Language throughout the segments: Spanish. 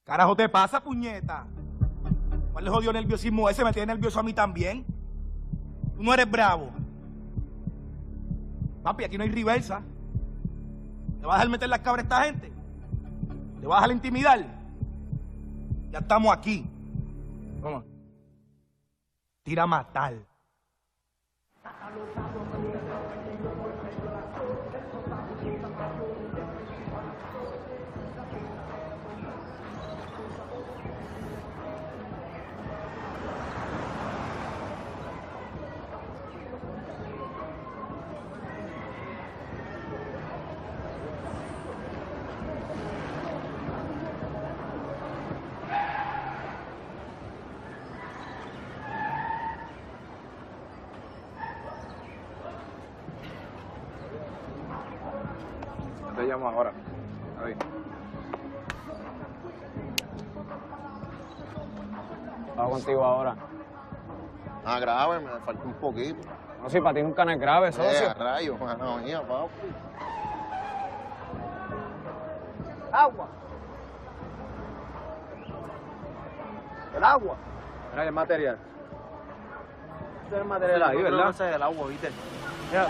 Carajo te pasa, puñeta. ¿Cuál le jodió nerviosismo ese? Me tiene nervioso a mí también. Tú no eres bravo. Papi, aquí no hay reversa. ¿Te vas a dejar meter las cabras a esta gente? ¿Te vas a dejar intimidar? Ya estamos aquí. Vamos. Tira a matar. Te llamo ahora. A ver. Estaba contigo ahora. Ah, grave, me falta un poquito. No, si para ti nunca no es grave, socio. Rayos, mano mía, papi. Agua. El agua. Mira el material. Ese es el material ahí, ¿verdad? Ese es el agua, ¿viste? Mira,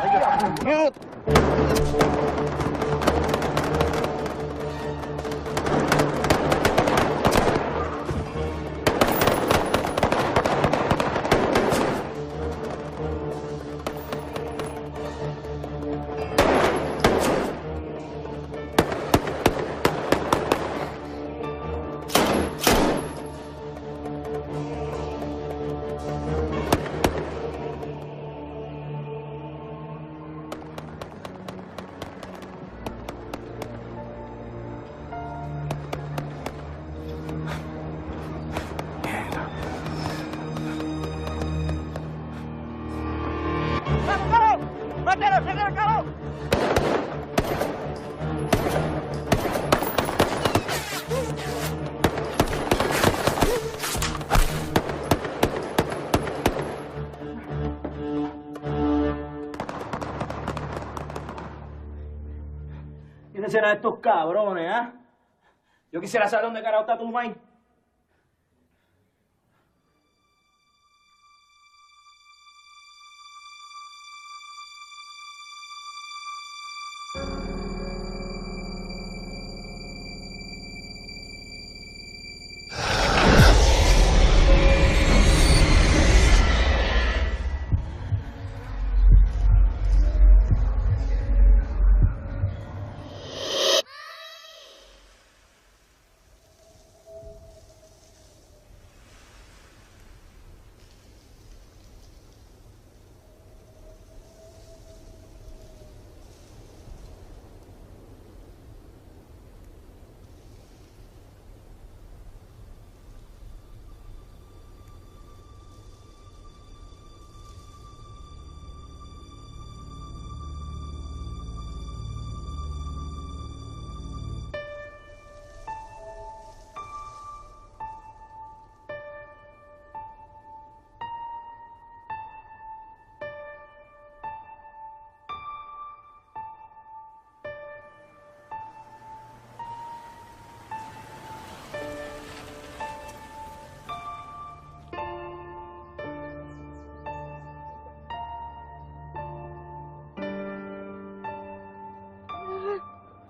¿quiénes serán estos cabrones, ah? Yo quisiera saber dónde carajo está tu maíz.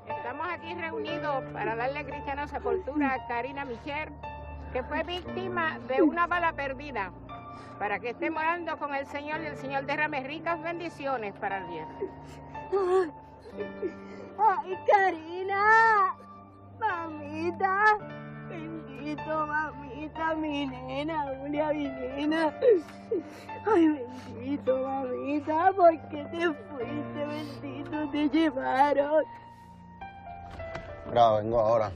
Estamos aquí reunidos para darle cristiana sepultura a Karina Michel, que fue víctima de una bala perdida, para que esté morando con el Señor y el Señor derrame ricas bendiciones para el viernes. ¡Ay, Karina! ¡Mamita! Bendito, mamita, mi nena, Julia, mi nena. Ay, bendito, mamita, ¿por qué te fuiste? Bendito, te llevaron. Mira, vengo ahora.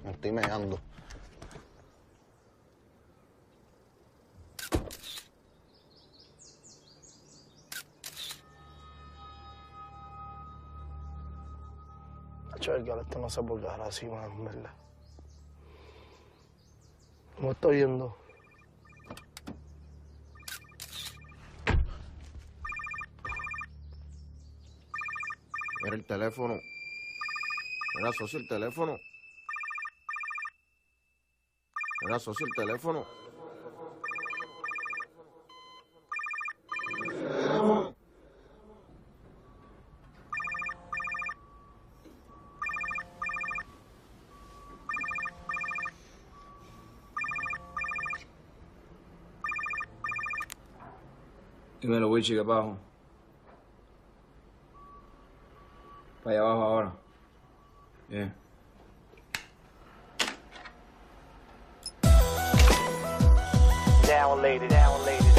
Me estoy meando. Chaval, que ahora esto no se puede quedar así, man, en verdad. ¿Cómo estoy viendo? Mira el teléfono. Mira, socio, el teléfono. Mira, socio, el teléfono. Dímelo, Wichi, ¿qué pasó? Para allá abajo ahora. Bien. Down, lady, down, lady.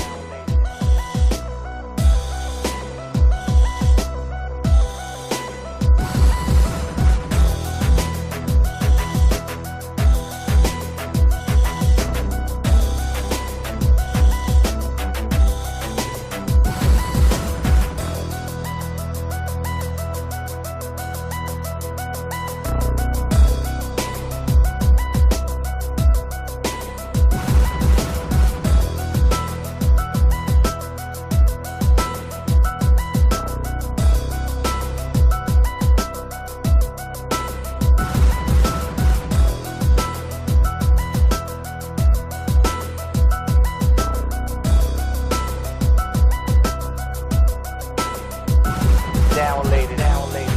Down, lady, down, lady.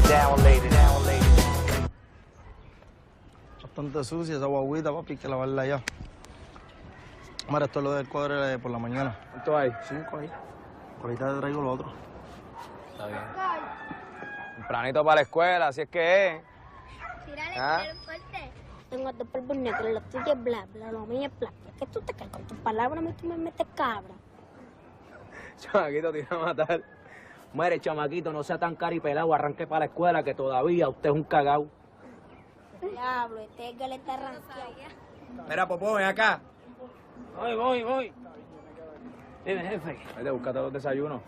Down, lady, down, lady. Bastante sucia esa guaguita, papi, hay que lavarla ya. Mira, esto es lo del cuadro por la mañana. ¿Cuánto hay? 5 ahí. Ahorita te traigo lo otro. Está bien. Tempranito para la escuela, así es que es. Tírale, ¿Ah? tírale fuerte. Tengo dos polvos negros, lo tuyo es bla, bla, lo mío es bla. ¿Por qué tú te caes con tus palabras y tú me metes cabra? Chamaquito, te iba a matar. Mire, chamaquito, no sea tan caripelado, arranque para la escuela que todavía usted es un cagao. Diablo, este es que le está ranqueado. Mira, Popó, ven acá. Voy. Dime, jefe. Vete, búscate los desayunos.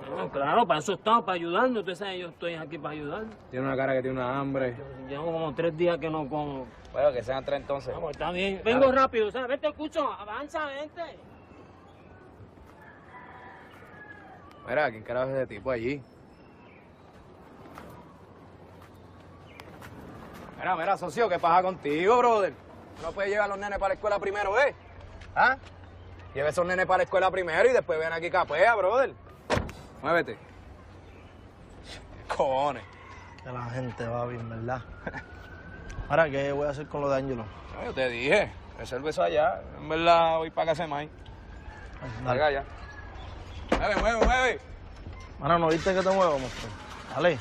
No, claro, para eso estamos, para ayudarnos. Usted sabe, yo estoy aquí para ayudar. Tiene una cara que tiene una hambre. Llevo como 3 días que no como. Bueno, que sean 3 entonces. Vamos, está bien. Vengo rápido, ¿sabes? Vete, escucho. Avanza, vente. Mira, ¿quién carajo es ese tipo allí? Mira, socio, ¿qué pasa contigo, brother? No puedes llevar a los nenes para la escuela primero, ¿eh? ¿Ah? Lleve esos nenes para la escuela primero y después ven aquí capea, brother. Muévete. Cojones. Que la gente va bien, ¿verdad? Ahora, ¿qué voy a hacer con lo de Ángelo? No, yo te dije, resuelve eso allá. En verdad, voy para casa de Mike. Salga ya. Mueve. Mano, ¿no viste que te muevo, monstruo? Dale.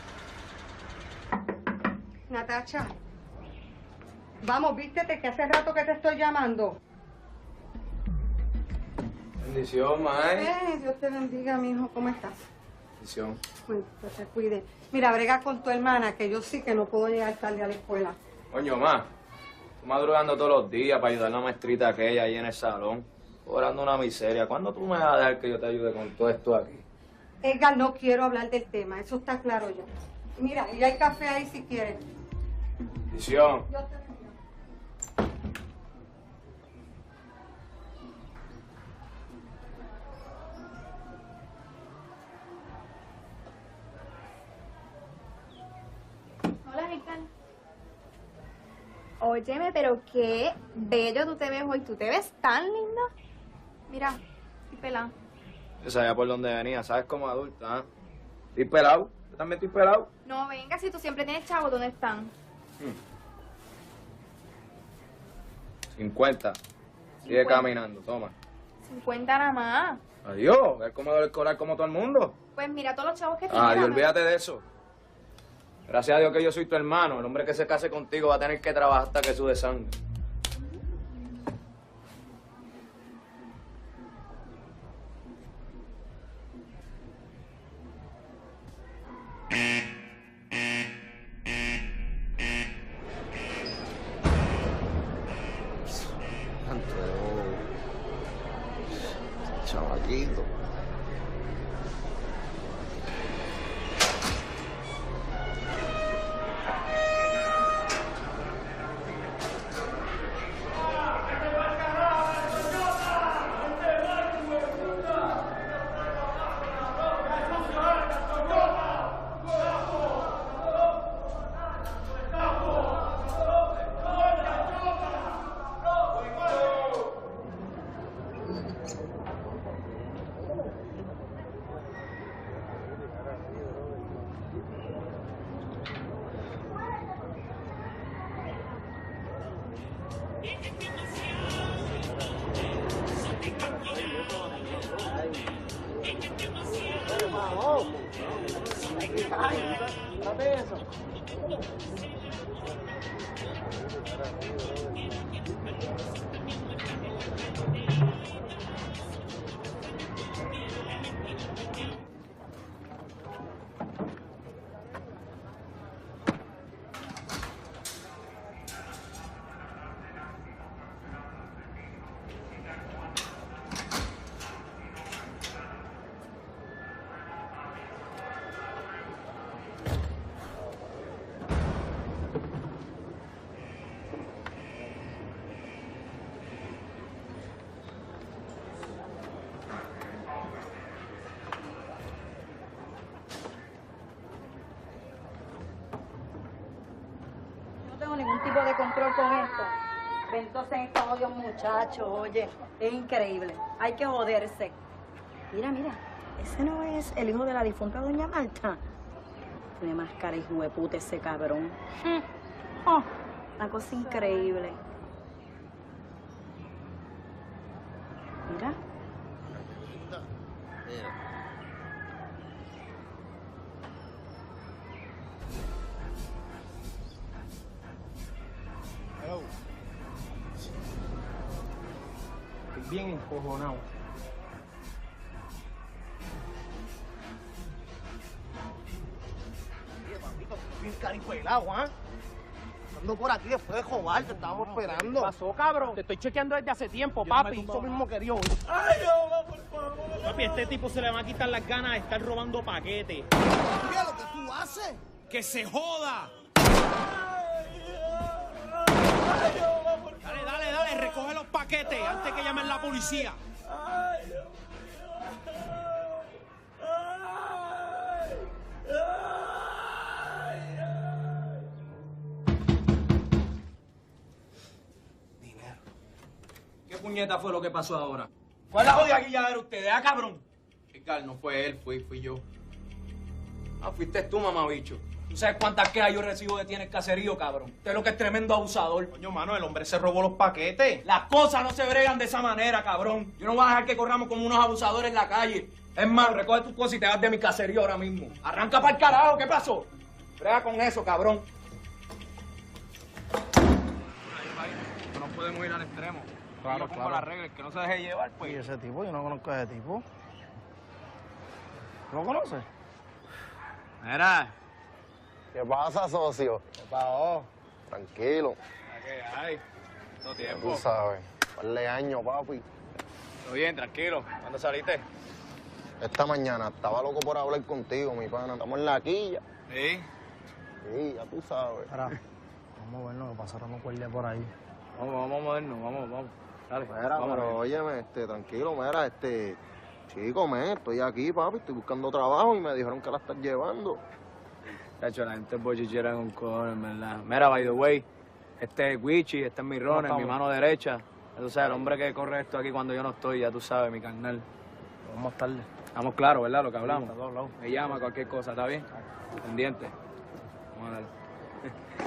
Natacha, vamos, vístete que hace rato que te estoy llamando. Bendición, Mike. Dios te bendiga, mijo, ¿cómo estás? Bendición. Bueno, pues te cuide. Mira, brega con tu hermana, que yo sí que no puedo llegar tarde a la escuela. Coño, ma. Tú madrugando todos los días para ayudar a la maestrita aquella ahí en el salón. Cobrando una miseria. ¿Cuándo tú me vas a dejar que yo te ayude con todo esto aquí? Edgar, no quiero hablar del tema, eso está claro ya. Mira, y hay café ahí si quieres. Bendición. Dios te bendiga. Hola, Ricardo. Óyeme, pero qué bello tú te ves hoy. Tú te ves tan lindo. Mira, estoy pelada. Yo sabía por dónde venía, ¿sabes? Como adulta, ¿ah? Estoy pelado. Yo también estoy pelado. No, venga, si tú siempre tienes chavos, ¿dónde están? 50. Sigue caminando, toma. 50 nada más. Adiós, ver comedor escolar como todo el mundo. Pues mira todos los chavos que tienen. Adiós, olvídate de eso. Gracias a Dios que yo soy tu hermano. El hombre que se case contigo va a tener que trabajar hasta que sude sangre. Chamaquito. No tengo ningún tipo de control con esto. Entonces estos odios muchachos, oye, es increíble. Hay que joderse. Mira, mira, ese no es el hijo de la difunta doña Marta. Tiene más cara y jueputa ese cabrón. Oh, una cosa increíble. Mira. Estoy bien encojonado. Bien caripelado, ¿ah? Ando por aquí después de jobar, te estábamos esperando. ¿Qué pasó, cabrón? Te estoy chequeando desde hace tiempo, papi. Eso mismo quería oír. ¡Ay, Dios, por favor! Papi, este tipo se le va a quitar las ganas de estar robando paquetes. Mira lo que tú haces. ¡Que se joda! Dale, dale, dale, recoge los paquetes antes que llamen la policía. ¿Qué puñeta fue lo que pasó ahora? ¿Cuál es la jodida guilladera ustedes, cabrón? Edgar, no fue él, fui yo. Ah, fuiste tú, mamabicho. ¿Tú sabes cuántas quejas yo recibo de ti en el caserío, cabrón? Usted es lo que es tremendo abusador. Coño, mano, el hombre se robó los paquetes. Las cosas no se bregan de esa manera, cabrón. Yo no voy a dejar que corramos como unos abusadores en la calle. Es más, recoge tus cosas y te vas de mi caserío ahora mismo. Arranca para el carajo, ¿qué pasó? Brega con eso, cabrón. No podemos ir al extremo. Claro, yo pongo claro. las reglas, el que no se deje llevar, pues. ¿Y ese tipo? Yo no conozco a ese tipo. ¿Lo conoces? Mira. ¿Qué pasa, socio? ¿Qué pasó? Tranquilo. ¿Qué hay? No tiempo. Tú sabes. Par de años, papi. Todo bien, tranquilo. ¿Cuándo saliste? Esta mañana estaba loco por hablar contigo, mi pana. Estamos en la quilla. Sí. Sí, ya tú sabes. Espera, vamos a ver, no, que pasaron un guardia por ahí. Vamos a movernos, vamos. Dale, Mira, vamos. pero óyeme, tranquilo, mira, chico, estoy aquí, papi, estoy buscando trabajo y me dijeron que la estás llevando. Chacho, la gente es bochichera en un cojones, ¿verdad? Mira, by the way, este es Wichi, este es mi Ron, es mi mano derecha. Tú sabes, el hombre que corre esto aquí cuando yo no estoy, ya tú sabes, mi carnal. Vamos tarde. Estamos claros, ¿verdad? Lo que hablamos. Está todo hablado. Me llama cualquier cosa, ¿está bien? Pendiente. Vamos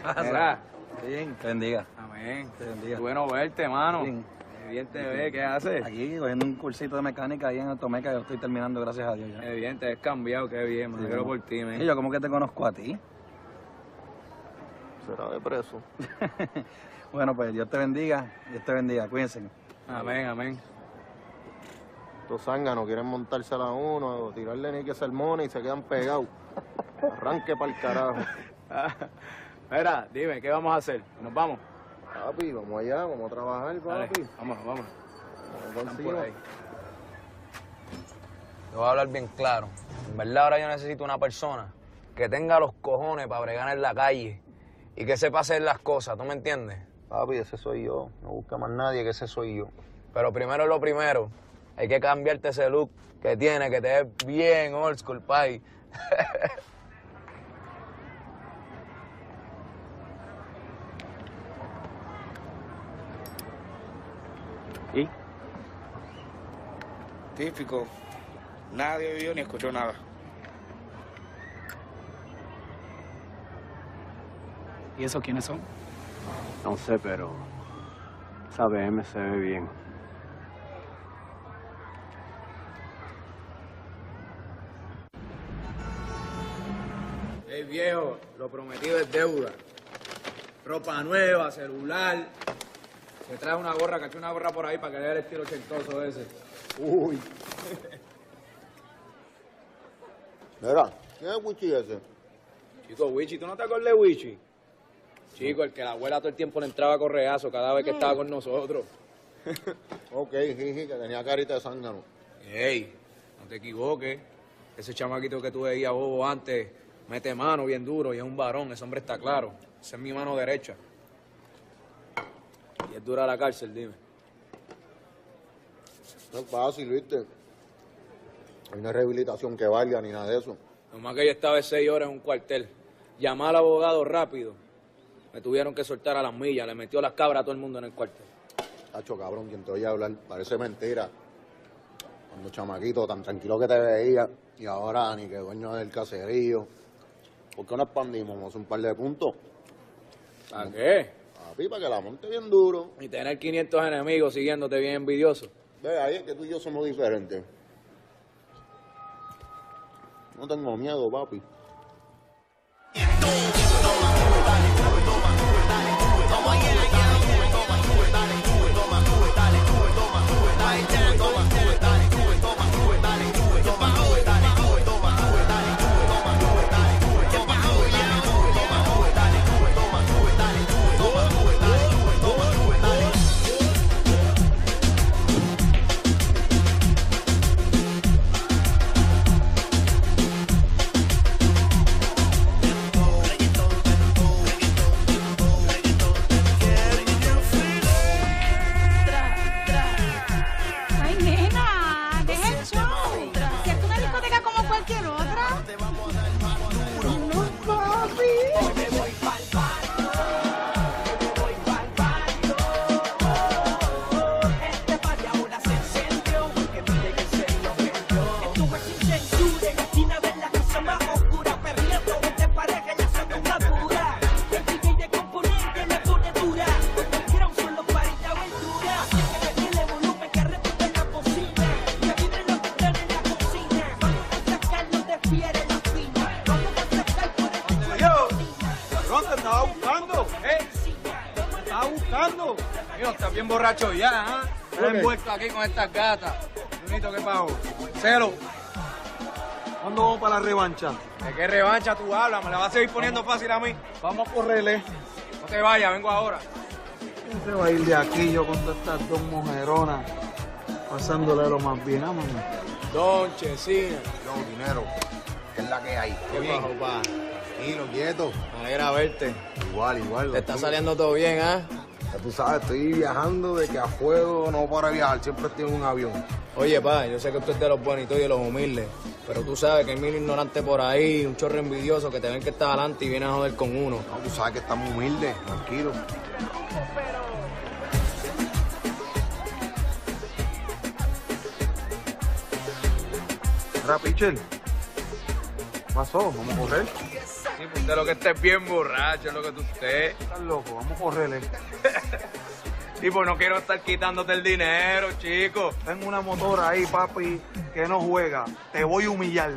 a darle. Mira. Bien. Te bendiga. Amén. Te bendiga. Bueno verte, mano. Bien. Bien te ve, ¿qué haces? Aquí, cogiendo un cursito de mecánica ahí en Automeca, yo estoy terminando, gracias a Dios ya. Qué bien, te has cambiado, qué bien, me alegro por ti, man. Y yo, ¿cómo que te conozco a ti? Será de preso. Bueno, pues Dios te bendiga, cuídense. Amén, amén. Estos zánganos quieren montársela a uno, o tirarle ni que sermones y se quedan pegados. Arranque pa'l carajo. Mira, dime, ¿qué vamos a hacer? ¿Nos vamos? Papi, vamos allá, vamos a trabajar, Dale, papi. vamos. Vamos Por encima. ahí. Te voy a hablar bien claro. En verdad ahora yo necesito una persona que tenga los cojones para bregar en la calle y que sepa hacer las cosas, ¿tú me entiendes? Papi, ese soy yo. No busca más nadie, que ese soy yo. Pero primero lo primero, hay que cambiarte ese look que tiene, que te ve bien old school, pai. ¿Y? Típico. Nadie vio ni escuchó nada. ¿Y esos quiénes son? No sé, pero esa BM se ve bien. Hey viejo, lo prometido es deuda. Ropa nueva, celular. Se trae una gorra, caché una gorra por ahí para que le dé el estilo ochentoso ese. Uy. Mira, ¿quién es Wichi ese? Chico, Wichi, ¿tú no te acuerdas de Wichi? Chico, el que la abuela todo el tiempo le entraba correazo cada vez que estaba con nosotros. Ok, jiji, que tenía carita de zángano. Ey, no te equivoques. Ese chamaquito que tú veías bobo antes mete mano bien duro y es un varón, ese hombre está claro. Esa es mi mano derecha. Y es dura la cárcel, dime. No es fácil, ¿viste? Hay una rehabilitación que valga ni nada de eso. Nomás que yo estaba 6 horas en un cuartel. Llamé al abogado rápido. Me tuvieron que soltar a las millas. Le metió las cabras a todo el mundo en el cuartel. Tacho, cabrón, quien te oye hablar, parece mentira. Cuando chamaquito, tan tranquilo que te veía, y ahora ni que dueño del caserío. ¿Por qué no expandimos? Vamos a hacer un par de puntos. ¿Para qué? Papi, para que la monte bien duro. Y tener 500 enemigos siguiéndote bien envidioso. Ve, ahí es que tú y yo somos diferentes. No tengo miedo, papi. Ay, nena, deja el show. Si es una discoteca como cualquier otra. No, papi. Me voy pa'l barrio. Me voy pa'l barrio. Este party ahora se encendió. Que miren en serio que yo. Estuve sin censura en la esquina de la casa más oscura. Perdiendo 20 parejas ya son una dura. El DJ de componente me pone dura. El ground son los paris de aventura. Tiene volumen que retumba en la bocina. Que vibren los que están en la cocina. Vamos a sacarlo de fiera en la fina. Vamos a sacar por el techo Yo, ¿dónde te estaba buscando? Te estaba buscando. Mío, estás bien borracho ya, ¿ah? Estás envuelto aquí con estas gatas. Junito, ¿qué pasó? Cero. ¿Cuándo vamos para la revancha? ¿De qué revancha tú hablas? ¿Me la vas a seguir poniendo fácil a mí? Vamos a correrle. No te vayas, vengo ahora. ¿Quién se va a ir de aquí yo con todas estas dos mujeronas? Pasándole lo más bien, mamá. Don Chesina. Yo, dinero, que es la que hay. ¿Qué pasó, pa? Tranquilo, quieto. Me alegra verte. Igual. Te está saliendo todo bien, ¿ah? Ya tú sabes, estoy viajando de que a fuego no para viajar, siempre estoy en un avión. Oye, pa, yo sé que usted es de los bonitos y de los humildes, pero tú sabes que hay mil ignorantes por ahí, un chorro envidioso que te ven que estás adelante y vienen a joder con uno. No, tú sabes que estamos humildes, tranquilo. Mira, Pichel. ¿Qué pasó? ¿Vamos a correr? Sí, usted lo que esté es bien borracho, es lo que tú estés. Estás loco, vamos a correrle. Sí, pues no quiero estar quitándote el dinero, chico. Tengo una motora ahí, papi, que no juega. Te voy a humillar.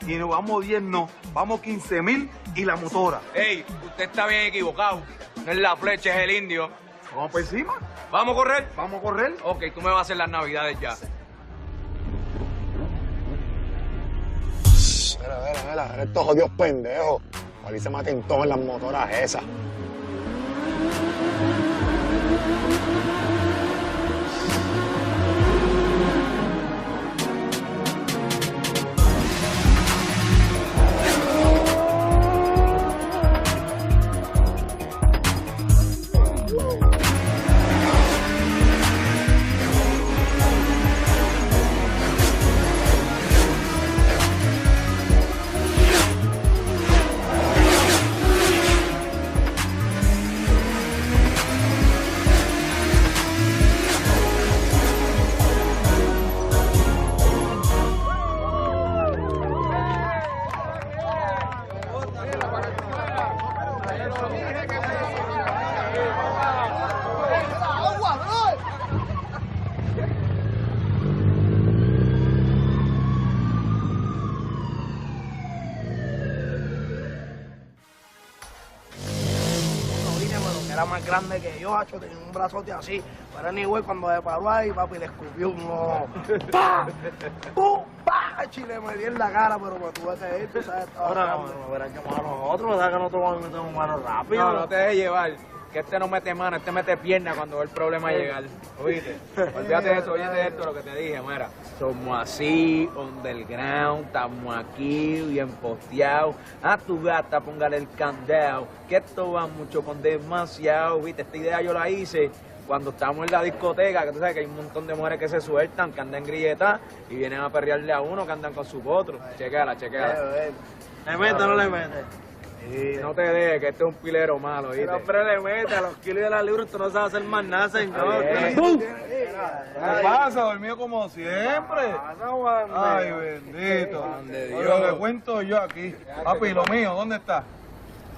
Y nos vamos 10, no. Vamos 15,000 y la motora. Ey, usted está bien equivocado. No es la flecha, es el indio. ¿Vamos por encima? ¿Vamos a correr? ¿Vamos a correr? Ok, tú me vas a hacer las navidades ya. Mira, estos jodidos pendejos. Ahí se maten todos en las motoras esas. Era más grande que yo, hacho, tenía un brazote así. Pero anyway, cuando me paró ahí, papi, le escupió un ojo. ¡Pah! ¡Pum! ¡Pah! Chile, me di en la cara, pero me tuve que ir, tú sabes. Ahora no verán que a nosotros, ¿verdad? Que nosotros vamos a meter mano rápido. No, no te dejes llevar. Que este no mete mano, este mete pierna cuando ve el problema llegar. ¿Oíste? Olvídate de eso, oíste esto, lo que te dije, mira. Somos así, underground, estamos aquí, bien posteados. A tu gata, póngale el candado, que esto va mucho con demasiado, ¿viste? Esta idea yo la hice cuando estamos en la discoteca, que tú sabes que hay un montón de mujeres que se sueltan, que andan grilletas y vienen a perrearle a uno que andan con sus otros. Chequéala, chequéala. ¿Le mete o no le mete? Sí, no te dejes, que este es un pilero malo, ¿viste? El hombre le mete a los kilos de la libra, usted no sabe hacer más nada, señor. ¿Qué pasa? Dormido como siempre. Ay, bendito. Lo que cuento yo aquí. Papi, lo mío, ¿dónde está?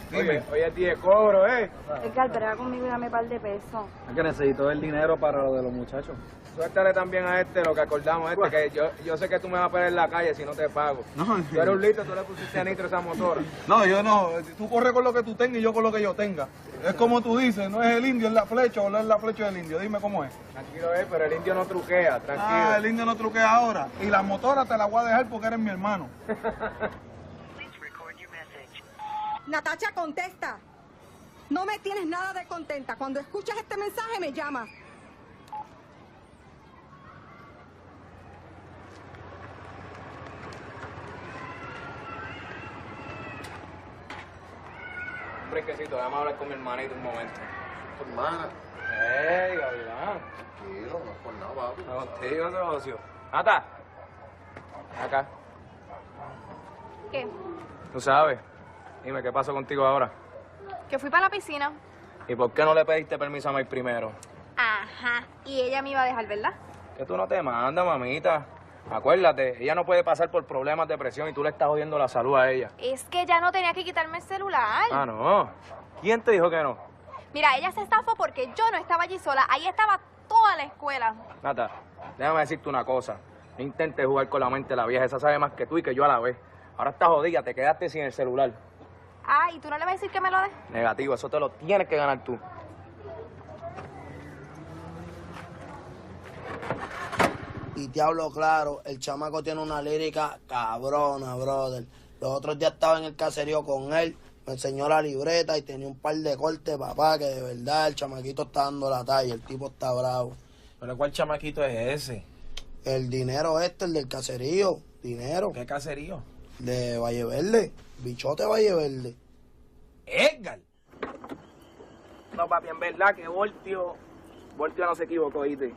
Dime. Oye, tío, cobro, Edgar, brega conmigo y dame un par de pesos. Es que necesito el dinero para lo de los muchachos. Suéltale también a este lo que acordamos, que yo sé que tú me vas a perder en la calle si no te pago. No, tú eres un listo, tú le pusiste a nitro a esa motora. No, yo no. Tú corres con lo que tú tengas y yo con lo que yo tenga. Es como tú dices, no es el indio, es la flecha o no es la flecha del indio. Dime cómo es. Tranquilo, pero el indio no truquea, tranquilo. Ah, el indio no truquea ahora. Y la motora te la voy a dejar porque eres mi hermano. Natacha, contesta. No me tienes nada de contenta. Cuando escuchas este mensaje, me llamas. Un brinquecito, vamos a hablar con mi hermanito un momento. ¿Tu hermana? ¡Ey, Gavilán! Tranquilo, no es por nada, papi. No, contigo, socio. Nata. Acá. ¿Qué? Tú sabes. Dime, ¿qué pasó contigo ahora? Que fui para la piscina. ¿Y por qué no le pediste permiso a May primero? Ajá. Y ella me iba a dejar, ¿verdad? Que tú no te mandas, mamita. Acuérdate, ella no puede pasar por problemas de presión y tú le estás jodiendo la salud a ella. Es que ya no tenía que quitarme el celular. Ah, no. ¿Quién te dijo que no? Mira, ella se estafó porque yo no estaba allí sola. Ahí estaba toda la escuela. Nata, déjame decirte una cosa. No intentes jugar con la mente de la vieja. Esa sabe más que tú y que yo a la vez. Ahora estás jodida, te quedaste sin el celular. Ah, ¿y tú no le vas a decir que me lo des? Negativo, eso te lo tienes que ganar tú. Y te hablo claro, el chamaco tiene una lírica cabrona, brother. Los otros días estaba en el caserío con él, me enseñó la libreta y tenía un par de cortes, papá, que de verdad el chamaquito está dando la talla, el tipo está bravo. ¿Pero cuál chamaquito es ese? El dinero el del caserío, dinero. ¿Qué caserío? De Valle Verde, bichote Valle Verde. ¡Edgar! No, papi, en verdad que Voltio no se equivocó, ¿viste?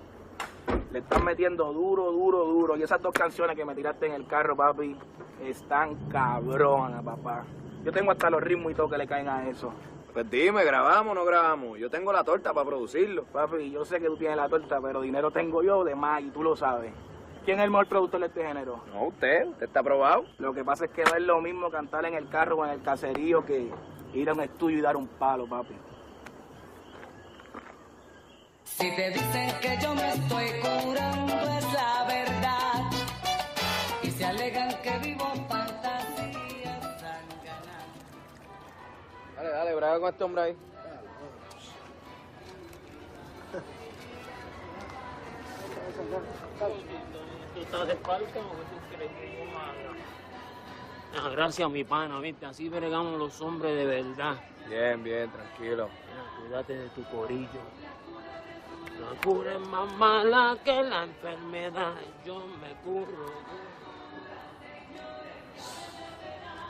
Le están metiendo duro, duro, duro. Y esas dos canciones que me tiraste en el carro, papi, están cabronas, papá. Yo tengo hasta los ritmos y todo que le caen a eso. Pues dime, ¿grabamos o no grabamos? Yo tengo la torta para producirlo. Papi, yo sé que tú tienes la torta, pero dinero tengo yo de más y tú lo sabes. ¿Quién es el mejor productor de este género? No, usted está aprobado. Lo que pasa es que no es lo mismo cantar en el carro o en el caserío que ir a un estudio y dar un palo, papi. Si te dicen que yo me estoy curando es la verdad. Y se alegan que vivo fantasías sanganadas. Dale, braga con este hombre ahí. ¿Tú estás de falta o qué tú quieres que yo haga? Gracias, mi pana, ¿viste? Así bregamos los hombres de verdad. Bien, tranquilo. Cuídate de tu corillo. La cura es más mala que la enfermedad. Yo me curro.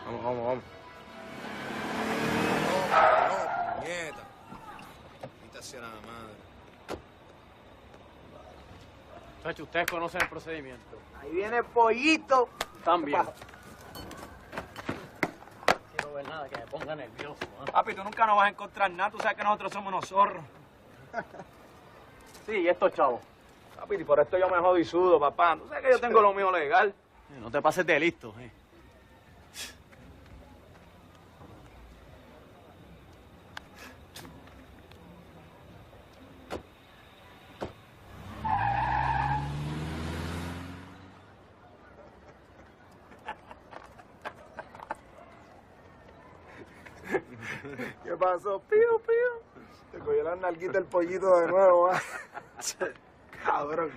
Vamos. No, puñeta. Ahorita sea la madre. Chacho, ustedes conocen el procedimiento. Ahí viene el pollito. También. Quiero ver nada que me ponga nervioso. ¿Eh? Papi, tú nunca nos vas a encontrar nada. Tú sabes que nosotros somos unos zorros. Sí, y estos chavos. Papi, y por esto yo me jodo y sudo, papá. Tú sabes que yo tengo lo mío legal. No te pases de listo, ¿Qué pasó? Pío. Te cogió la nalguita el pollito de nuevo, ¿ah? Cabrón.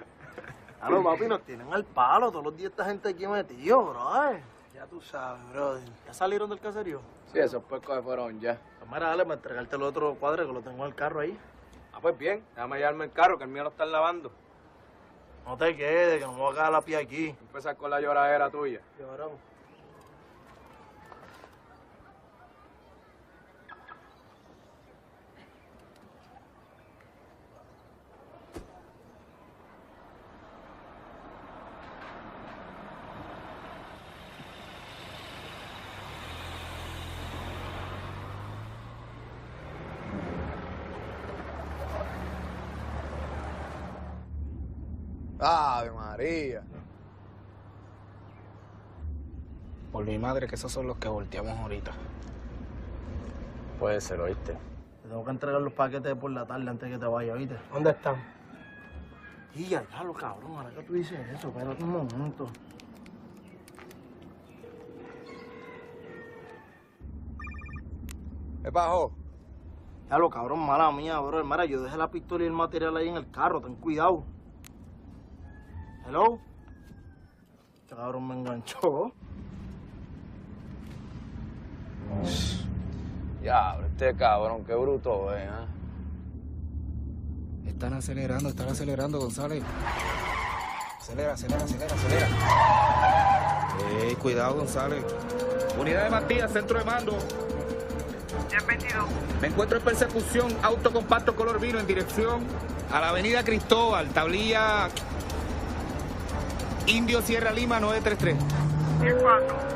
Claro, papi, nos tienen al palo. Todos los días esta gente aquí metido, bro. Ya tú sabes, brother. ¿Ya salieron del caserío? Sí, esos puercos se fueron ya. Pues mira, dale para entregarte el otro cuadro que lo tengo en el carro ahí. Ah, pues bien. Déjame llevarme el carro, que el mío lo están lavando. No te quedes, que no me voy a quedar la pie aquí. Empezar con la lloradera tuya. Llorón. Ave María. Por mi madre, que esos son los que volteamos ahorita. Puede ser, ¿oíste? Te tengo que entregar los paquetes por la tarde antes que te vaya, ¿viste? ¿Dónde están? Y ya, lo cabrón, ahora que tú dices eso, espérate un momento. ¿Qué pasó? Ya lo cabrón, mala mía, bro. Mira, yo dejé la pistola y el material ahí en el carro, ten cuidado. Hello. Este cabrón me enganchó. Diablo, este cabrón, qué bruto es, ¿eh? Están acelerando, González. Acelera. Cuidado, González. Unidad de Matías, centro de mando. 1022. Me encuentro en persecución, auto compacto color vino en dirección a la avenida Cristóbal, tablilla Indio Sierra Lima 933. 10-4.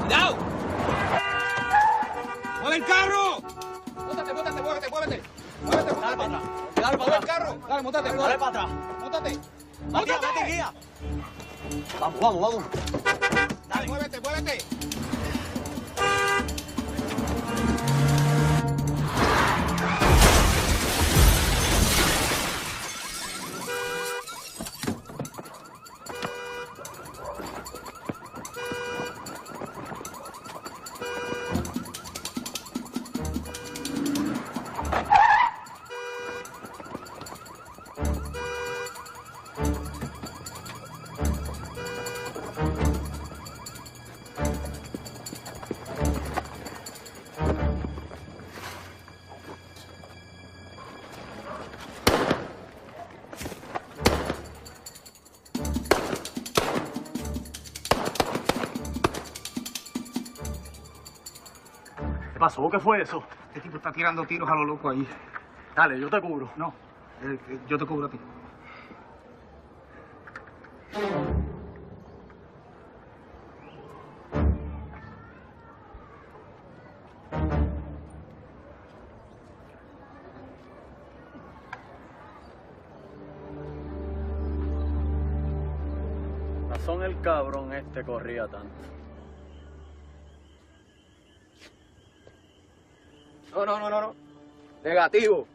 ¡Cuidado! ¡Mueve el carro! Muévete. Dale para atrás. Mueve el carro. Dale, montate. Dale para atrás. Montate. Mete guía. Vamos. Dale, muévete. ¿Qué pasó? ¿Qué fue eso? Este tipo está tirando tiros a lo loco ahí. Dale, yo te cubro. No, yo te cubro a ti. razón el cabrón este corría tanto. No. Negativo.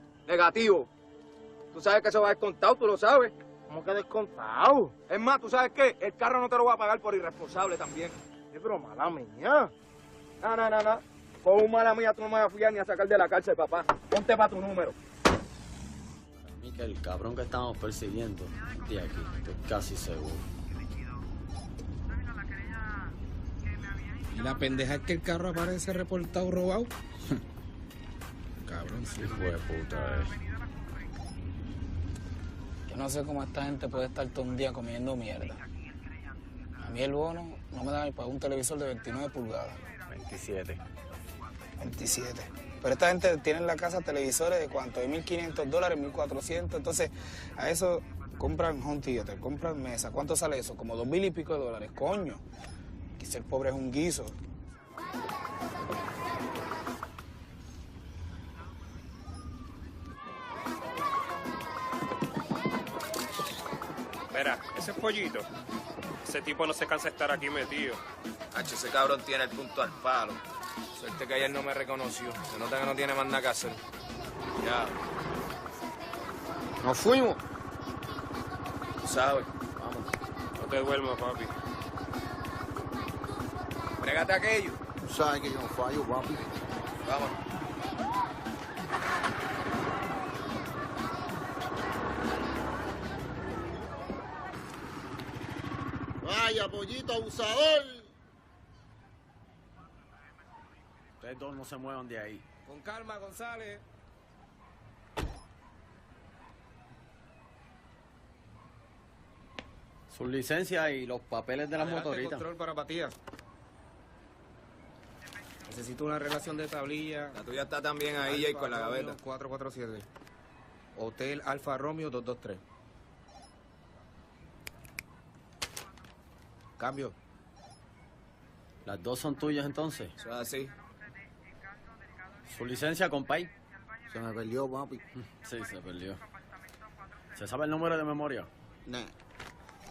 Tú sabes que eso va descontado, tú lo sabes. ¿Cómo que descontado? Es más, ¿tú sabes qué? El carro no te lo va a pagar por irresponsable también. Pero mala mía. No. Con un mala mía tú no me vas a fiar ni a sacar de la cárcel, papá. Ponte para tu número. Para mí que el cabrón que estamos persiguiendo de aquí, estoy casi seguro. Y la pendeja es que el carro aparece reportado robado. Cabrón, sí. Hijo de puta, Yo no sé cómo esta gente puede estar todo un día comiendo mierda. A mí el bono no me da ni para un televisor de 29 pulgadas. 27. Pero esta gente tiene en la casa televisores de ¿cuánto? De $1.500, $1.400. Entonces, a eso compran home theater, compran mesa. ¿Cuánto sale eso? Como $2,000 y pico, coño. Que ser pobre es un guiso. Mira, ese pollito, ese tipo no se cansa de estar aquí metido. Hacho, ese cabrón tiene el punto al palo. Suerte que ayer no me reconoció. Se nota que no tiene más nada que hacer. Ya. Nos fuimos. Tú sabes. Vamos. No te duermas, papi. Brégate aquello. Tú sabes que yo no fallo, papi. Vamos. Vaya, pollito abusador. Ustedes dos no se muevan de ahí. Con calma, González. Sus licencias y los papeles de las Adelante, motoritas. control para Matías. Necesito una relación de tablilla. La tuya está también ahí, Jay, con la gaveta. 447. Hotel Alfa Romeo 223. Cambio. ¿Las dos son tuyas entonces? Eso es así. ¿Su licencia, compay? Se me perdió, papi. Sí, se perdió. ¿Se sabe el número de memoria? Nah.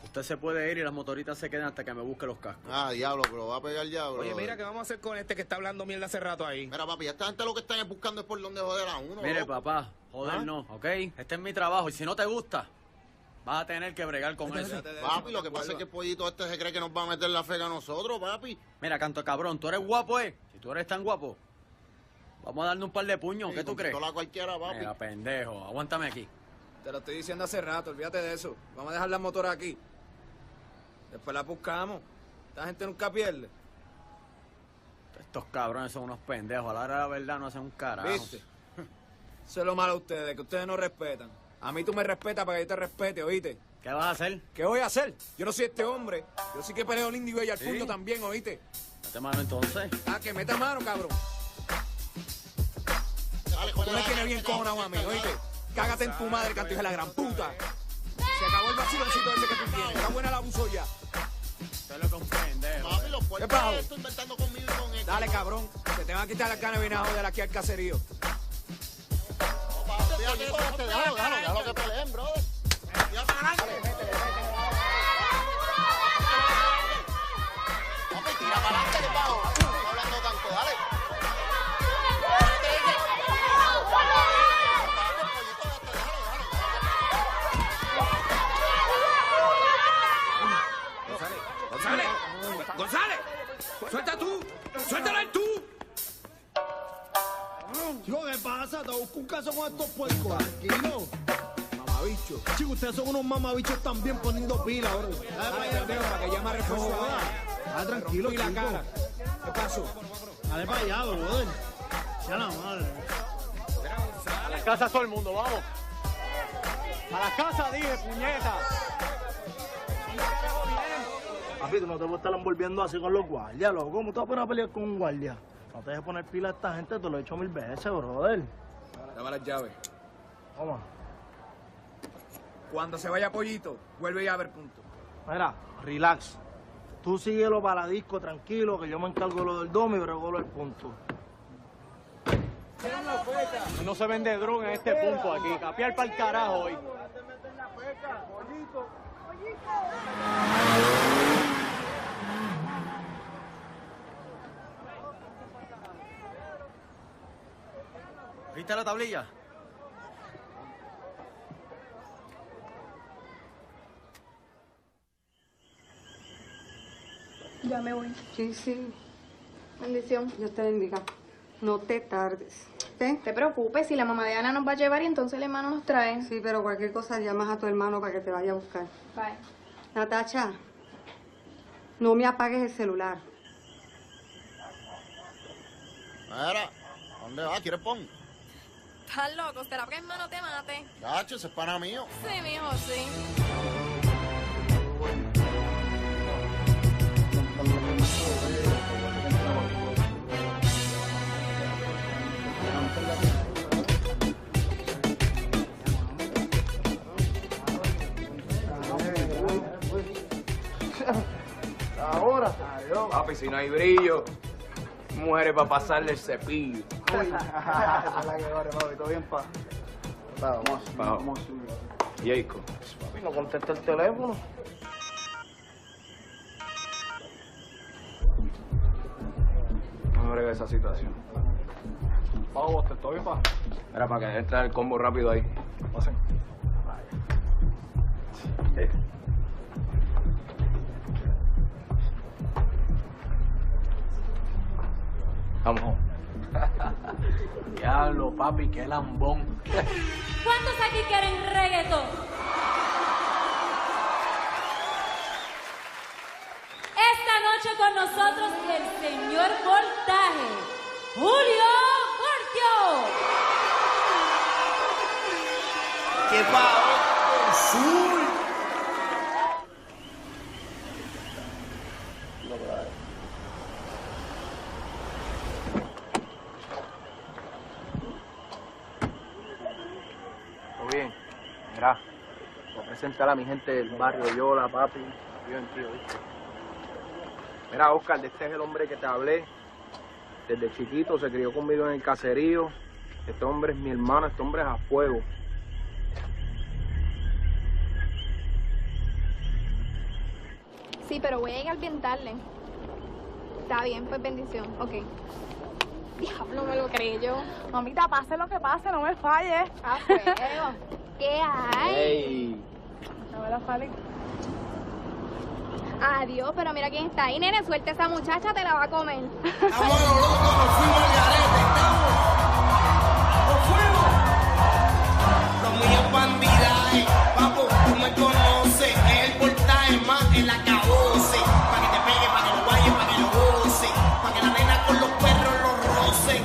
Usted se puede ir y las motoritas se quedan hasta que me busque los cascos. Ah, diablo, pero va a pegar ya, bro. Oye, mira, ¿qué vamos a hacer con este que está hablando mierda hace rato ahí? Mira, papi, esta gente lo que están buscando es por dónde joder a uno. Mire, loco. papá, joder no, ¿ok? Este es mi trabajo y si no te gusta, vas a tener que bregar con eso. Papi, lo que pasa es que el pollito este se cree que nos va a meter la fega a nosotros, papi. Mira, canto cabrón, tú eres guapo, ¿eh? Si tú eres tan guapo, vamos a darle un par de puños, ¿qué tú crees? Pistola cualquiera, papi. Mira, pendejo, aguántame aquí. Te lo estoy diciendo hace rato, olvídate de eso. Vamos a dejar las motoras aquí. Después las buscamos. Esta gente nunca pierde. Estos cabrones son unos pendejos, a la hora de la verdad no hacen un carajo. ¿Viste? Eso es lo malo de ustedes, que ustedes no respetan. A mí tú me respetas para que yo te respete, ¿oíste? ¿Qué vas a hacer? ¿Qué voy a hacer? Yo no soy este hombre. Yo sí que peleo lindo y bello al puño también, ¿oíste? Mete mano entonces. Ah, que meta mano, cabrón. Tú me tienes bien cojonado a mí, ¿oíste? Cágate en tu madre, canto hija de la gran puta. Se acabó el vaciloncito ese que tú tienes. Está buena el abuso ya. Usted lo comprende. Papi, los ¿Qué puertos pasó? estoy inventando conmigo y con él. Dale, cabrón. Se te van a quitar las ganas de venir a joder aquí al caserío. Déjalo que peleen, brother. Ya para adelante. Papi, tira para adelante, que bajo. No hablando tanto, dale. ¡González! ¡Suelta tú! ¡Suéltala tú! Chico, ¿qué pasa? Te busco un caso con estos puercos. Tranquilo. Mamabicho. Chicos, ustedes son unos mamabichos también poniendo pila, bro. Dale, pendejo, para que llame a refuerzo. Ah, tranquilo, Y la chico. cara. ¿Qué pasó? Dale para allá, brother. Ya la madre. A la casa todo el mundo, vamos. A la casa dije, puñeta. Papi, tú no te puedes estar envolviendo así con los guardias, loco. ¿Cómo te vas a poner a pelear con un guardia? No te dejes poner pila a esta gente, te lo he hecho 1000 veces, brother. Dame las llaves. Toma. Cuando se vaya Pollito, vuelve ya a ver punto. Mira, relax. Tú síguelo para la disco, tranquilo, que yo me encargo de lo del domo y brego el punto. No se vende droga en este punto aquí. Capiar para el carajo hoy. ¿Viste la tablilla? Ya me voy. Sí, sí. Bendición. Dios te bendiga. No te tardes. ¿Te? No te preocupes, si la mamá de Ana nos va a llevar y entonces el hermano nos trae. Sí, pero cualquier cosa llamas a tu hermano para que te vaya a buscar. Bye. Natacha, no me apagues el celular. Mira, ¿dónde vas? ¿Quieres pon? Estás loco, será que hermano te mate. Gacho, ese es pana mío. Sí, mijo, sí. Ahora. Papi, si no hay brillo, mujeres para pasarle el cepillo. Esa es la que corre, papi. ¿Todo bien, pa? Vamos. Y Jacob. Papi, no contesta el teléfono. No brega esa situación. Vamos, ¿todo bien, pa? Era para que entre el combo rápido ahí. Pasen. Vamos. Diablo, papi, qué lambón. ¿Cuántos aquí quieren reggaetón? Esta noche con nosotros el señor Voltaje, Julio Voltio. ¡Qué pavo! ¡Azul! Todo bien. Mira, voy a presentar a mi gente del barrio Yola, papi. Yo en tío, ¿viste? Mira, Oscar, este es el hombre que te hablé. Desde chiquito se crió conmigo en el caserío. Este hombre es mi hermano, este hombre es a fuego. Sí, pero voy a llegar bien tarde. Está bien, pues bendición. Ok. Diablo, me lo creí yo. Mamita, pase lo que pase, no me falles. Ah, fuego. ¿Qué hay? ¡Ey! No me la falles. Adiós, pero mira quién está ahí, nene. Suelta a esa muchacha, te la va a comer. Estamos a lo loco, nos fuimos al garete, estamos. ¡Nos fuimos! Los míos bandidaje, papo, tú me conoces. Es el portaje más el acabose. Pa' que te pegue, pa' que lo guaye, pa' que lo goce. Pa' que la nena con los perros los roce.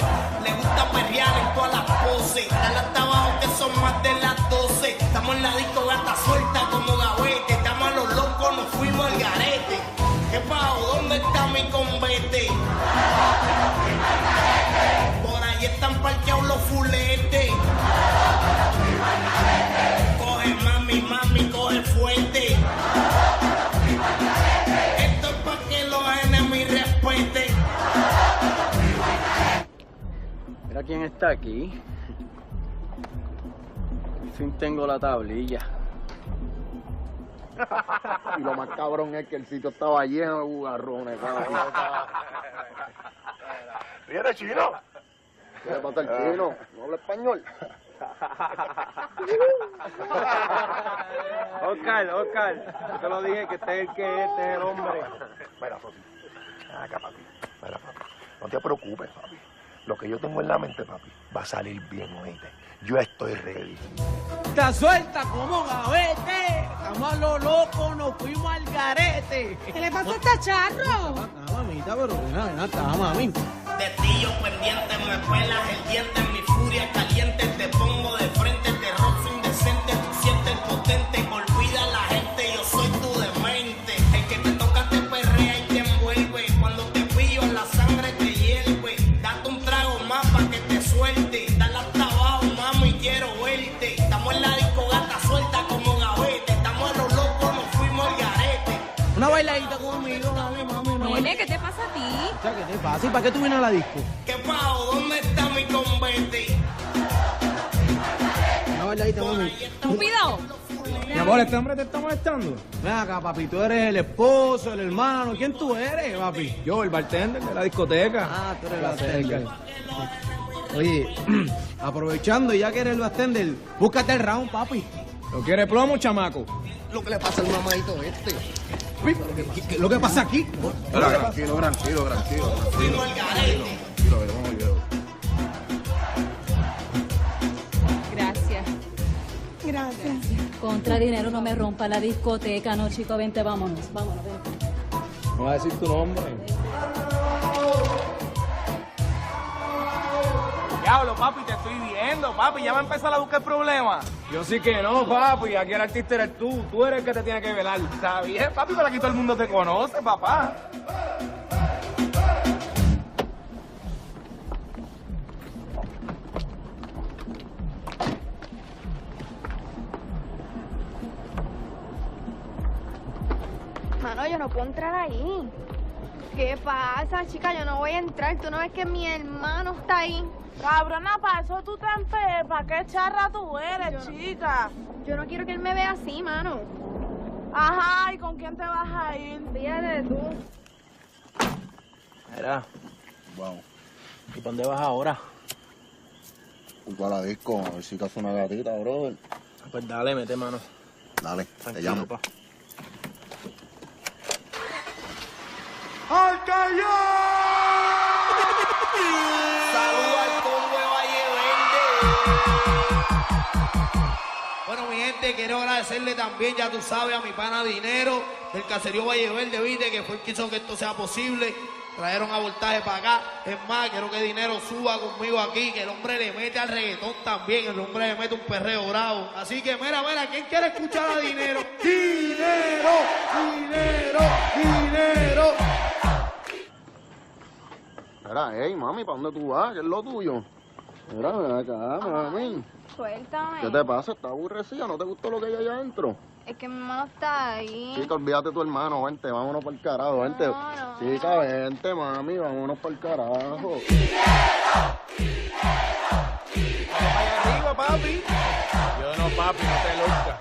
Le gusta perrear en todas las poses. Dale hasta abajo que son más de las 12. Estamos en la disco gata suelta como gavete. Estamos a los locos, nos fuimos al garete. ¿Qué pago? ¿Dónde está mi convete? Por ahí están parqueados los fuletes. Coge mami, coge fuerte. Esto es para que los enemigos respeten. Mira quién está aquí. Al fin tengo la tablilla. Y lo más cabrón es que el sitio estaba lleno de bugarrones, papi. ¿Viene chino? ¿Qué le pasa al chino? ¿No habla español? Oscar, yo te lo dije que este es el que es, este es el hombre. Mira, papi. Acá, papi. Mira, papi. No te preocupes, papi. Lo que yo tengo en la mente, papi, va a salir bien, oíste. Yo estoy ready. Está suelta como gavete. Estamos a lo loco, nos fuimos al garete. ¿Qué le pasó a esta charro? Mamita, pero ven, está, mami. De tío pendiente me pelas el diente, en mi furia caliente te pongo de frente, te rozo indecente, tú sientes el potente, olvida a la gente, yo soy tu demente, el que te toca te perrea y te envuelve, cuando te pillo la sangre te hierve, date un trago más pa' que te suelte, dale hasta abajo mami, quiero verte, estamos en la disco gata suelta como gavete, estamos a los locos, nos fuimos al garete. Una bailadita conmigo, mami, una Nene, ¿qué te pasa a ti? ¿Qué te pasa? ¿Y para qué tú vienes a la disco? ¿Qué pago? ¿Dónde está mi convete? Una bailadita calladita, mami. ¡Estúpido! Mi amor, ¿este hombre te está molestando? Ven acá, papi, tú eres el esposo, el hermano. ¿Quién tú eres, papi? Yo, el bartender de la discoteca. Ah, tú eres el bartender. Oye, aprovechando, ya que eres el bartender, búscate el round, papi. ¿Lo quiere plomo, chamaco? Lo que le pasa al mamadito este. ¿Qué es lo que pasa aquí? Tranquilo, tranquilo. Gracias. Gracias. Contra dinero no me rompa la discoteca, no, chico, vente, vámonos, vente. No vas a decir tu nombre. Diablo, papi, te estoy viendo, papi. Ya va a empezar a buscar problemas. Yo sí que no, papi. Aquí el artista eres tú. Tú eres el que te tiene que velar. Está bien, papi, pero aquí todo el mundo te conoce, papá. Mano, yo no puedo entrar ahí. ¿Qué pasa, chica? Yo no voy a entrar. ¿Tú no ves que mi hermano está ahí? Cabrona, para eso tú te empepas. ¿Qué charra tú eres, chica? Yo no quiero que él me vea así, mano. Ajá, ¿y con quién te vas a ir? Fíjate tú. Mira. Wow. ¿Y para dónde vas ahora? Junto a la disco, a ver si caso una gatita, brother. Pues dale, mete mano. Dale, Tranquilo, te llamo. pa. ¡Al Callao! ¡Saludos al combo de Valle Verde! Bueno, mi gente, quiero agradecerle también, ya tú sabes, a mi pana Dinero del caserío Valle Verde, viste, que fue el que hizo que esto sea posible. Trajeron a Voltaje para acá. Es más, quiero que Dinero suba conmigo aquí, que el hombre le mete al reggaetón también, el hombre le mete un perreo bravo. Así que, mira, ¿quién quiere escuchar a Dinero? ¡Dinero! Mira, hey, mami, ¿para dónde tú vas? ¿Qué es lo tuyo? Mira, ven acá, mami. Suéltame. ¿Qué te pasa? ¿Estás aburrecida? ¿No te gustó lo que hay allá adentro? Es que mi hermano está ahí. Chica, olvídate tu hermano, vente, vámonos para el carajo, vente. No. Chica, vente, mami, vámonos para el carajo. Vaya arriba, papi. Yo no, papi, no te luzcas.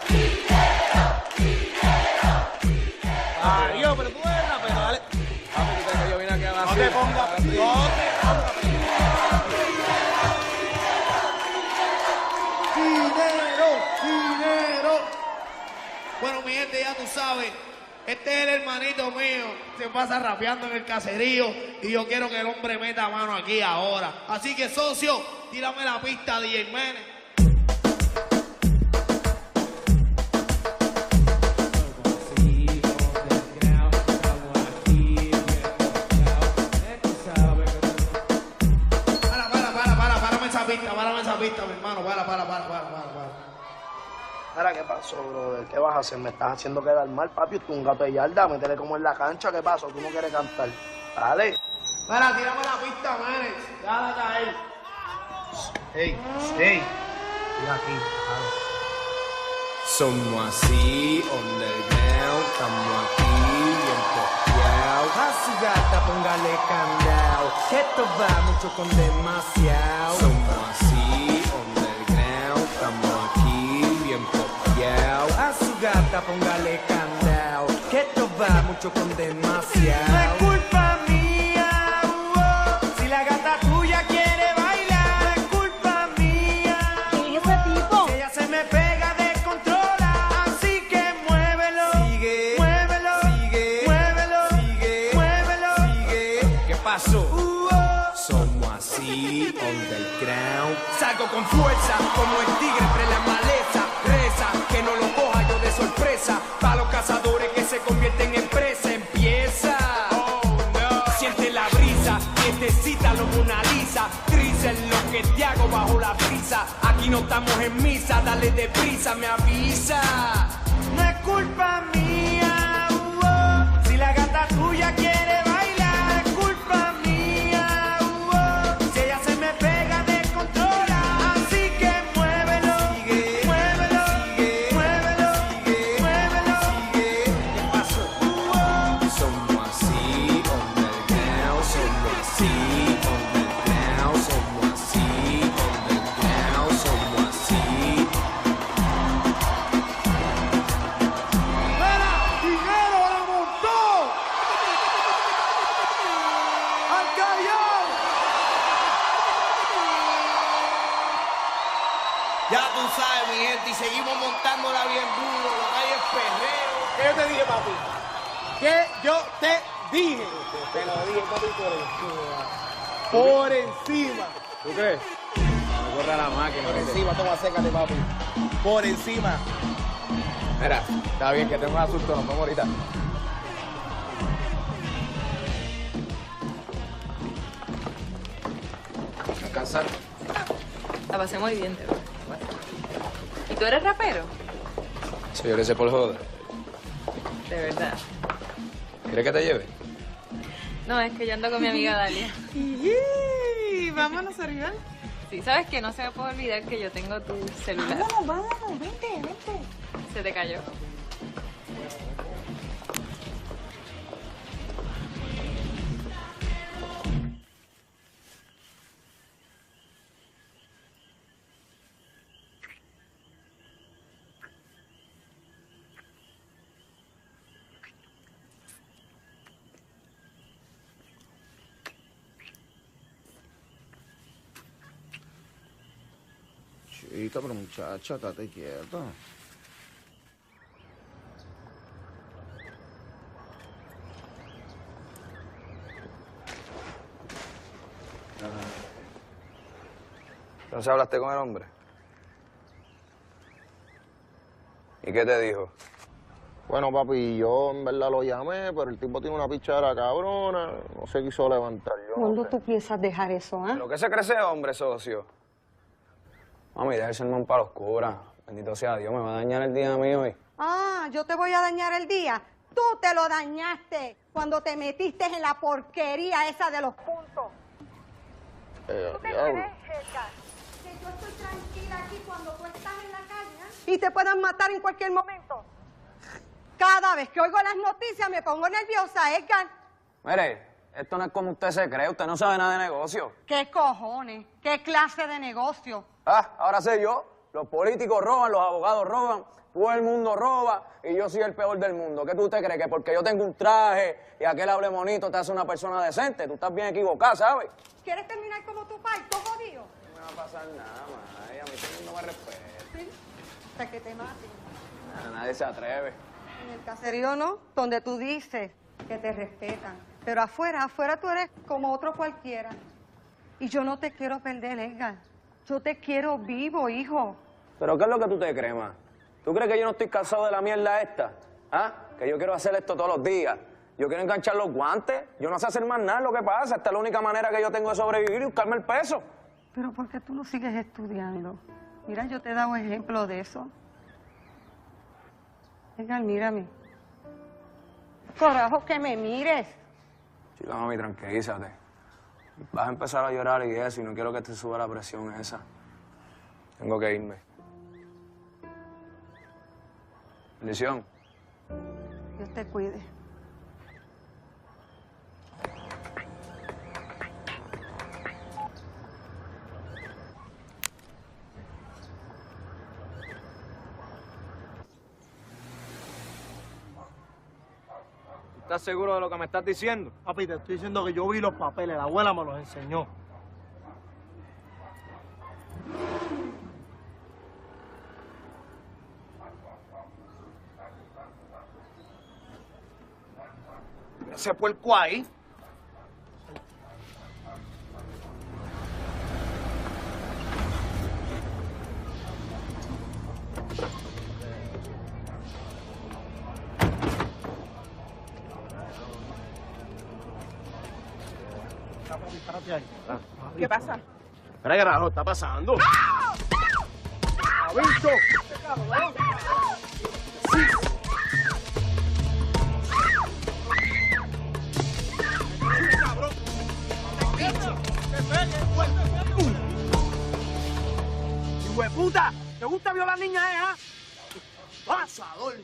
Adiós, pero tú eres rapero, dale. Papi, tú crees que yo vine aquí a la No te pongas, no te pongas. ¡Dinero! Bueno, mi gente, ya tú sabes, este es el hermanito mío, se pasa rapeando en el caserío y yo quiero que el hombre meta mano aquí ahora. Así que, socio, tírame la pista, DJ Mene. Párame esa pista, mi hermano. Para. Ahora, ¿qué pasó, brother? ¿Qué vas a hacer? Me estás haciendo quedar mal, papi. Tú un gato de yarda, métele como en la cancha. ¿Qué pasó? ¿Tú no quieres cantar? Dale. Para, tírame la pista, Menes. Déjala caer. Ey. Mira aquí. Dale. Somos así, underground, estamos aquí, bien posteados. A su gata póngale candado, que esto va mucho con demasiado. Somos así, underground, estamos aquí, bien posteados. A su gata póngale candado, que esto va mucho con demasiado. No es culpa mía, si la gata tuya quiere bailar, no es culpa mía. ¿Quién es ese tipo? Si ella se me pega de somos así, underground. Salgo con fuerza, como el tigre entre la maleza. Reza, que no lo coja yo de sorpresa. Pa' los cazadores que se convierten en presa. Empieza, siente la brisa, nietecita lo Mona Lisa. Trice lo que te hago bajo la brisa. Aquí no estamos en misa, dale deprisa, me avisa. No es culpa mía, si la gata tuya quiere bailar. gente, y seguimos montándola bien duro. Lo que hay es perreo. ¿Qué yo te dije, papi? ¿Qué yo te dije? Te lo dije, papi, por encima. ¿Tú crees? No corra la máquina. Por encima, toma, sécate, papi. Por encima. Mira, está bien que tengo un asunto, nos vemos ahorita. ¿Descansar? La pasé muy bien, de verdad. ¿Y tú eres rapero? Sí, yo le sé por joder. De verdad. ¿Quieres que te lleve? No, es que yo ando con mi amiga Dalia. Vámonos arriba. Sí, ¿sabes qué? No se me puede olvidar que yo tengo tu celular. Vámonos, vente. Se te cayó. Chica, pero muchacha, estate quieta. ¿Entonces hablaste con el hombre? ¿Y qué te dijo? Bueno, papi, yo en verdad lo llamé, pero el tipo tiene una pichara cabrona, no se quiso levantar. ¿Cuándo tú piensas dejar eso, ah? ¿Lo que se cree ese hombre, socio? Mami, deja el sermón para los curas. Bendito sea Dios, me va a dañar el día mío hoy. Ah, yo te voy a dañar el día. Tú te lo dañaste cuando te metiste en la porquería esa de los puntos. ¿Tú te crees, Edgar, que yo estoy tranquila aquí cuando tú estás en la calle y te puedan matar en cualquier momento? Cada vez que oigo las noticias me pongo nerviosa, Edgar. Mire, esto no es como usted se cree, usted no sabe nada de negocio. ¿Qué cojones? ¿Qué clase de negocio? Ah, ahora sé yo. Los políticos roban, los abogados roban, todo el mundo roba y yo soy el peor del mundo. ¿Qué tú te crees? Que porque yo tengo un traje y aquel hable bonito te hace una persona decente. Tú estás bien equivocada, ¿sabes? ¿Quieres terminar como tu pai, todo jodido? No me va a pasar nada, Maya. A mí todo el mundo me respeta. ¿Sí? Hasta que te maten. Nadie se atreve. En el caserío no, donde tú dices que te respetan. Pero afuera tú eres como otro cualquiera. Y yo no te quiero perder, Edgar. Yo te quiero vivo, hijo. ¿Pero qué es lo que tú te crees, ma? ¿Tú crees que yo no estoy cansado de la mierda esta? ¿Ah? Que yo quiero hacer esto todos los días. Yo quiero enganchar los guantes. Yo no sé hacer más nada, lo que pasa. Esta es la única manera que yo tengo de sobrevivir y buscarme el peso. Pero ¿por qué tú no sigues estudiando? Mira, yo te he dado ejemplo de eso. Edgar, mírame. Corajo que me mires. Chica, mami, tranquilízate. Vas a empezar a llorar y eso, y no quiero que te suba la presión esa. Tengo que irme. Bendición. Dios te cuide. ¿Estás seguro de lo que me estás diciendo? Papi, te estoy diciendo que yo vi los papeles, la abuela me los enseñó. Ese puerco ahí. ¿Qué pasa? Espera, carajo, está pasando. ¡Aviso! ¡Hijueputa! ¿Te gusta violar niñas, ah? ¡Pasador!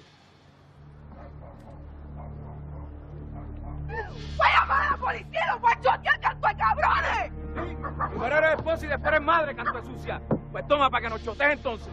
¡Voy a llamar a la policía! ¡Los voy a chotear, canto de cabrones! Primero eres esposa y después eres madre, canto de sucia. Pues toma, para que nos chotees entonces.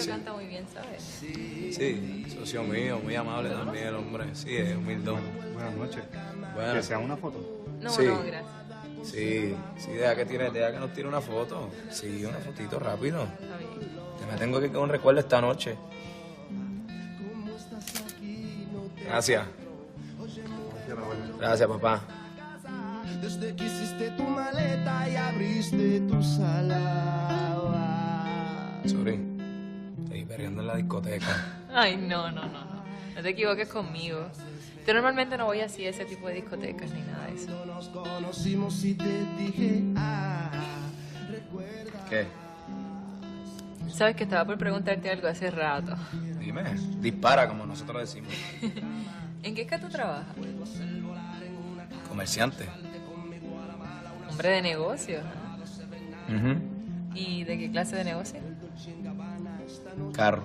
Muchacho canta muy bien, ¿sabes? Sí, socio mío, muy amable también el hombre. Sí, es humildón. Buenas noches. Bueno. ¿Deseas una foto? No, Sí. no, gracias. Sí, deja que nos tire una foto. Sí, una fotito rápido. Está bien. Que me tengo que ir con un recuerdo esta noche. Gracias. Gracias, papá. Desde que hiciste tu maleta y abriste tus alas. Sorry. Estoy perdiendo en la discoteca. Ay, no. No te equivoques conmigo. Yo normalmente no voy así a ese tipo de discotecas ni nada de eso. Nos conocimos y te dije, ¿Qué? Sabes que estaba por preguntarte algo hace rato. Dime. Dispara, como nosotros decimos. ¿En qué es que tú trabajas? Comerciante. Hombre de negocio. Ujú. ¿Y de qué clase de negocio? Carro.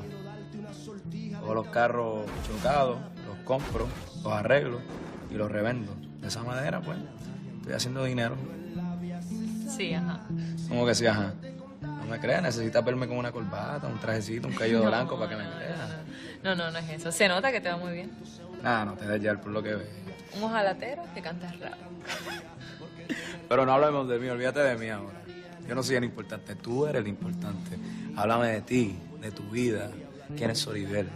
Todos los carros chocados, los compro, los arreglo y los revendo. De esa manera, pues, estoy haciendo dinero. Sí, ajá. ¿Cómo que sí, ajá? No me creas, necesitas verme con una corbata, un trajecito, un cabello No. blanco para que me creas. No es eso. Se nota que te va muy bien. Nada, no te dejes llevar por lo que ves. Un ojalatero que cantas rap. Pero no hablemos de mí, olvídate de mí ahora. Yo no soy el importante, tú eres el importante. Háblame de ti, de tu vida. ¿Quién es Soribel?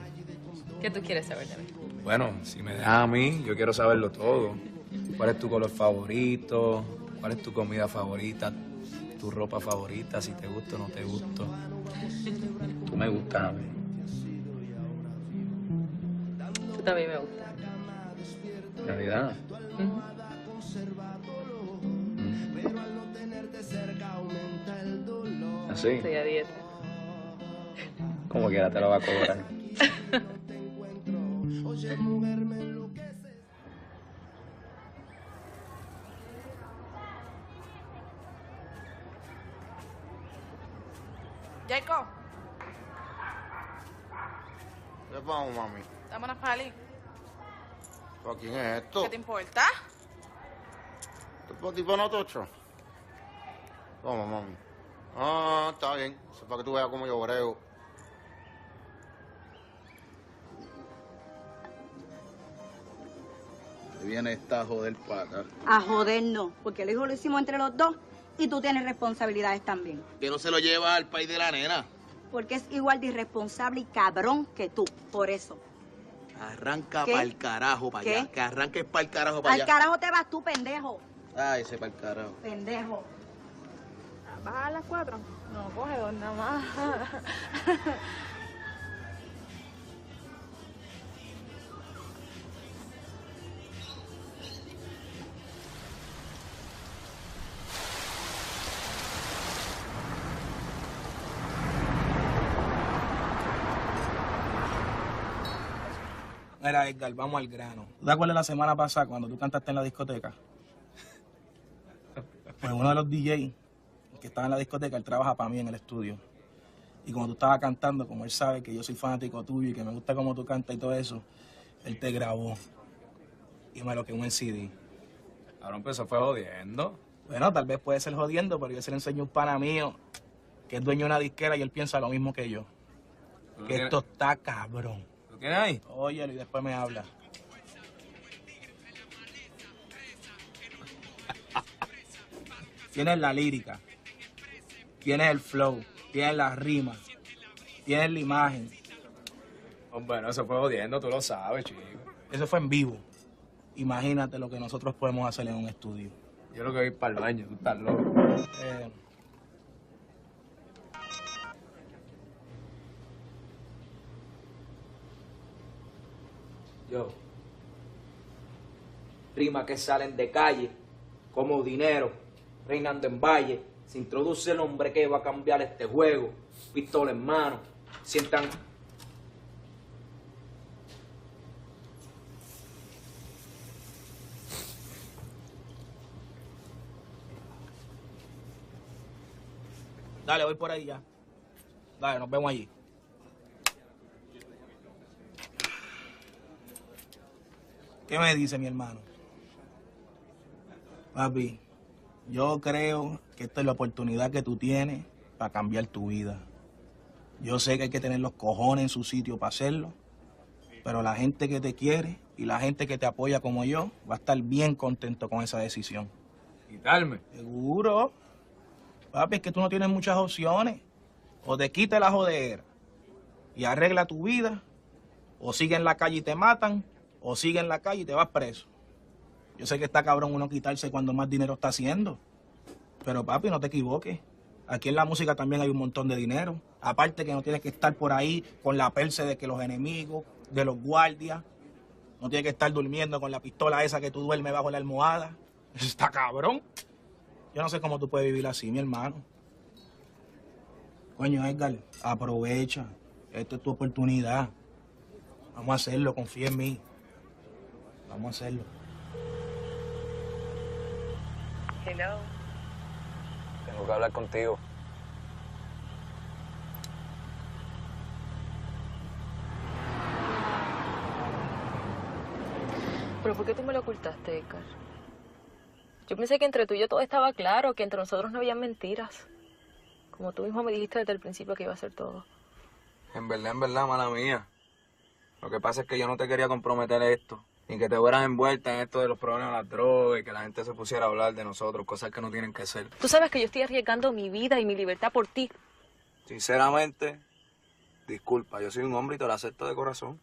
¿Qué tú quieres saber de mí? Bueno, si me dejas a mí, yo quiero saberlo todo. ¿Cuál es tu color favorito? ¿Cuál es tu comida favorita? ¿Tu ropa favorita? Si te gusta o no te gusta. Tú me gustas a mí. Tú también me gusta. ¿En realidad? ¿Así? Estoy a dieta. Como quiera te lo va a cobrar. Jacob, ¿Qué vamos, mami? vámonos para Ali. ¿Para quién es esto? ¿Qué te importa? ¿Este tipo no tocho? Vamos, mami. Ah, está bien. Eso es para que tú veas cómo yo brego. Viene esta a joder para acá. A joder no, porque el hijo lo hicimos entre los dos y tú tienes responsabilidades también. Que no se lo lleva al país de la nena. Porque es igual de irresponsable y cabrón que tú, por eso. Arranca ¿Qué? para el carajo para ¿Qué? allá. Que arranques para el carajo para Al allá. carajo te vas tú, pendejo. Ay, ese para el carajo. Pendejo. ¿Vas a las 4? No, coge dos nada más. Mira, Edgar, vamos al grano. ¿Tú te acuerdas la semana pasada cuando tú cantaste en la discoteca? Pues uno de los DJs que estaba en la discoteca, él trabaja para mí en el estudio. Y como tú estabas cantando, como él sabe que yo soy fanático tuyo y que me gusta cómo tú cantas y todo eso, él te grabó y me lo quedó en CD. Ahora empezó fue jodiendo. Bueno, tal vez puede ser jodiendo, pero yo se le enseño a un pana mío que es dueño de una disquera y él piensa lo mismo que yo. Que esto está cabrón. ¿Lo tienes ahí? Óyelo y después me habla. Tienes la lírica, tienes el flow, tienes la rima, tienes la imagen. Hombre, no, eso fue jodiendo, tú lo sabes, chico. Eso fue en vivo. Imagínate lo que nosotros podemos hacer en un estudio. Yo lo que voy para el baño, tú estás loco. Yo. Rimas que salen de calle, como dinero, reinando en valle. Se introduce el hombre que va a cambiar este juego. Pistola en mano, sientan. Dale, voy por ahí ya. Dale, nos vemos allí. ¿Qué me dice mi hermano? Papi, yo creo que esta es la oportunidad que tú tienes para cambiar tu vida. Yo sé que hay que tener los cojones en su sitio para hacerlo, pero la gente que te quiere y la gente que te apoya como yo va a estar bien contento con esa decisión. ¿Quitarme? Seguro. Papi, es que tú no tienes muchas opciones. O te quitas la jodera y arregla tu vida, o sigue en la calle y te matan, o sigue en la calle y te vas preso. Yo sé que está cabrón uno quitarse cuando más dinero está haciendo, pero papi, no te equivoques. Aquí en la música también hay un montón de dinero. Aparte que no tienes que estar por ahí con la perse de que los enemigos, de los guardias. No tienes que estar durmiendo con la pistola esa que tú duermes bajo la almohada. Eso está cabrón. Yo no sé cómo tú puedes vivir así, mi hermano. Coño, Edgar, aprovecha. Esta es tu oportunidad. Vamos a hacerlo, confía en mí. Vamos a hacerlo. Hello. Tengo que hablar contigo. ¿Pero por qué tú me lo ocultaste, Edgar? Yo pensé que entre tú y yo todo estaba claro, que entre nosotros no había mentiras. Como tú mismo me dijiste desde el principio que iba a ser todo. En verdad, mala mía. Lo que pasa es que yo no te quería comprometer esto. Ni que te fueras envuelta en esto de los problemas de las drogas y que la gente se pusiera a hablar de nosotros, cosas que no tienen que ser. Tú sabes que yo estoy arriesgando mi vida y mi libertad por ti. Sinceramente, disculpa, yo soy un hombre y te lo acepto de corazón.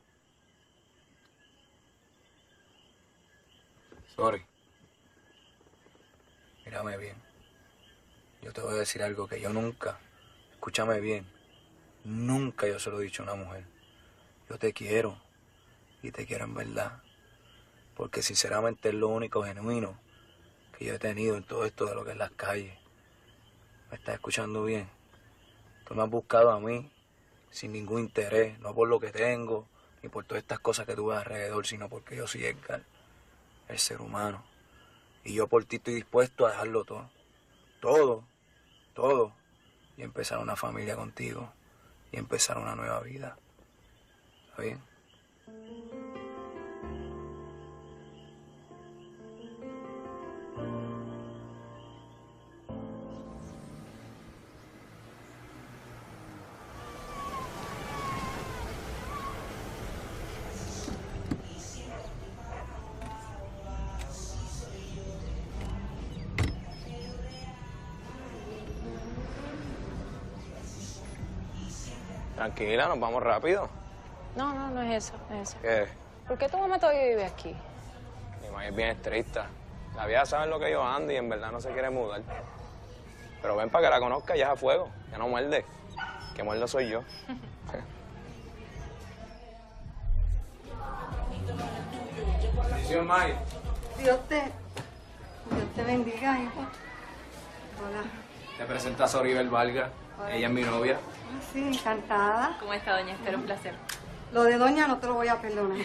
Sorry. Mírame bien. Yo te voy a decir algo que yo nunca, escúchame bien, nunca yo se lo he dicho a una mujer. Yo te quiero y te quiero en verdad. Porque sinceramente es lo único genuino que yo he tenido en todo esto de lo que es las calles. ¿Me estás escuchando bien? Tú me has buscado a mí sin ningún interés, no por lo que tengo, ni por todas estas cosas que tú ves alrededor, sino porque yo soy Edgar, el ser humano. Y yo por ti estoy dispuesto a dejarlo todo. Todo. Y empezar una familia contigo. Y empezar una nueva vida. ¿Está bien? Tranquila, nos vamos rápido. No es eso, no es eso. ¿Qué? ¿Por qué tu mamá todavía vive aquí? Mi mamá es bien estricta. La vida sabe lo que yo ando y en verdad no se quiere mudar. Pero ven para que la conozca, ya es a fuego. Ya no muerde. Que muerdo soy yo. Bendición, May. Dios te bendiga, hijo. Hola. Te presenta a Soribel Vargas. Ella es mi novia. Ah, sí, encantada. ¿Cómo está, doña Esther? Un placer. Lo de doña no te lo voy a perdonar.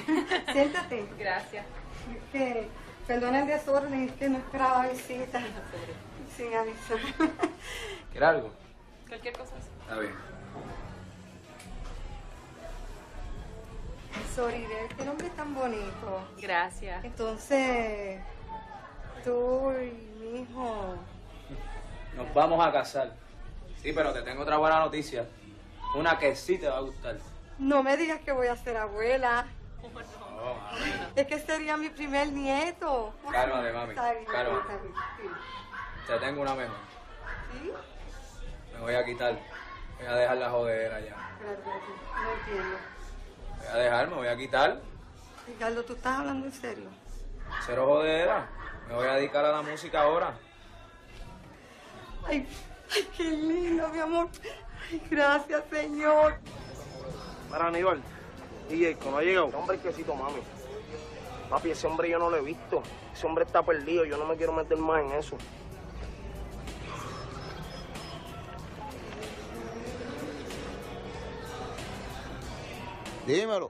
Siéntate. Gracias. Es que, perdona el desorden, es que no esperaba visita. Sin avisar. ¿Quieres algo? Cualquier cosa. Está bien. Soribel, qué nombre tan bonito. Gracias. Entonces, tú y mi hijo... Nos vamos a casar. Sí, pero te tengo otra buena noticia. Una que sí te va a gustar. No me digas que voy a ser abuela. No, mami. Es que sería mi primer nieto. Cálmate, mami. Está bien, Cálmate. está bien, sí. Te tengo una mejor. ¿Sí? Me voy a quitar. Voy a dejar la jodedera ya. No entiendo. Voy a dejar, me voy a quitar. Ricardo, ¿tú estás hablando en serio? Cero jodedera. Me voy a dedicar a la música ahora. Ay, qué lindo, mi amor. Ay, gracias, señor. Para Aníbal, y no ha llegado. Hombre, quesito, mami. Papi, ese hombre yo no lo he visto. Ese hombre está perdido, yo no me quiero meter más en eso. Dímelo.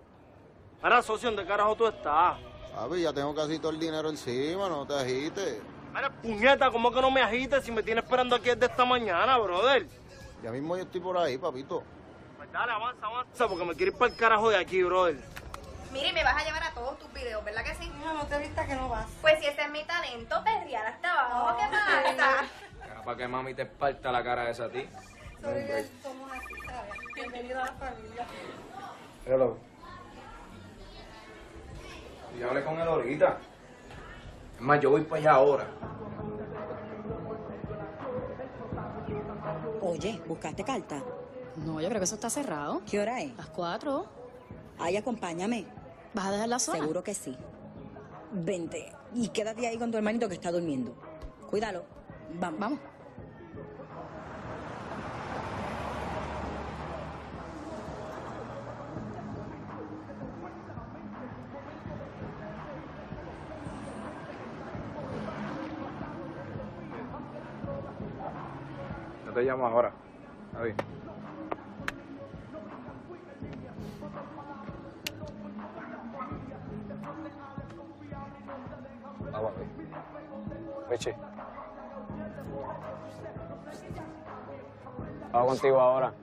Ahora, socio, ¿dónde carajo tú estás? Papi, ya tengo casi todo el dinero encima, no te agites. Mira, puñeta, ¿cómo que no me agites si me tienes esperando aquí desde esta mañana, brother? Ya mismo yo estoy por ahí, papito. Pues dale, avanza, porque me quiero ir para el carajo de aquí, brother. Mire, me vas a llevar a todos tus videos, ¿verdad que sí? No te viste que no vas. Pues si ese es mi talento, perrear hasta abajo, ¿qué pasa? Era para que mami te esparta la cara esa a ti. somos así, ¿sabes? Bienvenido a la familia. Hello. Y hablé con él ahorita. Es más, yo voy para allá ahora. Oye, ¿buscaste carta? No, yo creo que eso está cerrado. ¿Qué hora es? Las 4. Ay, acompáñame. ¿Vas a dejar la zona? Seguro que sí. Vente y quédate ahí con tu hermanito que está durmiendo. Cuídalo. Vamos. Vamos. Yo te llamo ahora. A ver. Vamos a ver. Richie. Hago contigo ahora.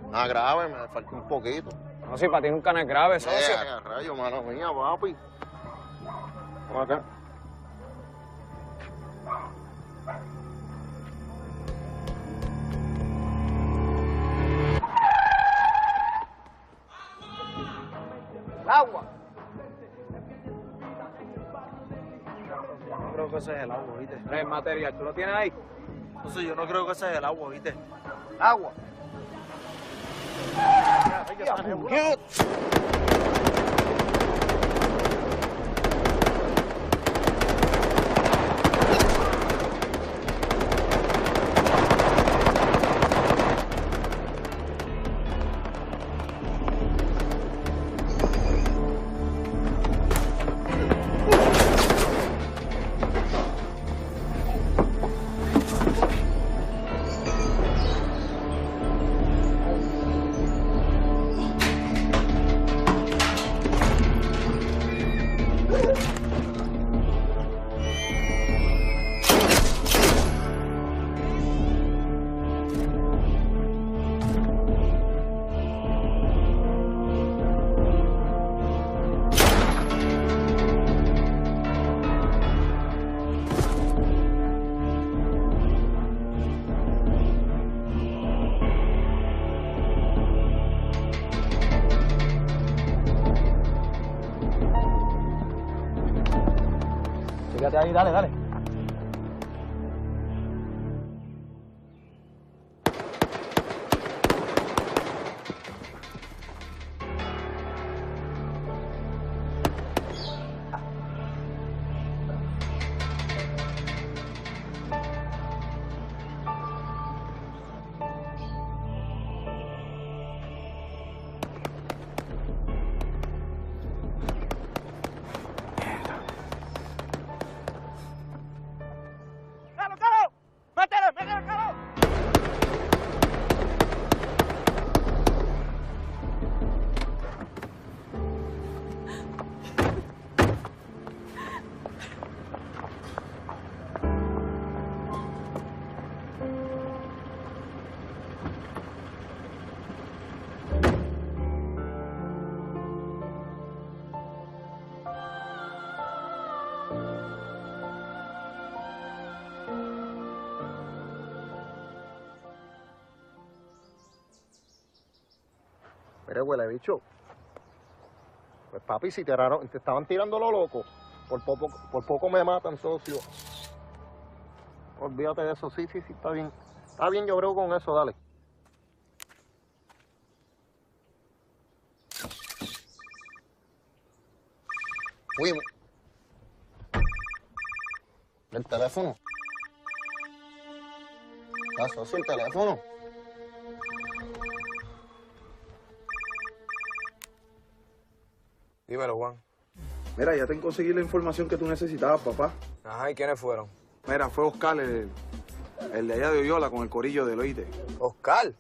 Nada grave, me falta un poquito. No, si para ti nunca no es grave, socio. Rayo, mano mía, papi. Vamos acá. ¡Agua! No creo que ese es el agua, ¿viste? No es material, ¿tú lo tienes ahí? No sé, yo no creo que ese es el agua, ¿viste? ¡Agua! Fíjate ahí, dale, dale. Mire, huele bicho. Pues papi, si te estaban tirando lo loco, por poco me matan, socio. Olvídate de eso, sí, está bien. Está bien, yo brego con eso, dale. Fuimos. ¿El teléfono? Ah, socio, el teléfono. Dímelo, Juan. Mira, ya te conseguí la información que tú necesitabas, papá. Ajá, ¿y quiénes fueron? Mira, fue Oscar, el de allá de Oyola, con el corillo del Oíste. ¿Oscar?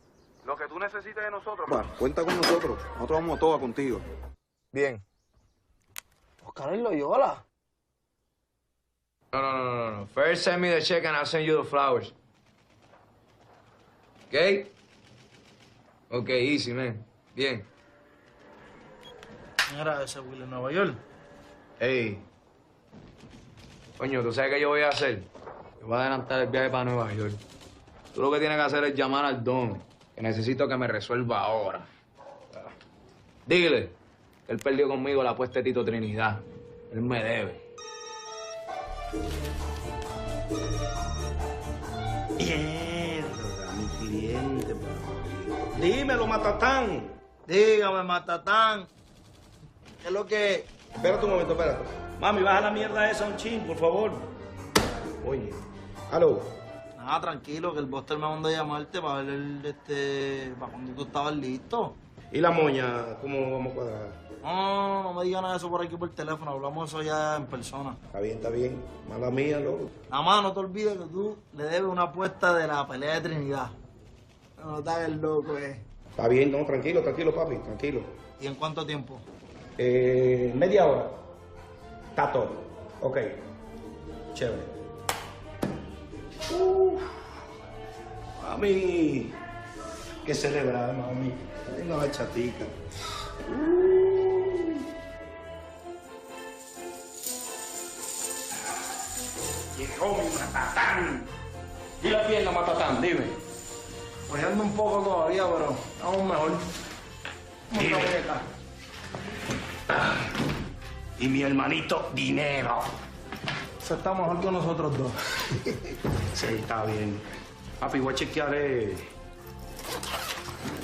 Lo que tú necesites de nosotros, papá, cuenta con nosotros. Nosotros vamos todos contigo. Bien. Oscar en Loyola. No. First send me the check and I'll send you the flowers. ¿Ok? Ok, easy, man. Bien. ¿Quién era ese Will en Nueva York? Ey. Coño, ¿tú sabes qué yo voy a hacer? Yo voy a adelantar el viaje para Nueva York. Tú lo que tienes que hacer es llamar al don, que necesito que me resuelva ahora. Dile que él perdió conmigo la apuesta de Tito Trinidad. Él me debe. Mierda, mi cliente, papi. Dímelo, Matatán. Dígame, Matatán. ¿Qué es lo que...? Espérate un momento, espérate. Mami, baja la mierda esa un chin, por favor. Oye. ¿Aló? Nada, tranquilo, que el Buster me mandó a llamarte para ver para cuando tú estabas listo. ¿Y la moña? ¿Cómo vamos a cuadrar? No me digan nada de eso por aquí por teléfono, hablamos eso ya en persona. Está bien. Mala mía, loco. Nada más, no te olvides que tú le debes una apuesta de la pelea de Trinidad. No estás el loco, Está bien, no, tranquilo, papi, tranquilo. ¿Y en cuánto tiempo? Media hora. Está todo. Ok. Chévere. Mami. Que celebrar, mami. Tengo la chatica. Llegó mi Matatán. ¿Y la pierna, Matatán? Dime. Pues ando un poco todavía, pero vamos mejor. Vamos acá. Y mi hermanito Dinero. Eso está mejor que nosotros dos. Sí, está bien. Papi, voy a chequear.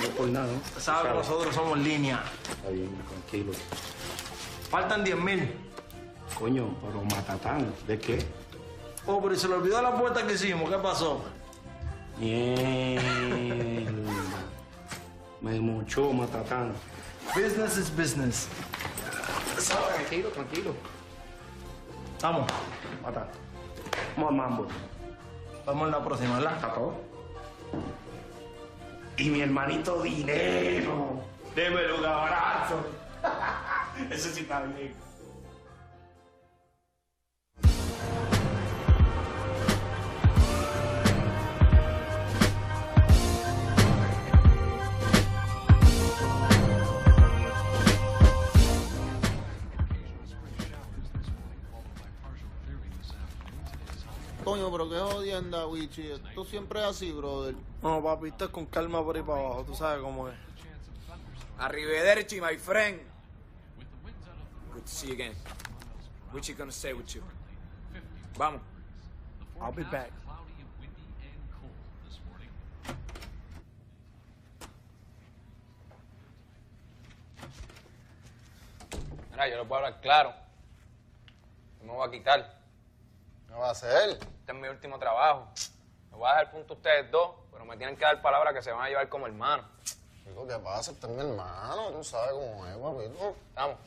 No por nada, ¿no? Sabes que nosotros somos línea. Está bien, tranquilo. Faltan 10,000. Coño, pero Matatán, ¿de qué? Oh, pero se le olvidó la puerta que hicimos. ¿Qué pasó? Mierda. Me mochó Matatán. Business is business. Tranquilo. Vamos, Matatán. Vamos al mambo. Vamos en la próxima, ¿verdad? Está todo. Y mi hermanito Dinero. Démelo un abrazo. Eso sí está bien. Coño, pero qué jodienda, Wichi. Esto siempre es así, brother. No, papi, esto es con calma por ahí para abajo. Tú sabes cómo es. Arrivederci, my friend. Good to see you again. Wichi gonna stay with you. Vamos. I'll be back. Mira, yo le puedo hablar claro. No me voy a quitar. ¿Qué va a hacer? Este es mi último trabajo. Me voy a dejar punto a ustedes dos, pero me tienen que dar palabra que se van a llevar como hermanos. Chico, ¿qué pasa? Este es mi hermano. Tú sabes cómo es, papito. Vamos.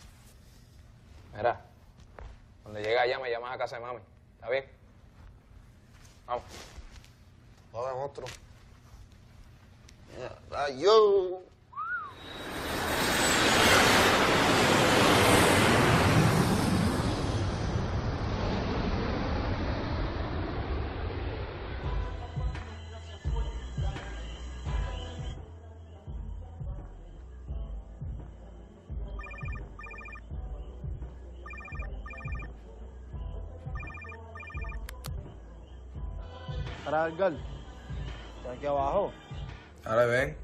Mira, cuando llegue allá me llamas a casa de mami. ¿Está bien? Vamos. Dale, monstruo. Yo. Para Edgar. Está aquí abajo. Ahora ven.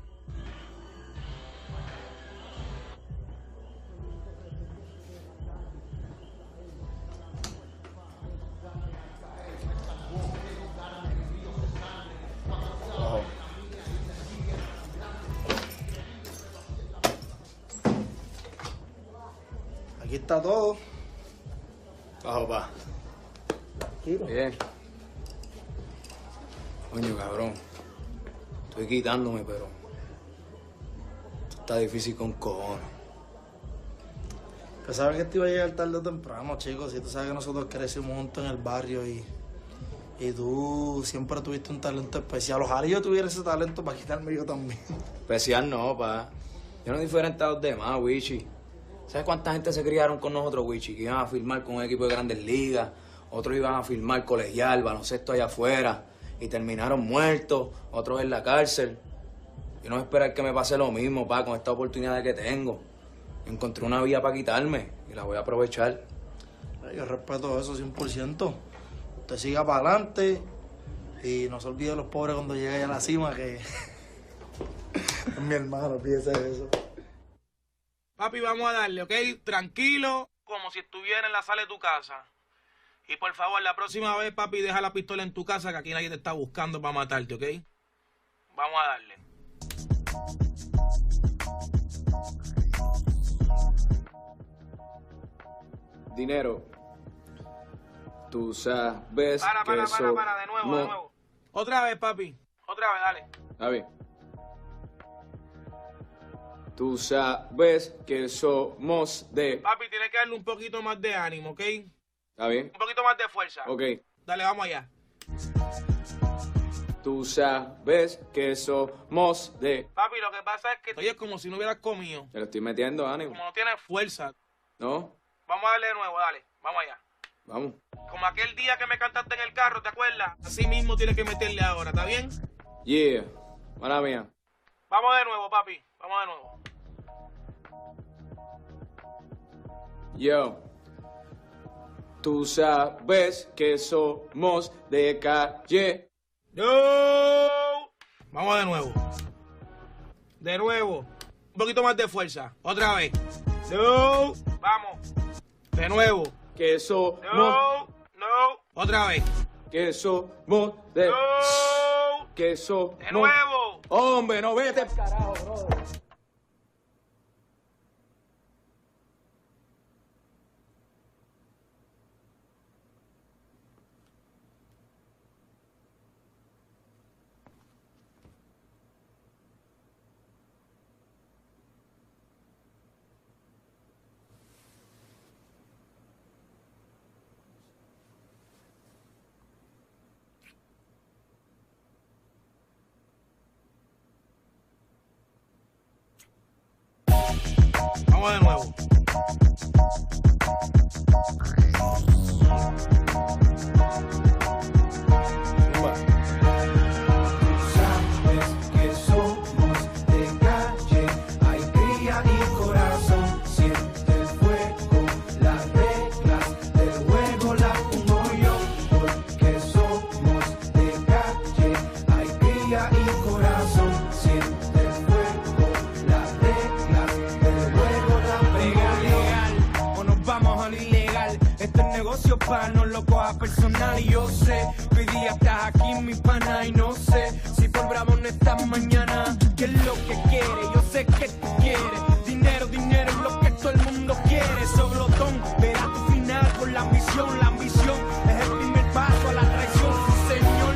Abajo. Aquí está todo. Bajo, pa. Bien. Coño, cabrón. Estoy quitándome, pero... esto está difícil con cojones. Pues sabes que te iba a llegar tarde o temprano, chicos. Si tú sabes que nosotros crecimos juntos en el barrio y tú siempre tuviste un talento especial. Ojalá yo tuviera ese talento para quitarme yo también. Especial no, pa. Yo no diferente a los demás, Wichi. ¿Sabes cuánta gente se criaron con nosotros, Wichi? Que iban a firmar con un equipo de Grandes Ligas. Otros iban a firmar colegial, baloncesto allá afuera. Y terminaron muertos, otros en la cárcel. Yo no voy a esperar que me pase lo mismo, pa, con esta oportunidad que tengo. Encontré una vía para quitarme y la voy a aprovechar. Yo respeto eso 100%. Usted siga para adelante Y no se olvide de los pobres cuando lleguen a la cima, que es mi hermano, fíjese eso. Papi, vamos a darle, ¿ok? Tranquilo, como si estuviera en la sala de tu casa. Y por favor, la próxima vez, papi, deja la pistola en tu casa, que aquí nadie te está buscando para matarte, ¿ok? Vamos a darle. Dinero. Tú sabes Para, de nuevo, de nuevo. Otra vez, papi. Otra vez, dale. A ver. Tú sabes que somos de... Papi, tienes que darle un poquito más de ánimo, ¿ok? ¿Está bien? Un poquito más de fuerza. Ok. Dale, vamos allá. Tú sabes que somos de... Papi, lo que pasa es que oye, es como si no hubieras comido. Te lo estoy metiendo, ánimo. Como no tienes fuerza. ¿No? Vamos a darle de nuevo, dale. Vamos allá. Vamos. Como aquel día que me cantaste en el carro, ¿te acuerdas? Así mismo tienes que meterle ahora, ¿está bien? Yeah. Mala mía. Vamos de nuevo, papi. Vamos de nuevo. Yo. Tú sabes que somos de calle. No. Vamos de nuevo. De nuevo. Un poquito más de fuerza. Otra vez. No. Vamos. De nuevo. Que somos... No. Otra vez. Que somos de... No. Que somos... De nuevo. Hombre, no vete. Carajo, brother. Vamos de nuevo. Sabes que somos de calle, hay cría y corazón. Siente el fuego, las reglas del juego las pongo yo. Porque somos de calle, hay cría y corazón. Siente el fuego, las reglas del juego las pongo yo. Legal, o nos vamos a lo ilegal. Esto es negocio pa' no lo coja personal. Y yo sé que hoy día estás aquí, mi pana. Y no sé si por bravo no estás mañana. ¿Qué es lo que quieres? Yo sé que tú quieres. Dinero, dinero es lo que todo el mundo quiere. Soblotón, verás tu final por la ambición. La ambición es el primer paso a la traición, sí señor.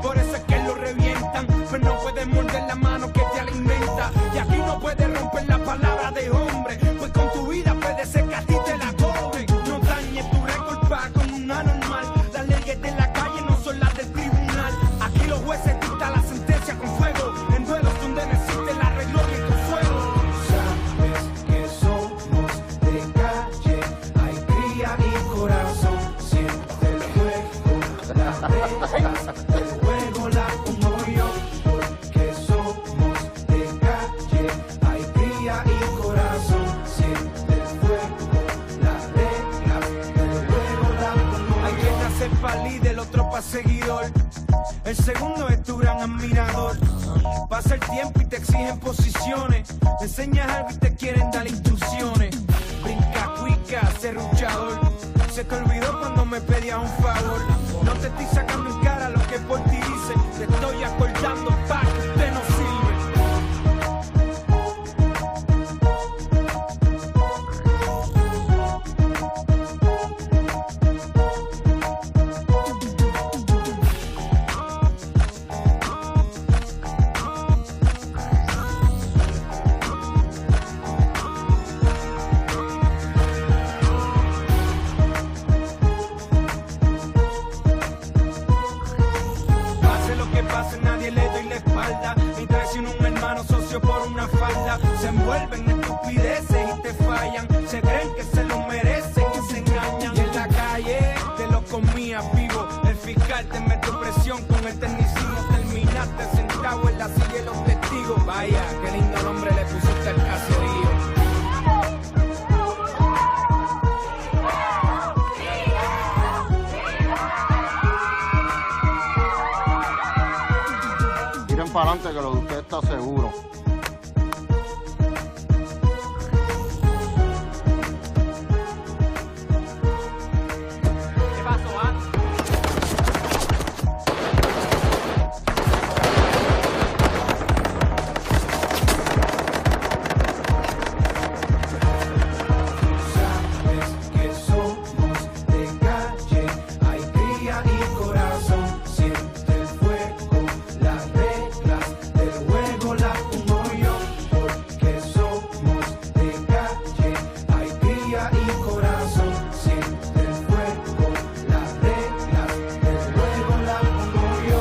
Por eso es que lo revientan. Pero no puedes morder la mano que te alimenta. Y aquí no puedes romper la palabra de hombre. Pues con tu vida puede ser que a ti te la cobren. No dañes tu récord pa' con una normal. Las leyes de la calle no son las del tribunal. Aquí los jueces dictan la sentencia con fuego. En duelos donde no existe la arreglo y tu fuego. Sabes que somos de calle, hay cría y corazón. Siente el fuego, las reglas del juego las pongo yo. Porque somos de calle, hay cría y corazón. Siente el fuego, las reglas del juego las pongo yo. Hay quien nace pa' líder, otro pa' seguidor. El segundo es tu gran admirador. Pasa el tiempo y te exigen posiciones. Te enseñas algo y te quieren dar instrucciones. Brinca, cuica, serruchador. Se te olvidó cuando me pedías un favor. No te estoy sacando en cara lo que por ti dice. Te estoy acordando pa' que usted no sirve. Pase lo que pase, nadie le doy la espalda. Ni traiciona un hermano socio por una falda. Se envuelven en estupideces y te fallan. Se creen que se lo merecen y se engañan. Y en la calle te lo comías vivo. El fiscal te metió presión con el tecnicismo. Terminaste sentado en la silla de los testigos. Vaya, qué lindo nombre le pusiste al caserío. que lo de usted está seguro. ¿Qué pasó, Sabes que somos de calle, hay cría y corazón. Siente el fuego, las reglas del juego las pongo yo. Porque somos de calle, hay cría y corazón. Siente el fuego, las reglas del juego las pongo yo.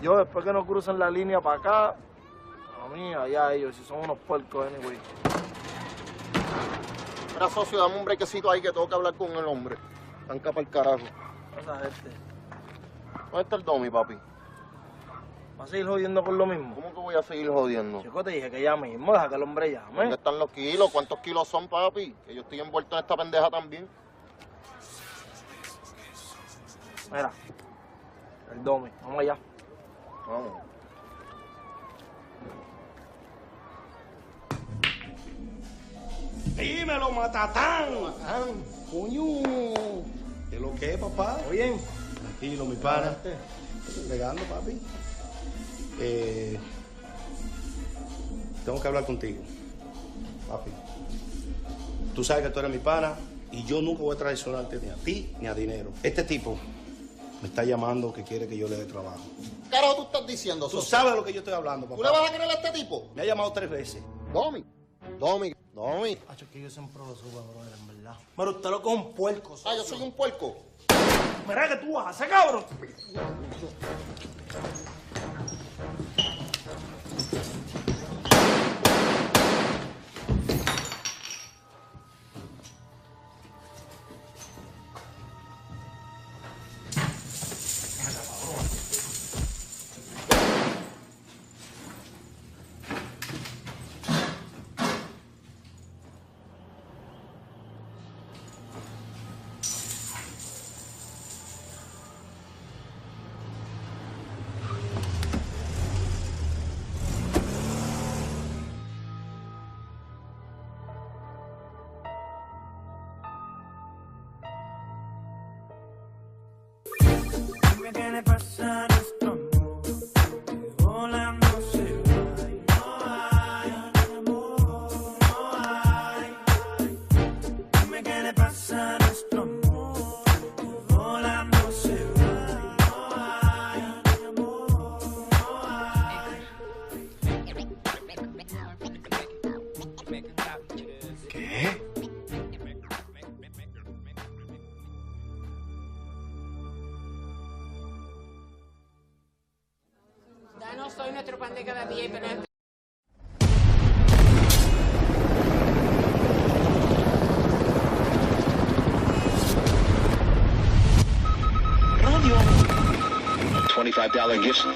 Yo después que no crucen la línea para acá, a mí, allá ellos, si son unos puercos, anyway. Mira, socio, dame un brequecito ahí que tengo que hablar con el hombre. Tanca para el carajo. Esa gente. ¿Dónde está el Domi, papi? ¿Vas a seguir jodiendo con lo mismo? ¿Cómo que voy a seguir jodiendo? Chico, te dije que ya mismo, deja que el hombre llame. ¿Dónde están los kilos? ¿Cuántos kilos son, papi? Que yo estoy envuelto en esta pendeja también. Mira, el Domi, vamos allá. Vamos. Dímelo, Matatán. Coño. ¿Qué lo que es, papá? ¿Bien? Tranquilo, mi pana. Estoy bregando, papi. Tengo que hablar contigo, papi. Tú sabes que tú eres mi pana y yo nunca voy a traicionarte ni a ti ni a dinero. Este tipo me está llamando que quiere que yo le dé trabajo. ¿Qué carajo tú estás diciendo, Tú socio? sabes de lo que yo estoy hablando, papá. ¿Tú le vas a creer a este tipo? Me ha llamado 3 veces. Domi. Hacho, que yo siempre lo subo, brother, en verdad. Pero usted lo coge un puerco, socio. Ah, yo soy un puerco. Mira que tú vas a hacer, cabrón. Dime qué le pasa a nuestro amor, que volando se va y no hay amor, no hay. Dime qué le pasa a nuestro amor, que volando se va y no hay amor, no hay. ¿Qué? Danos hoy nuestro pan de cada día y perdón. $25 gifts.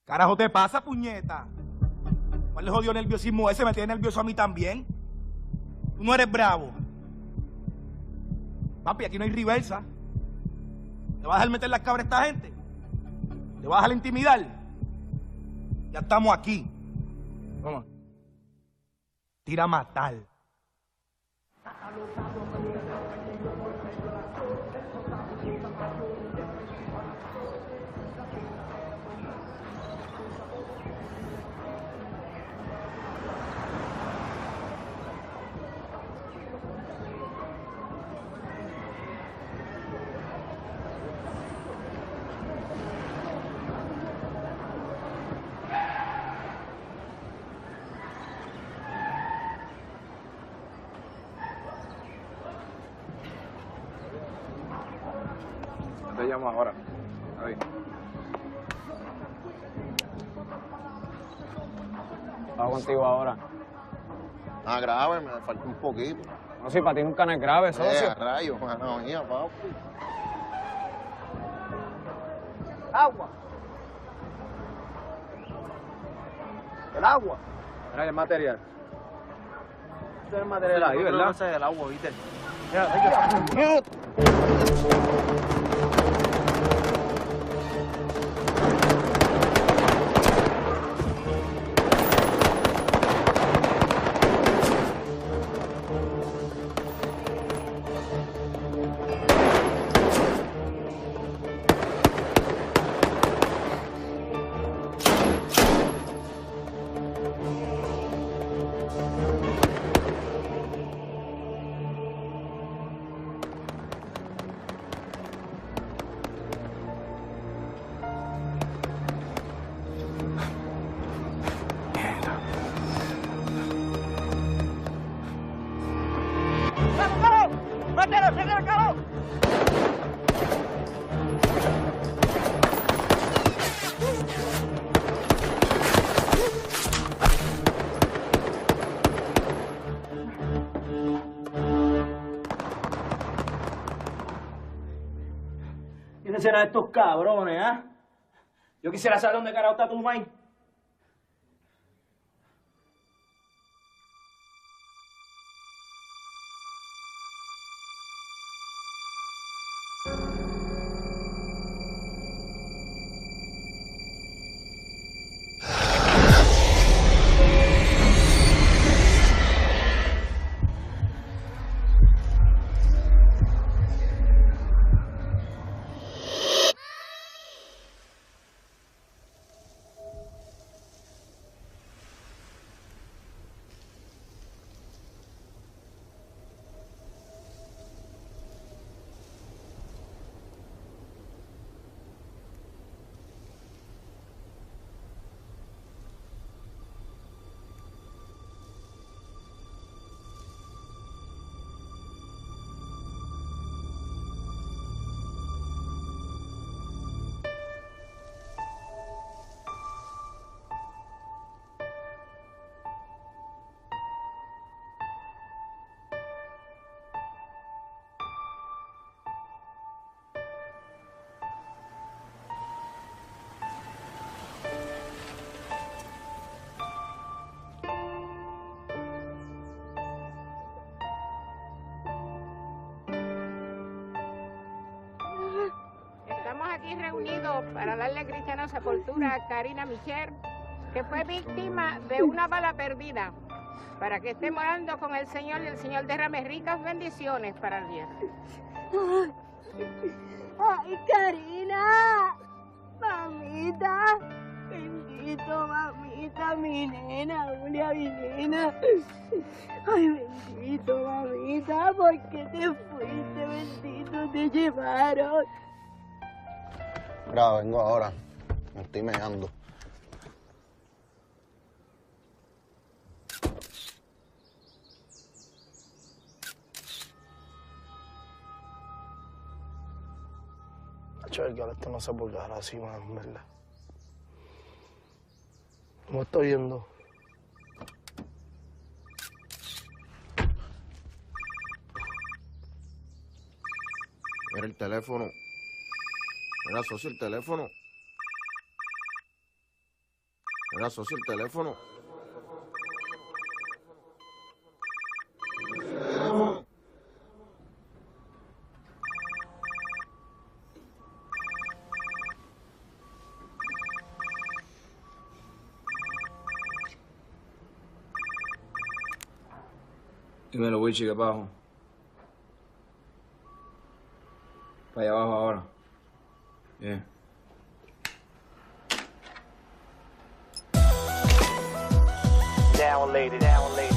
Carajo te pasa, puñeta. ¿Cuál le jodió nerviosismo ese? Me tiene nervioso a mí también. Tú no eres bravo. Papi, aquí no hay reversa. ¿Te vas a dejar meter las cabras a esta gente? ¿Te vas a dejar intimidar? Ya estamos aquí. Vamos. Tira a matar. Te llamo ahora. Ahí. Va contigo ahora. Nada grave, me falta un poquito. No, si para ti nunca no es grave, socio. Rayos, mano mía, papi. Agua. El agua. Mira el material. Este es el material ahí, ¿verdad? Ese es el agua, ¿viste? ¡Mátalo, sácalo! ¿Quiénes serán estos cabrones, ah? Yo quisiera saber dónde carajo está tu maíz. Estamos aquí reunidos para darle cristiana sepultura a Karina Michel, que fue víctima de una bala perdida, para que esté morando con el Señor y el Señor derrame ricas bendiciones para el día. ¡Ay, Karina! ¡Mamita! Bendito, mamita, mi nena, Julia, mi nena. Ay, bendito, mamita, ¿por qué te fuiste? Bendito, te llevaron. Mira, vengo ahora. Me estoy meando. Chaval, esto no se puede quedar así, man, en verdad. ¿Cómo estoy yendo? Mira el teléfono. Mira, socio, el teléfono. Mira, socio, el teléfono. Dímelo, Wichi, ¿qué bajo? Para allá abajo ahora. Bien. Down, lady, down, lady.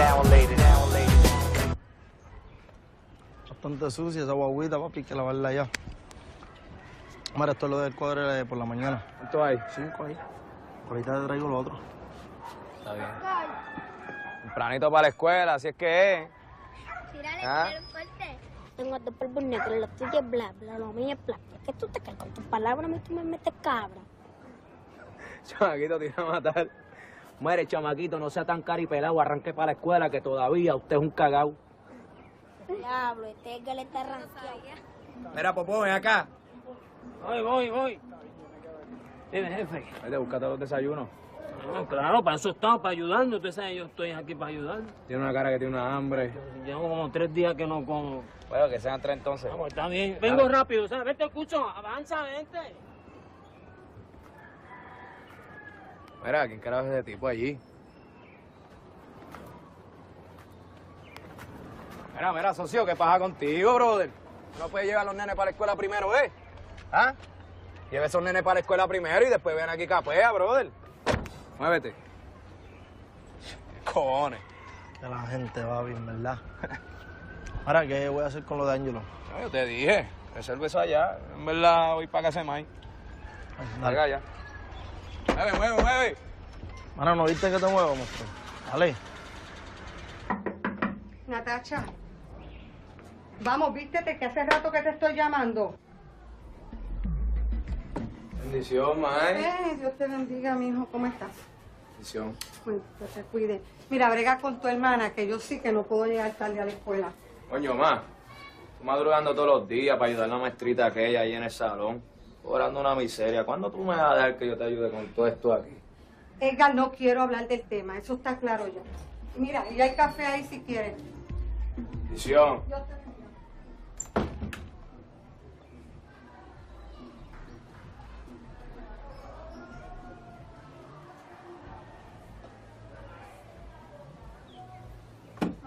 down, lady, down, lady. Bastante sucia esa guaguita, papi, hay que lavarla ya. Mira, esto es lo del cuadro de por la mañana. ¿Cuánto hay? 5 ahí. Ahorita te traigo lo otro. Está bien. Tempranito para la escuela, así es que es. ¿Ah? Tengo dos polvos negros, lo tuyo es bla, bla, lo mío es bla. ¿Por qué tú te caes con tus palabras y tú me metes cabra? Chamaquito, te iba a matar. Muere, chamaquito, no sea tan caripelado, arranque para la escuela que todavía usted es un cagao. Diablo, este es que le está arrancado. Mira, Popó, ven acá. Voy. Dime, jefe. Vete, búscate los desayunos. No, claro, para eso estamos, para ayudarnos. Usted sabe, yo estoy aquí para ayudar. Tiene una cara que tiene una hambre. Llevo como 3 días que no como. Bueno, que sean 3 entonces. Vamos, está bien. Vengo rápido, ¿sabes? Vete, escucho, avanza, vente. Mira, ¿quién carajo es ese tipo allí? Mira, socio, ¿qué pasa contigo, brother? No puedes llevar a los nenes para la escuela primero, ¿eh? ¿Ah? Lleve esos nenes para la escuela primero y después ven aquí capea, brother. Muévete. Cojones. Que la gente va bien, ¿verdad? Ahora, ¿qué voy a hacer con lo de Ángelo? No, yo te dije, resuelve eso allá. En verdad, voy para casa de Mike. Salga ya. Mueve. Mano, ¿no viste que te muevo, monstruo? Dale. Natacha, vamos, vístete, que hace rato que te estoy llamando. Bendición, Mike. Dios te bendiga, mijo. ¿Cómo estás? Bendición. Bueno, que te cuide. Mira, brega con tu hermana, que yo sí que no puedo llegar tarde a la escuela. Coño, ma. Tú madrugando todos los días para ayudar a la maestrita aquella ahí en el salón. Orando una miseria. ¿Cuándo tú me vas a dejar que yo te ayude con todo esto aquí? Edgar, no quiero hablar del tema, eso está claro ya. Mira, y hay café ahí si quieres. Bendición. Dios te bendiga.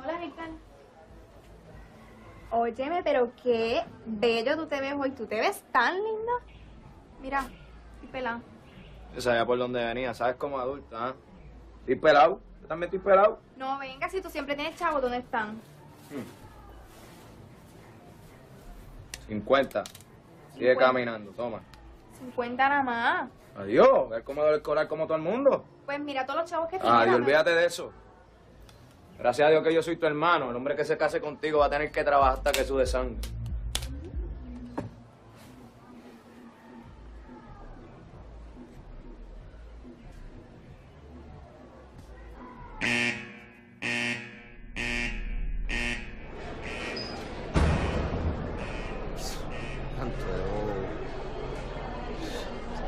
Hola, Héctor. Óyeme, pero qué bello tú te ves hoy. Tú te ves tan lindo. Mira, estoy pelada. Yo sabía por dónde venía, ¿sabes? Como adulta, ¿ah? Estoy pelado. Yo también estoy pelado. No, venga, si tú siempre tienes chavos, ¿dónde están? 50. Sigue 50. caminando, toma. 50 nada más. Adiós, el comedor escolar como todo el mundo. Pues mira todos los chavos que tienes. Adiós, olvídate de eso. Gracias a Dios que yo soy tu hermano. El hombre que se case contigo va a tener que trabajar hasta que sude sangre.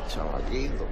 Chamaquito.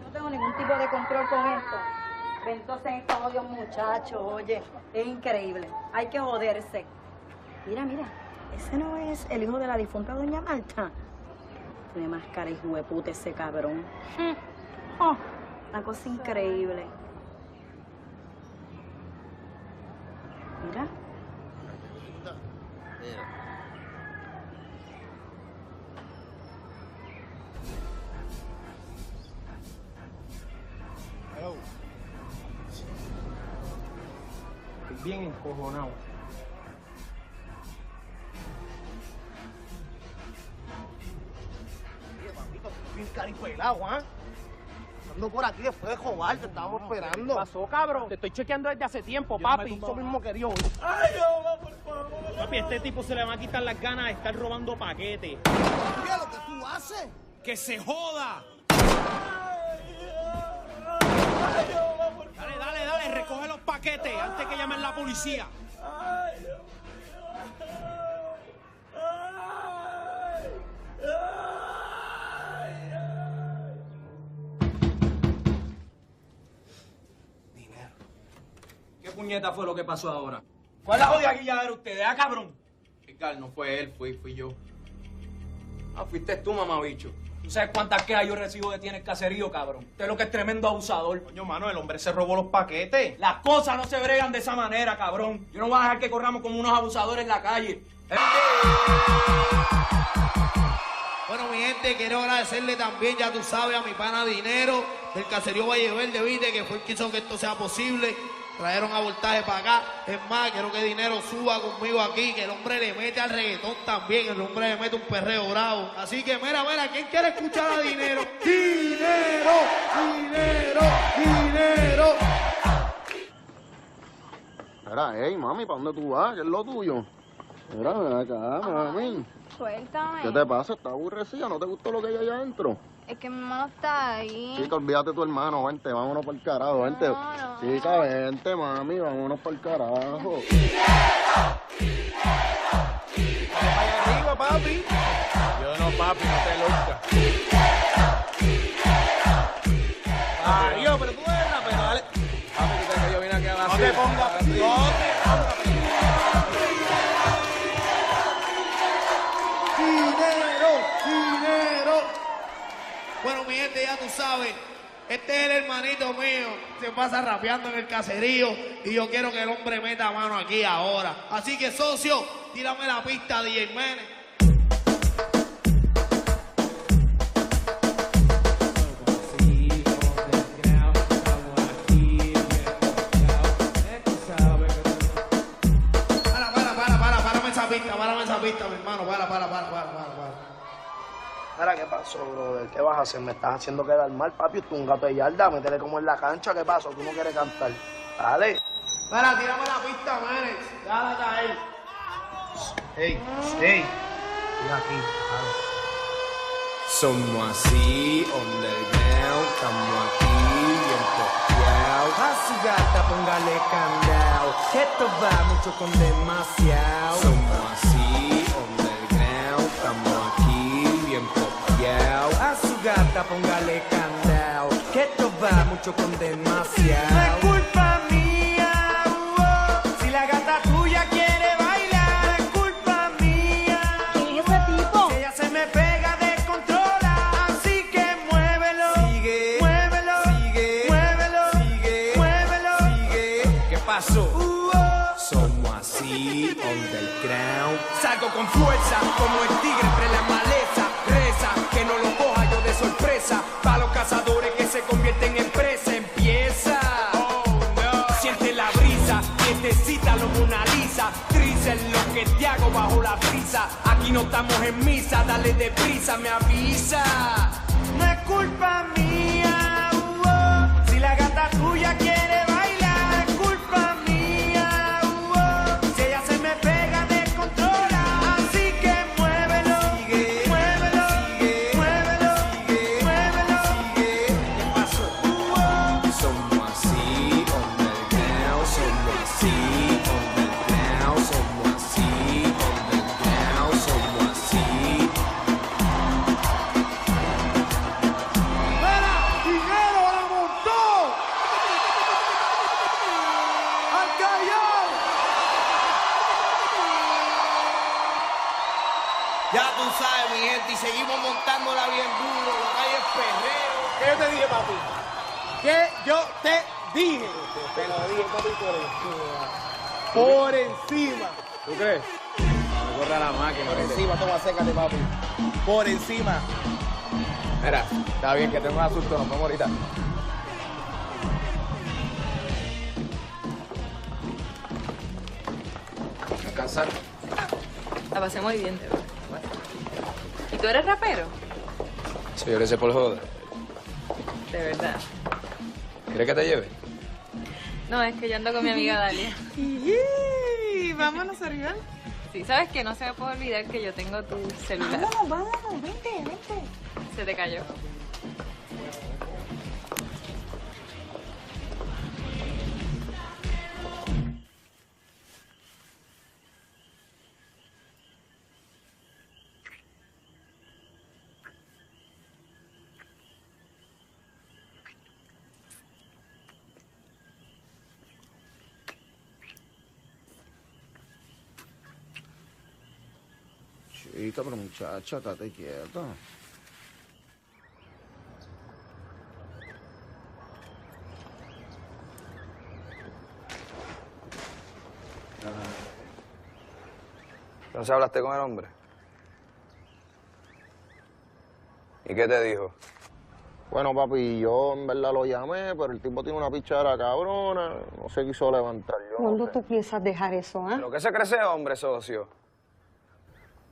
No tengo ningún tipo de control con esto. Entonces estos odios muchachos, oye, es increíble. Hay que joderse. Mira, ese no es el hijo de la difunta doña Marta. Tiene más cara y jueputa ese cabrón. Una cosa increíble. Mira. Estoy bien encojonado. Bien caripelado, ¿ah? Ando por aquí después de jugar, te estábamos esperando. ¿Qué pasó, cabrón? Te estoy chequeando desde hace tiempo, papi. Eso mismo quería oír. ¡Ay, no, por favor! Papi, a este tipo se le va a quitar las ganas de estar robando paquetes. Mira lo que tú haces. ¡Que se joda! Dale, recoge los paquetes antes que llamen la policía. ¿Qué puñeta fue lo que pasó ahora? ¿Cuál la jodida guilladera ustedes, cabrón? Edgar, no fue él, fui yo. Ah, fuiste tú, mamabicho. ¿Tú sabes cuántas quejas yo recibo de ti en el caserío, cabrón? Usted lo que es tremendo abusador. Coño, mano, el hombre se robó los paquetes. Las cosas no se bregan de esa manera, cabrón. Yo no voy a dejar que corramos como unos abusadores en la calle. Bueno, mi gente, quiero agradecerle también, ya tú sabes, a mi pana Dinero del caserío Valle Verde, viste, que fue el que hizo que esto sea posible. Trajeron a Voltaje para acá. Es más, quiero que Dinero suba conmigo aquí, que el hombre le mete al reggaetón también. El hombre le mete un perreo bravo. Así que, mira, ¿quién quiere escuchar a Dinero? ¡Dinero! ¡Dinero! ¡Dinero! Mira, hey, mami, ¿para dónde tú vas? ¿Qué es lo tuyo? Mira, ven acá, mami. Suéltame. ¿Qué te pasa? ¿Estás aburrecida? ¿No te gustó lo que hay allá adentro? Es que mi hermano está ahí. Chica, olvídate de tu hermano, vente, vámonos para el carajo, vente. Chica, vente, mami, vámonos para el carajo. Vaya arriba, papi. Yo no, papi, no te luzcas. Adiós, pero tú eres una pena, dale. Papi, tú sabes que yo vine aquí a la No te pongas, ¡Dinero! Bueno, mi gente, ya tú sabes, este es el hermanito mío, se pasa rapeando en el caserío y yo quiero que el hombre meta mano aquí ahora. Así que, socio, tírame la pista, DJ Mene. Párame esa pista, mi hermano, para. Mira, ¿qué pasó, brother? ¿Qué vas a hacer? ¿Me estás haciendo quedar mal, papi? Tú un gato de yarda, métele como en la cancha. ¿Qué pasó? ¿Tú no quieres cantar? Dale. Mira, tírame la pista, Menes. Dale caer. Hey. Mira aquí, dale. Somos así, underground, estamos aquí, bien posteados. A su gata póngale candado, esto va mucho con demasiado. Somos así, underground, estamos aquí, bien posteados. A su gata póngale candado, que esto va mucho con demasiado. No es culpa mía, si la gata tuya quiere bailar. No es culpa mía. ¿Quién es ese tipo? Si ella se me pega de somos así, underground. Salgo con fuerza, como el tigre entre la maleza. Reza, que no lo coja yo de sorpresa. Pa' los cazadores que se convierten en presa. Empieza, siente la brisa, nietecita lo Mona Lisa. Trice en lo que te hago bajo la brisa. Aquí no estamos en misa, dale deprisa, me avisa. No es culpa mía, si la gata tuya quiere bailar. yo te dije, papi? ¿Qué yo te dije? Te lo dije, papi, por encima. ¿Tú crees? No corra la máquina. Por encima, toma, sécate, papi. Por encima. Mira, está bien que tengo un asusto, nos vemos ahorita. Descansar. La pasé muy bien, de verdad. ¿Y tú eres rapero? Sí, yo le sé por joder. De verdad. ¿Quieres que te lleve? No, es que yo ando con mi amiga Dalia. Vámonos arriba. Sí, sabes que no se me puede olvidar que yo tengo tu celular. Vámonos, vente. Se te cayó. Chica, pero muchacha, estate quieta. Entonces hablaste con el hombre. ¿Y qué te dijo? Bueno, papi, yo en verdad lo llamé, pero el tipo tiene una pichara cabrona, no se quiso levantar. ¿Cuándo tú piensas dejar eso, ah? ¿Pero qué se cree ese hombre, socio?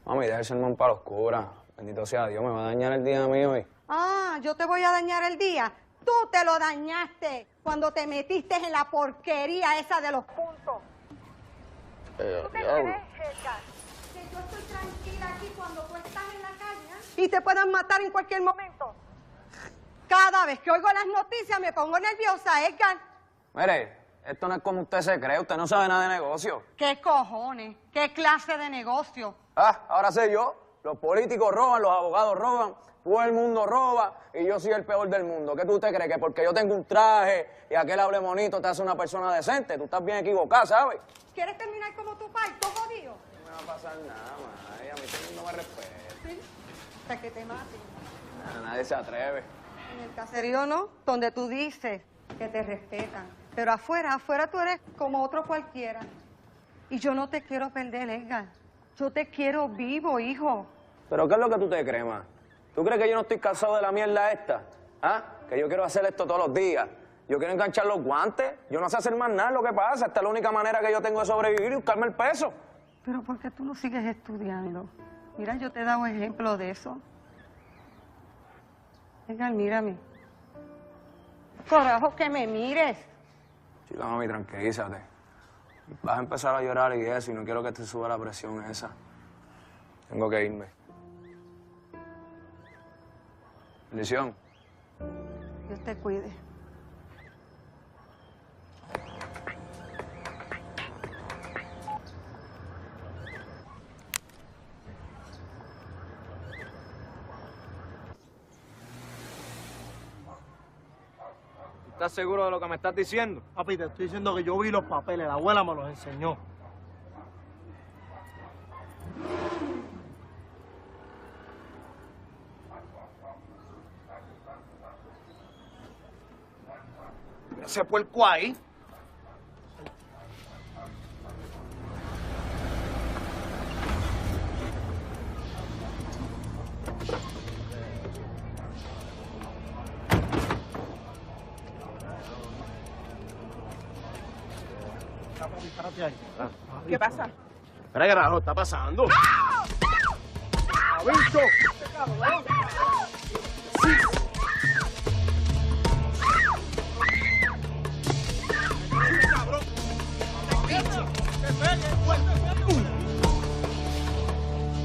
Mami, deja el sermón para los curas. Bendito sea Dios, me va a dañar el día mío hoy. Ah, yo te voy a dañar el día. Tú te lo dañaste cuando te metiste en la porquería esa de los puntos. ¿Tú qué crees, Edgar? Que yo estoy tranquila aquí cuando tú estás en la calle y te puedan matar en cualquier momento. Cada vez que oigo las noticias me pongo nerviosa, Edgar. Mire, esto no es como usted se cree, usted no sabe nada de negocio. ¿Qué cojones? ¿Qué clase de negocio? Ah, ahora sé yo. Los políticos roban, los abogados roban, todo el mundo roba y yo soy el peor del mundo. ¿Qué tú te crees? Que porque yo tengo un traje y aquel hable bonito te hace una persona decente. Tú estás bien equivocada, ¿sabes? ¿Quieres terminar como tu pai, todo jodido? No me va a pasar nada, madre. A mí todo el mundo me respeta. ¿Sí? Hasta que te maten. Nadie se atreve. En el caserío no, donde tú dices que te respetan. Pero afuera tú eres como otro cualquiera. Y yo no te quiero perder, Edgar. Yo te quiero vivo, hijo. ¿Pero qué es lo que tú te crees, ma? ¿Tú crees que yo no estoy cansado de la mierda esta? ¿Ah? Que yo quiero hacer esto todos los días. Yo quiero enganchar los guantes. Yo no sé hacer más nada, lo que pasa. Esta es la única manera que yo tengo de sobrevivir y buscarme el peso. Pero ¿por qué tú no sigues estudiando? Mira, yo te he dado ejemplo de eso. Edgar, mírame. Corajo que me mires. Chica, mami, tranquilízate. Vas a empezar a llorar y eso, y no quiero que te suba la presión esa. Tengo que irme. Bendición. Dios te cuide. ¿Estás seguro de lo que me estás diciendo? Papi, te estoy diciendo que yo vi los papeles, la abuela me los enseñó. Ese puerco ahí. ¿Qué pasa? ¿Qué carajo está pasando? ¡Aviso!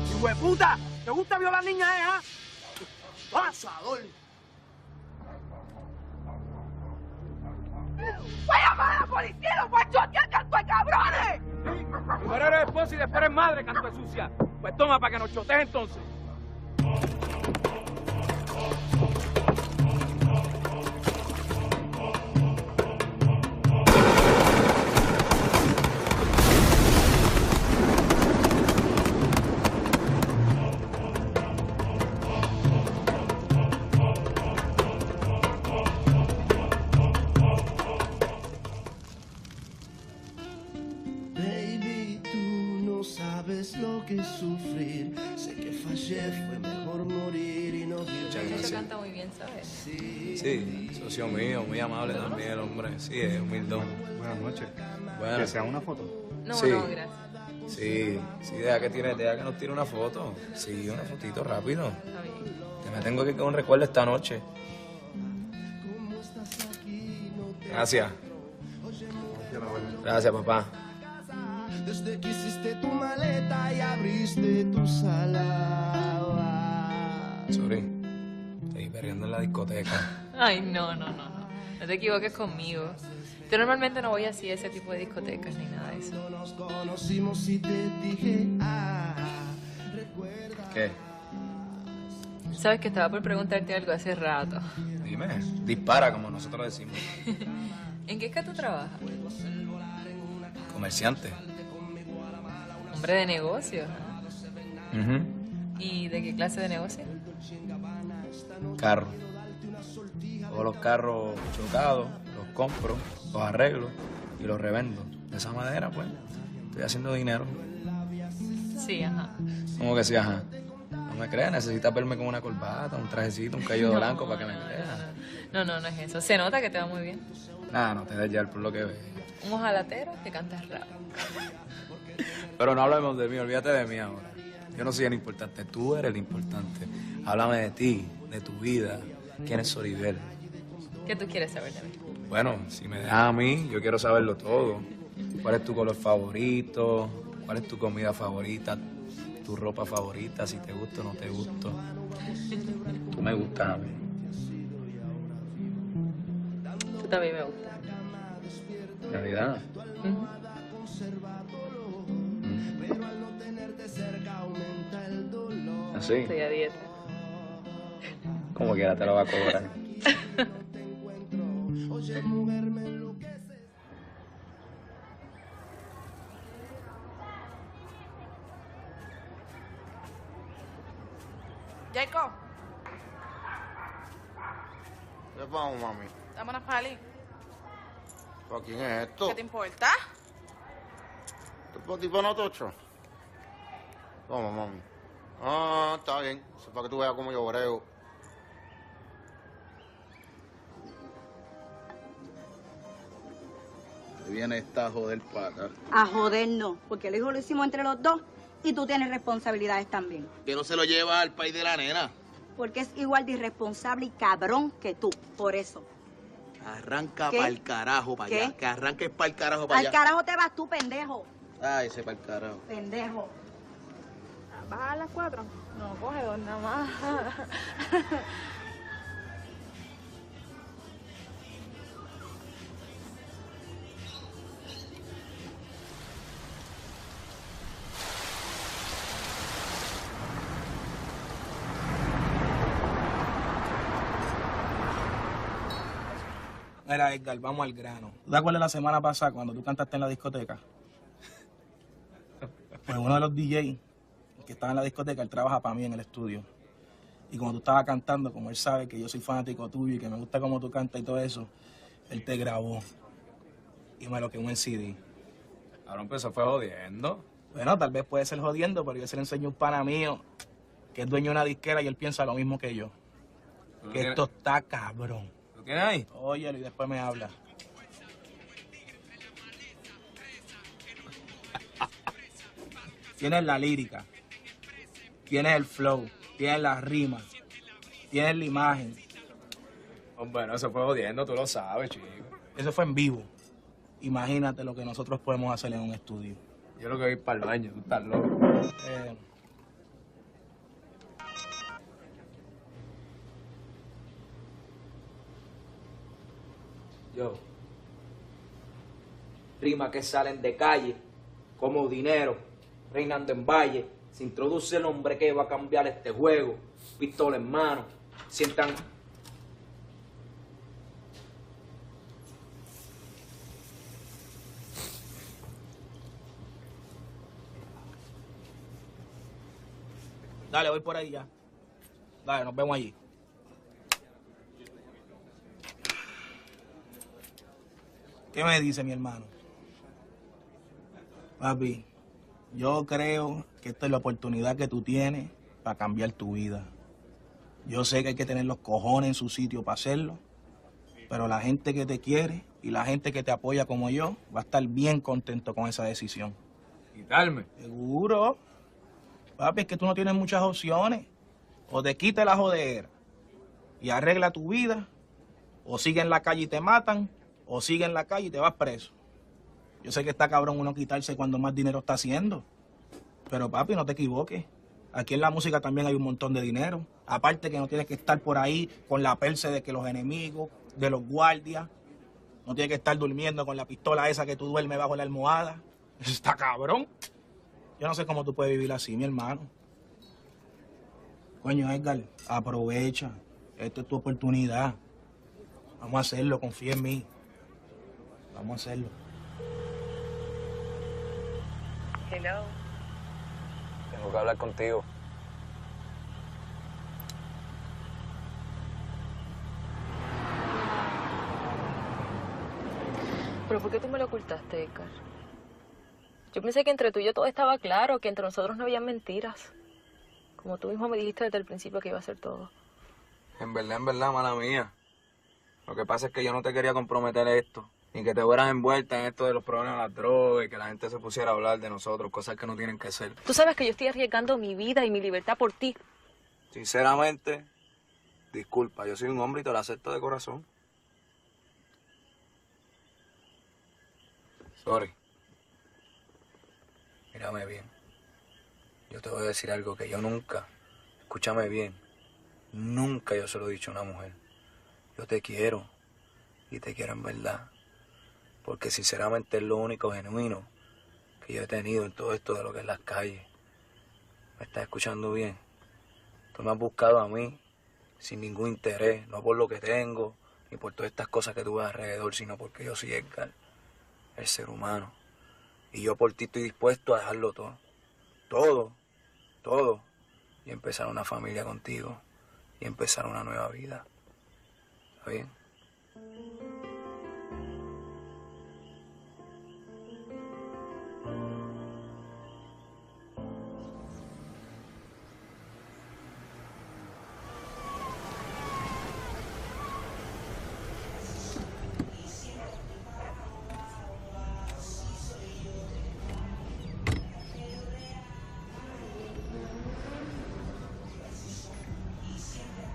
¡Hijo de puta! ¿Te gusta violar niña, ah? ¡Pasador! ¡Voy a llamar a la policía! ¡Los voy a chotear, canto de cabrones! Primero eres esposa y después eres madre, canto de sucia. Pues toma, para que nos chotees entonces. fue mejor morir y no vivir. Muchas gracias. Canta muy bien, ¿sabes? Sí, socio mío, muy amable también el hombre. Sí, es humildón. Buenas noches. Bueno. ¿Que sea una foto? No, sí. no, gracias. Sí, deja que nos tire una foto. Sí, una fotito rápido. Está bien. Que me tengo que ir con un recuerdo esta noche. Gracias. Gracias, papá. Desde que hiciste tu maleta y abriste tu sala. Sorry, estoy perdiendo en la discoteca. Ay, no. No te equivoques conmigo. Yo normalmente no voy así a ese tipo de discotecas ni nada de eso. Nos conocimos y te dije, ¿Qué? Sabes que estaba por preguntarte algo hace rato. Dime, dispara como nosotros decimos. ¿En qué es que tú trabajas? Comerciante. Hombre de negocios. Uh-huh. ¿Y de qué clase de negocio? Carro. Todos los carros chocados, los compro, los arreglo y los revendo. De esa manera, pues, estoy haciendo dinero. Sí, ajá. ¿Cómo que sí, ajá? No me creas, necesitas verme con una corbata, un trajecito, un cabello blanco para que me creas. No es eso. Se nota que te va muy bien. Nada, no te dejes llevar por lo que ves. Un ojalatero que cantas rap. Pero no hablemos de mí, olvídate de mí ahora. Yo no soy el importante, tú eres el importante. Háblame de ti, de tu vida. ¿Quién es Soribel? ¿Qué tú quieres saber de mí? Bueno, si me dejas a mí, yo quiero saberlo todo. ¿Cuál es tu color favorito? ¿Cuál es tu comida favorita? ¿Tu ropa favorita? Si te gusta o no te gusta. Tú me gustas a mí. Tú también me gustas. ¿En realidad? ¿Así? Estoy a dieta. Como quiera te lo va a cobrar. Jacob, ¿Qué vamos, mami? dame una pali. ¿Para quién es esto? ¿Qué te importa? ¿Este tipo no tocho? Toma, mami. Ah, está bien. Eso es para que tú veas cómo yo brego. Viene esta a joder para acá. A joder no, porque el hijo lo hicimos entre los dos y tú tienes responsabilidades también. Que no se lo lleva al país de la nena. Porque es igual de irresponsable y cabrón que tú, por eso. Arranca ¿Qué? pa'l carajo para ¿Qué? allá. Que arranques pa'l carajo para Al allá. carajo te vas tú, pendejo. Ay, ese pa'l carajo. Pendejo. ¿Vas a las 4? No, coge dos nada más. Mira, Edgar, vamos al grano. ¿Tú te acuerdas la semana pasada cuando tú cantaste en la discoteca? Pues uno de los DJs que estaba en la discoteca, él trabaja para mí en el estudio. Y como tú estabas cantando, como él sabe que yo soy fanático tuyo y que me gusta cómo tú cantas y todo eso, él te grabó y me lo quedó en CD. Ahora empezó fue jodiendo. Bueno, tal vez puede ser jodiendo, pero yo se le enseño a un pana mío que es dueño de una disquera y él piensa lo mismo que yo. Que esto está cabrón. ¿Lo tienes ahí? Óyelo y después me habla. Tienes la lírica, tienes el flow, tienes las rimas, tienes la imagen. Hombre, no, eso fue jodiendo, tú lo sabes, chico. Eso fue en vivo. Imagínate lo que nosotros podemos hacer en un estudio. Yo lo que voy a ir para el baño, tú estás loco. Yo. Rimas que salen de calle, como dinero, reinando en valle. Se introduce el hombre que va a cambiar este juego. Pistola en mano, sientan. Dale, voy por ahí ya. Dale, nos vemos allí. ¿Qué me dice mi hermano? Papi, yo creo que esta es la oportunidad que tú tienes para cambiar tu vida. Yo sé que hay que tener los cojones en su sitio para hacerlo, pero la gente que te quiere y la gente que te apoya como yo va a estar bien contento con esa decisión. ¿Quitarme? Seguro. Papi, es que tú no tienes muchas opciones. O te quites la jodera y arregla tu vida, o sigue en la calle y te matan, o sigue en la calle y te vas preso. Yo sé que está cabrón uno quitarse cuando más dinero está haciendo, pero papi, no te equivoques. Aquí en la música también hay un montón de dinero. Aparte que no tienes que estar por ahí con la perse de que los enemigos, de los guardias. No tienes que estar durmiendo con la pistola esa que tú duermes bajo la almohada. Eso está cabrón. Yo no sé cómo tú puedes vivir así, mi hermano. Coño, Edgar, aprovecha. Esta es tu oportunidad. Vamos a hacerlo, confía en mí. Vamos a hacerlo. Hello. Tengo que hablar contigo. ¿Pero por qué tú me lo ocultaste, Edgar? Yo pensé que entre tú y yo todo estaba claro, que entre nosotros no había mentiras. Como tú mismo me dijiste desde el principio que iba a ser todo. En verdad, mala mía. Lo que pasa es que yo no te quería comprometer esto. Ni que te fueras envuelta en esto de los problemas de las drogas y que la gente se pusiera a hablar de nosotros, cosas que no tienen que ser. Tú sabes que yo estoy arriesgando mi vida y mi libertad por ti. Sinceramente, disculpa, yo soy un hombre y te lo acepto de corazón. Sorry. Mírame bien. Yo te voy a decir algo que yo nunca, escúchame bien, nunca yo se lo he dicho a una mujer. Yo te quiero y te quiero en verdad. Porque sinceramente es lo único genuino que yo he tenido en todo esto de lo que es las calles. ¿Me estás escuchando bien? Tú me has buscado a mí sin ningún interés, no por lo que tengo, ni por todas estas cosas que tú ves alrededor, sino porque yo soy Edgar, el ser humano. Y yo por ti estoy dispuesto a dejarlo todo. Todo. Y empezar una familia contigo. Y empezar una nueva vida. ¿Está bien?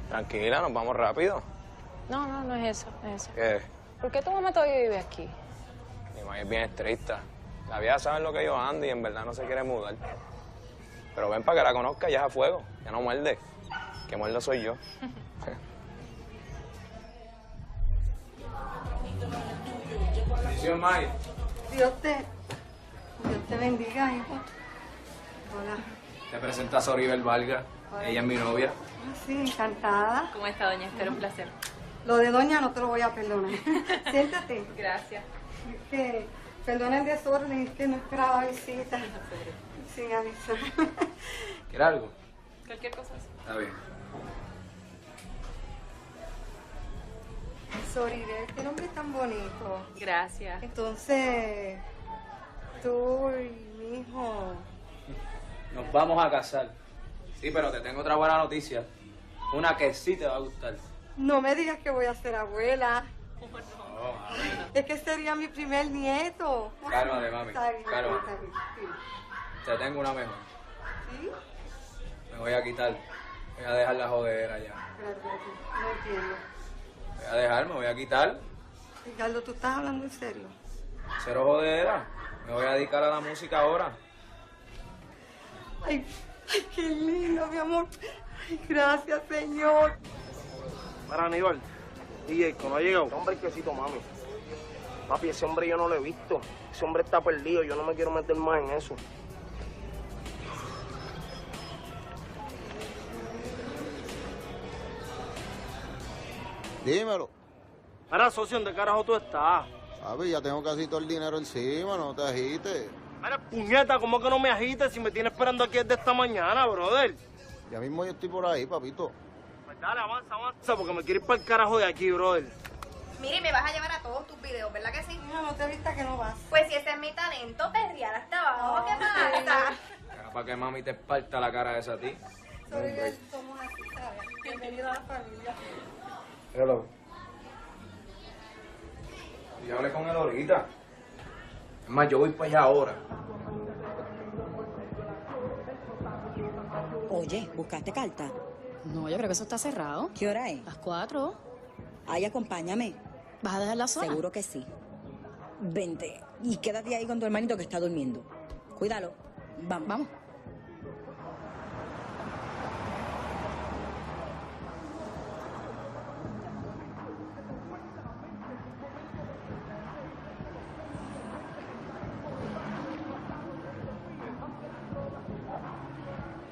Tranquila, nos vamos rápido. No es eso, no es eso. ¿Qué? ¿Por qué tu mamá todavía vive aquí? Mi mamá es bien estricta. La vieja sabe lo que yo ando y en verdad no se quiere mudar. Pero ven para que la conozca, ya es a fuego. Ya no muerde. Que muerdo soy yo. Bendición, May. Dios te bendiga, hijo. Hola. Te presenta a Soribel Vargas. Ella es mi novia. Sí, encantada. ¿Cómo está, doña Esther? Un placer. Lo de doña no te lo voy a perdonar. Siéntate. Gracias. Es que, perdona el desorden, es que no esperaba visita. Sin avisar. ¿Quieres algo? Cualquier cosa. Está bien. Soribel, qué nombre tan bonito. Gracias. Entonces, tú y mi hijo... Nos vamos a casar. Sí, pero te tengo otra buena noticia. Una que sí te va a gustar. No me digas que voy a ser abuela. No, mami. Es que sería mi primer nieto. Cálmate, mami. Está bien, Cálmate. está bien, sí. Te tengo una mejor. ¿Sí? Me voy a quitar. Voy a dejar la jodera ya. Espérate, no entiendo. Voy a dejar, me voy a quitar. Ricardo, ¿tú estás hablando en serio? Cero jodera. Me voy a dedicar a la música ahora. Ay, qué lindo, mi amor. Ay, gracias, señor. Para Aníbal, DJ, ¿no ha llegado? Hombre, quesito, mami. Papi, ese hombre yo no lo he visto. Ese hombre está perdido, yo no me quiero meter más en eso. Dímelo. Mira, socio, ¿dónde carajo tú estás? Papi, ya tengo casi todo el dinero encima, no te agites. Mira, puñeta, ¿cómo que no me agites si me tienes esperando aquí desde esta mañana, brother? Ya mismo yo estoy por ahí, papito. Pues dale, avanza, porque me quiero ir para el carajo de aquí, brother. Mire, me vas a llevar a todos tus videos, ¿verdad que sí? No te viste que no vas. Pues si ese es mi talento, perrear hasta abajo, ¿qué pasa? Para que mami te parta la cara esa a ti. Somos así, ¿sabes? Bienvenido a la familia. Hello. Y hablé con él ahorita. Es más, yo voy para allá ahora. Oye, ¿buscaste carta? No, yo creo que eso está cerrado. ¿Qué hora es? Las 4. Ay, acompáñame. ¿Vas a dejar la zona? Seguro que sí. Vente y quédate ahí con tu hermanito que está durmiendo. Cuídalo. Vamos. Vamos.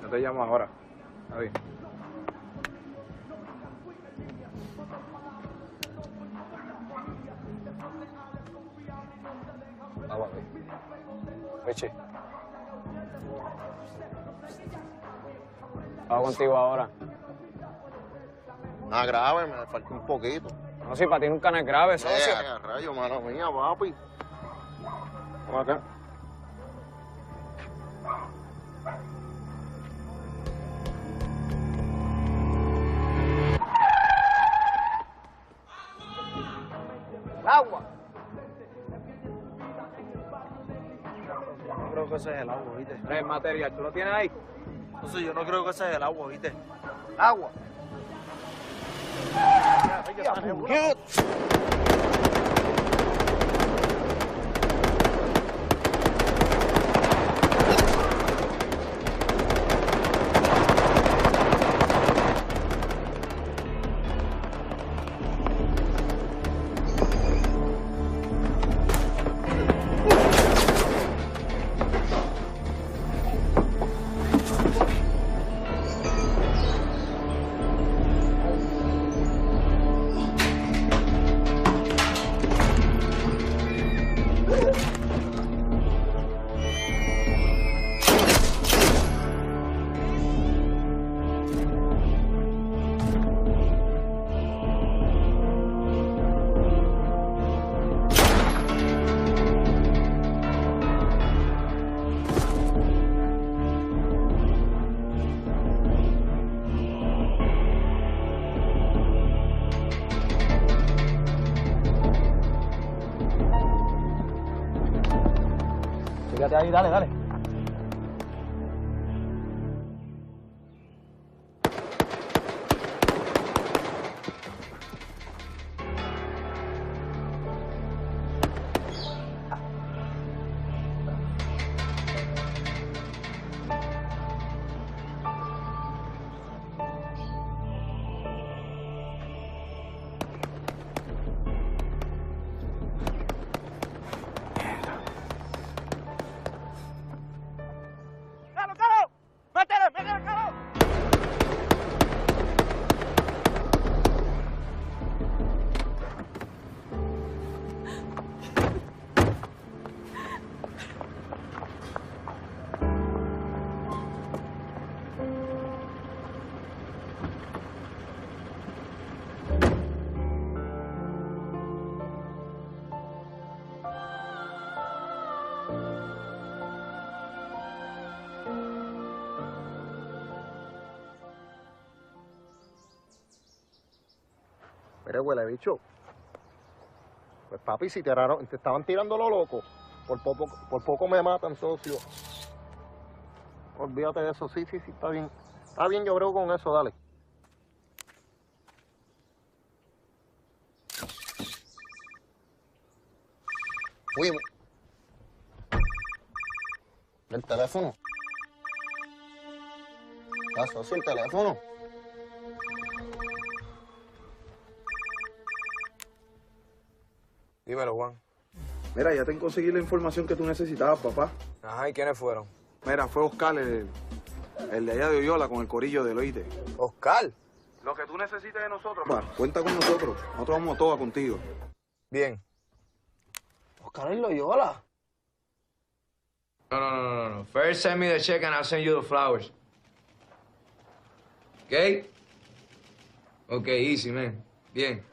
Yo te llamo ahora. Está bien. Vamos, Richie. Hago contigo ahora. Nada grave, me falta un poquito. No, si para ti nunca no es grave, socio. Rayo, mano mía, papi. Vamos acá. El agua. No creo que ese es el agua, ¿viste? El material, ¿tú lo tienes ahí? Entonces yo no creo que ese es el agua, ¿viste? Agua. Fíjate ahí, dale, dale. Mire, huele bicho. Pues papi, si te estaban tirando lo loco, por poco me matan, socio. Olvídate de eso, sí, está bien. Está bien, yo creo con eso, dale. Fuimos. ¿El teléfono? ¿Qué socio, el teléfono? Dímelo, Juan. Mira, ya te conseguí la información que tú necesitabas, papá. Ajá, ¿y quiénes fueron? Mira, fue Oscar, el de allá de Oyola, con el corillo del Oíste. ¿Oscar? Lo que tú necesites de nosotros, papá, cuenta con nosotros. Nosotros vamos todas contigo. Bien. Oscar en Loyola. No. First send me the check and I'll send you the flowers. ¿Ok? Ok, easy, man. Bien.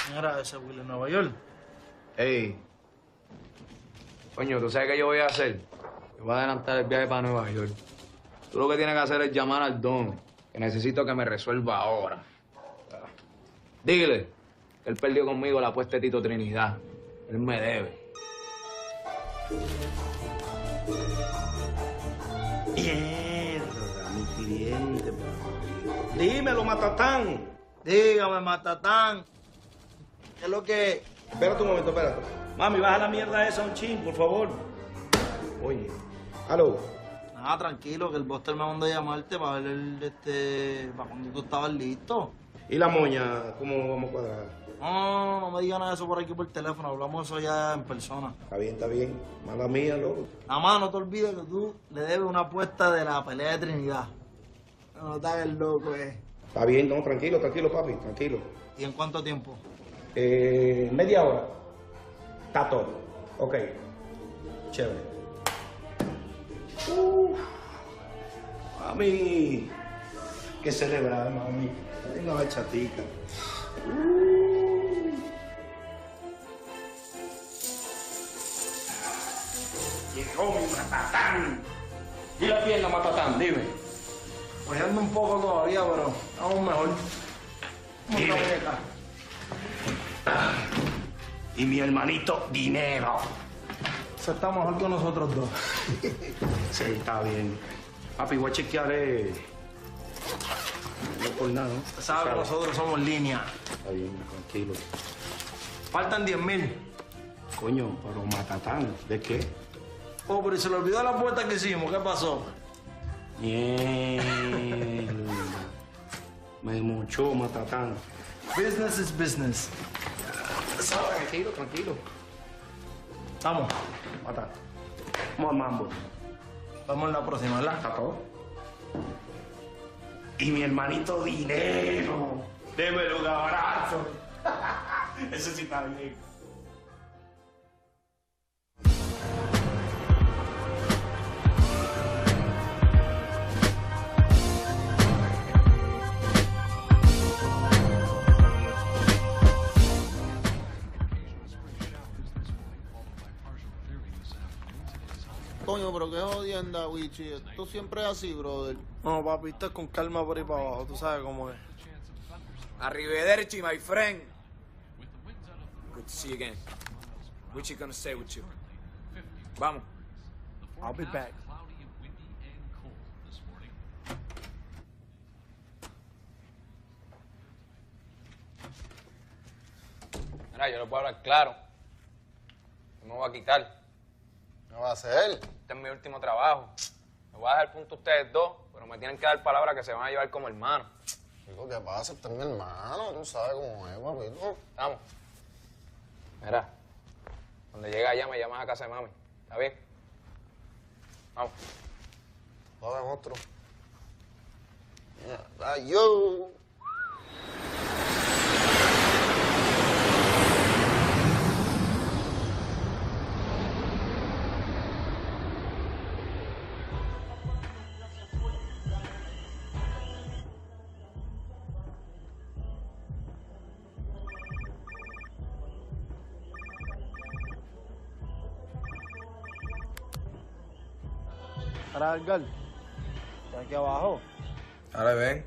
¿Quién era ese Will en Nueva York? Ey. Coño, ¿tú sabes qué yo voy a hacer? Yo voy a adelantar el viaje para Nueva York. Tú lo que tienes que hacer es llamar al don, que necesito que me resuelva ahora. Dile que él perdió conmigo la apuesta de Tito Trinidad. Él me debe. Mierda, mi cliente. Dímelo, Matatán. Dígame, Matatán. ¿Qué es lo que...? Espérate un momento, espérate. Mami, baja la mierda esa un chin, por favor. Oye. ¿Aló? Nada, tranquilo, que el Buster me mandó a llamarte para ver para cuando tú estabas listo. ¿Y la moña? ¿Cómo vamos a cuadrar? No me digas nada de eso por aquí por teléfono. Hablamos eso ya en persona. Está bien. Mala mía, loco. Nada más, no te olvides que tú le debes una apuesta de la pelea de Trinidad. No te hagas el loco, Está bien, no, tranquilo, papi, tranquilo. ¿Y en cuánto tiempo? Media hora. Está todo. Ok. Chévere. Mami. Qué celebrar, mami. Tengo la chatica. Llegó mi Matatán. ¿Y la pierna, Matatán? Dime. Pues ando un poco todavía, pero vamos mejor. Dime. Y mi hermanito Dinero. Eso está mejor que nosotros dos. Sí, está bien. Papi, voy a chequear. No por nada, ¿no? Sabes que nosotros somos línea. Está bien, tranquilo. Faltan 10,000. Coño, pero Matatán, ¿de qué? Oh, pero se le olvidó la puerta que hicimos. ¿Qué pasó? Mierda. Me mochó Matatán. Business is business. Tranquilo. Vamos, Matatán. Vamos al mambo. Vamos en la próxima, ¿verdad? Está todo. Y mi hermanito Dinero. Démelo un abrazo. Ese sí está bien. Coño, pero qué jodienda, Wichi. Esto siempre es así, brother. No, papi, estás con calma por ahí para abajo. Tú sabes cómo es. Arrivederci, my friend. Good to see you again. What you gonna say with you? Vamos. I'll be back. Mira, yo le puedo hablar claro. No me voy a quitar. ¿Qué va a hacer? Este es mi último trabajo. Me voy a dejar punto ustedes dos, pero me tienen que dar palabra que se van a llevar como hermanos. Digo, ¿qué pasa? Este es mi hermano. Tú sabes cómo es, papito. Vamos. Mira, cuando llegue allá me llamas a casa de mami. ¿Está bien? Vamos. Joder, monstruo. Yo. Para Edgar. Está aquí abajo. Ahora ven.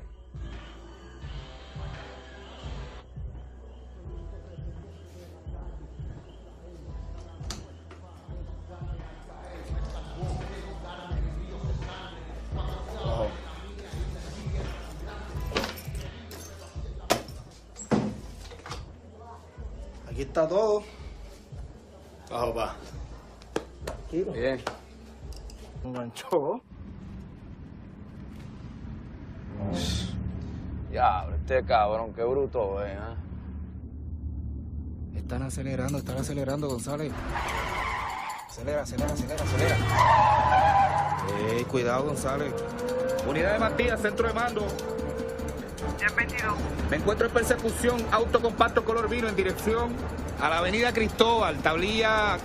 Aquí está todo. Bajo, pa. Tranquilo. Bien. Enganchó. Diablo, este cabrón, qué bruto es, ¿eh? Están acelerando, González. Acelera. Cuidado, González. Unidad de Matías, centro de mando. 1022. Me encuentro en persecución, auto compacto color vino en dirección a la avenida Cristóbal, tablilla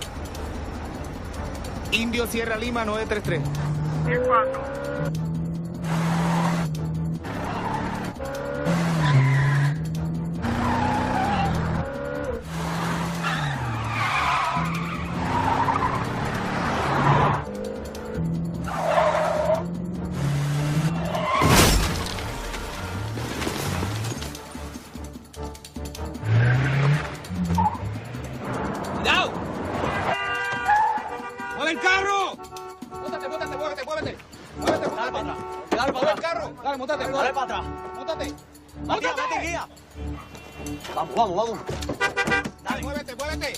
Indio Sierra Lima 933. 10-4. mótate. Dale para atrás. Mótate. Matías, vete, guía. Vamos, vamos, vamos. Dale, muévete, muévete.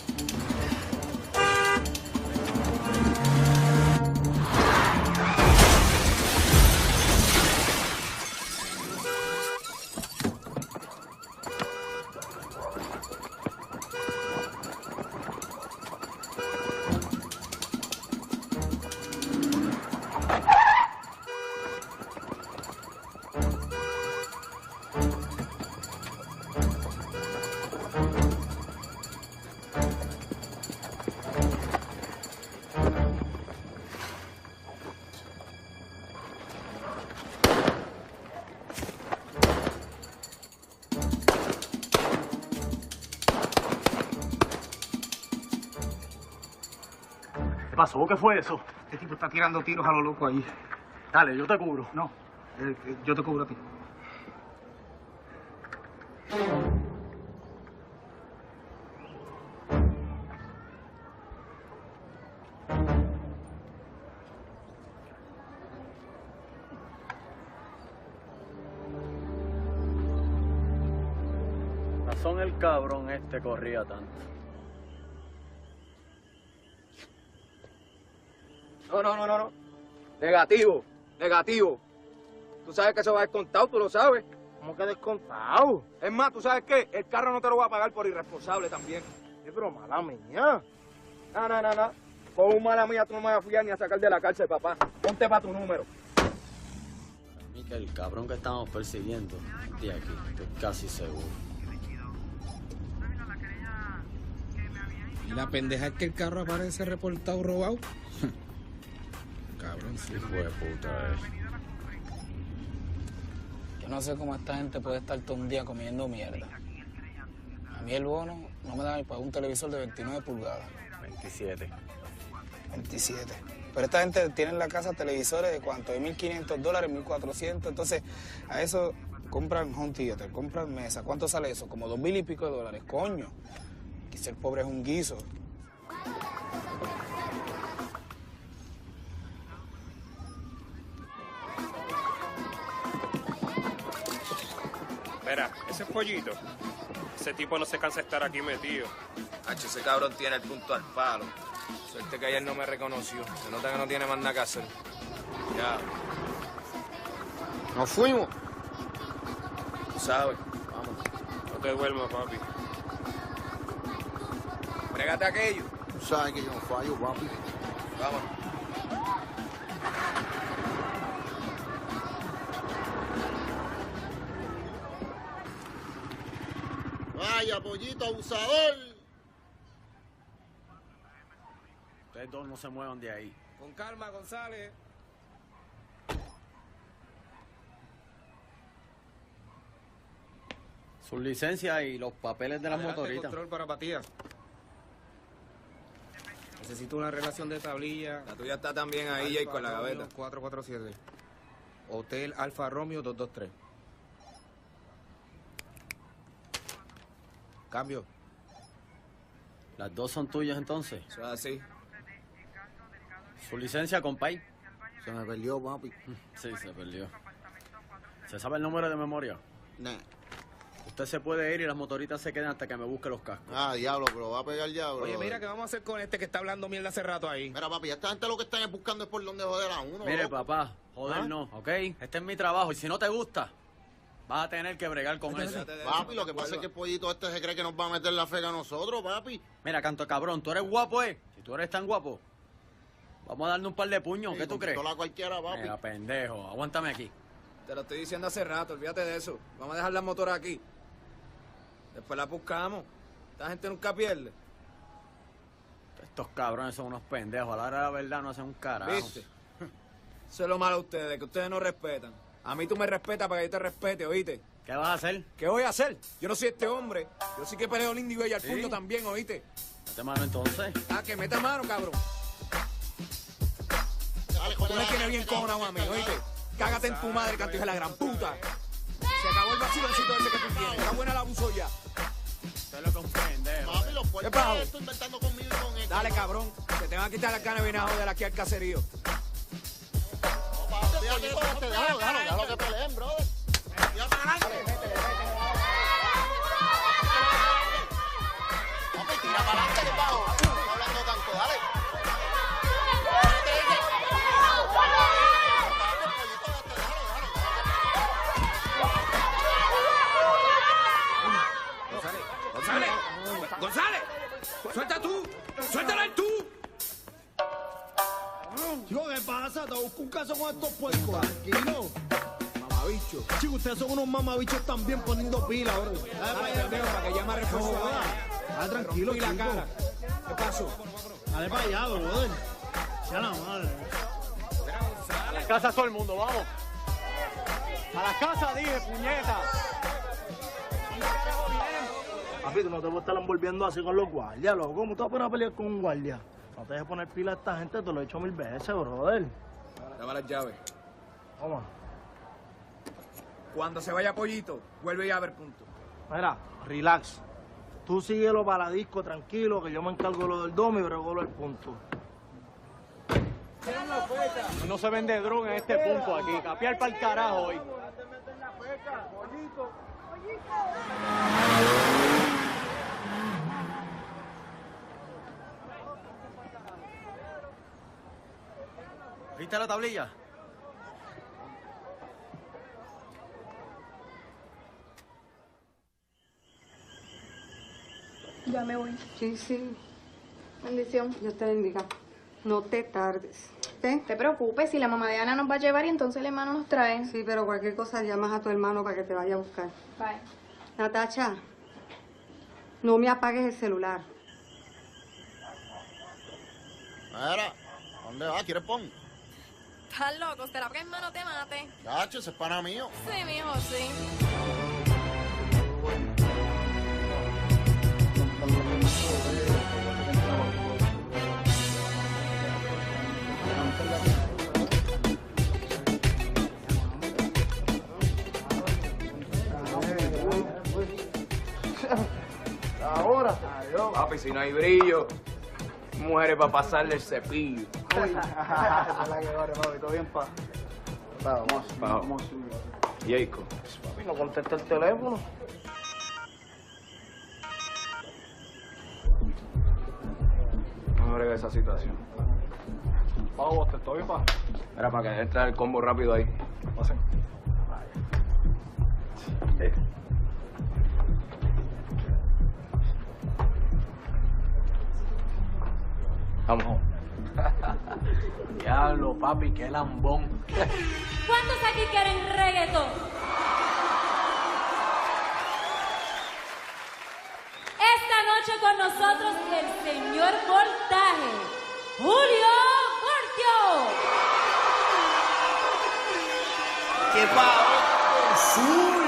¿Qué pasó? ¿Qué fue eso? Este tipo está tirando tiros a lo loco ahí. Dale, yo te cubro. No, yo te cubro a ti. Razón el cabrón este corría tanto. No. Negativo, negativo. Tú sabes que eso va descontado, tú lo sabes. ¿Cómo que descontado? Es más, ¿tú sabes qué? El carro no te lo voy a pagar por irresponsable también. Pero mala mía. No. Con un mala mía tú no me vas a fiar ni a sacar de la cárcel, papá. Ponte para tu número. Para mí que el cabrón que estamos persiguiendo es de aquí, estoy casi seguro. Y la pendeja es que el carro aparece reportado robado. Cabrón, sí. Hijo de puta, Yo no sé cómo esta gente puede estar todo un día comiendo mierda. A mí el bono no me da ni para un televisor de 29 pulgadas. 27. 27. Pero esta gente tiene en la casa televisores de cuánto, de $1,500, $1,400. Entonces, a eso compran home theater, compran mesa. ¿Cuánto sale eso? Como $2,000 y pico. Coño. Que ser pobre es un guiso. Mira, ese pollito, ese tipo no se cansa de estar aquí metido. Hacho, ese cabrón tiene el punto al palo. Suerte que ayer no me reconoció. Se nota que no tiene más nada que hacer. Ya. Nos fuimos. Tú sabes. Vamos. No te duermas, papi. Brégate aquello. Tú sabes que yo no fallo, papi. Vamos. Vaya, pollito abusador. Ustedes dos no se muevan de ahí. Con calma, González. Sus licencias y los papeles de las motoritas. Control para Matías. Necesito una relación de tablilla. La tuya está también ahí, Jay, con la gaveta. 447. Hotel Alfa Romeo 223. Cambio. ¿Las dos son tuyas entonces? Eso es así. ¿Su licencia, compay? Se me perdió, papi. Sí, se perdió. ¿Se sabe el número de memoria? Nah. Usted se puede ir y las motoritas se quedan hasta que me busque los cascos. Ah, diablo, pero va a pegar diablo. Oye, mira, ¿qué vamos a hacer con este que está hablando mierda hace rato ahí? Mira, papi, esta gente lo que están buscando es por dónde joder a uno. Mire, loco. papá, joder no, ¿ok? Este es mi trabajo y si no te gusta, vas a tener que bregar con eso. Papi, lo que pasa es que el pollito este se cree que nos va a meter la fega a nosotros, papi. Mira, canto cabrón, tú eres guapo, ¿eh? Si tú eres tan guapo, vamos a darle un par de puños, Sí, ¿qué tú crees? con pistola cualquiera, papi. Mira, pendejo, aguántame aquí. Te lo estoy diciendo hace rato, olvídate de eso. Vamos a dejar las motoras aquí. Después las buscamos. Esta gente nunca pierde. Estos cabrones son unos pendejos, a la hora de la verdad no hacen un carajo. ¿Viste? Eso es lo malo de ustedes, que ustedes no respetan. A mí tú me respetas para que yo te respete, ¿oíste? ¿Qué vas a hacer? ¿Qué voy a hacer? Yo no soy este hombre. Yo sí que peleo lindo y bella al puño también, ¿oíste? Mete mano entonces. Ah, que meta mano, cabrón. Tú me tienes bien cojonado a mí, ¿oíste? Cágate en tu madre, canto hija de la gran puta. Se acabó el vaciloncito ese que tú tienes. Está buena la abuso ya. Usted lo comprende. Papi, los ¿Qué puertos pasó? estoy inventando conmigo y con él. Dale, cabrón. Que te van a quitar las ganas y vienes a joder aquí al caserío. No, papi. Déjalo que peleen, brother. Tira para adelante. Papi, tira para adelante, bajo. No hablando tanto, dale. ¡González! ¡Suelta tú! ¡Suéltala tú! Chico, ¿qué pasa? Te busco un caso con estos puercos. Tranquilo. Mamabicho. Chicos, ustedes son unos mamabichos también poniendo pila, bro. Dale para que llame a refuerzo. Dale, tranquilo, chico. La cara. ¿Qué pasó? Dale para allá, brother. Ya la madre. A las casas todo el mundo, vamos. A las casas, dije, puñeta. Papi, tú no te puedes estar envolviendo así con los guardias, loco. ¿Cómo te vas a poner a pelear con un guardia? No te dejes poner pila a esta gente, te lo he hecho 1000 veces, brother. Dame las llaves. Toma. Cuando se vaya Pollito, vuelve ya a ver punto. Mira, relax. Tú síguelo para la disco, tranquilo, que yo me encargo de lo del domo y brego el punto. No se vende droga en este punto aquí. Capiar para el carajo hoy. ¿Viste la tablilla? Ya me voy. Sí, sí. Bendición. Dios te bendiga. No te tardes. No te preocupes, si la mamá de Ana nos va a llevar y entonces el hermano nos trae. Sí, pero cualquier cosa llamas a tu hermano para que te vaya a buscar. Bye. Natacha, no me apagues el celular. Mira, ¿dónde vas? ¿Quieres pon? ¿Estás loco? ¿Será que el hermano te mate? Chacho, ese es pana mío. Sí, mijo, sí. Ahora. Papi, si no hay brillo, mujeres para pasarle el cepillo. Esa es la que vale, papi. ¿Todo bien, pa? Vamos. Jacob. Papi, no contesta el teléfono. No me brega esa situación. Vamos, ¿te estoy bien, pa? Era para que entre el combo rápido ahí. Pasen. Vamos. Diablo, papi, qué lambón. ¿Cuántos aquí quieren reggaetón? Esta noche con nosotros el señor Voltaje, Julio Voltio. ¡Qué pavo! ¡Azul!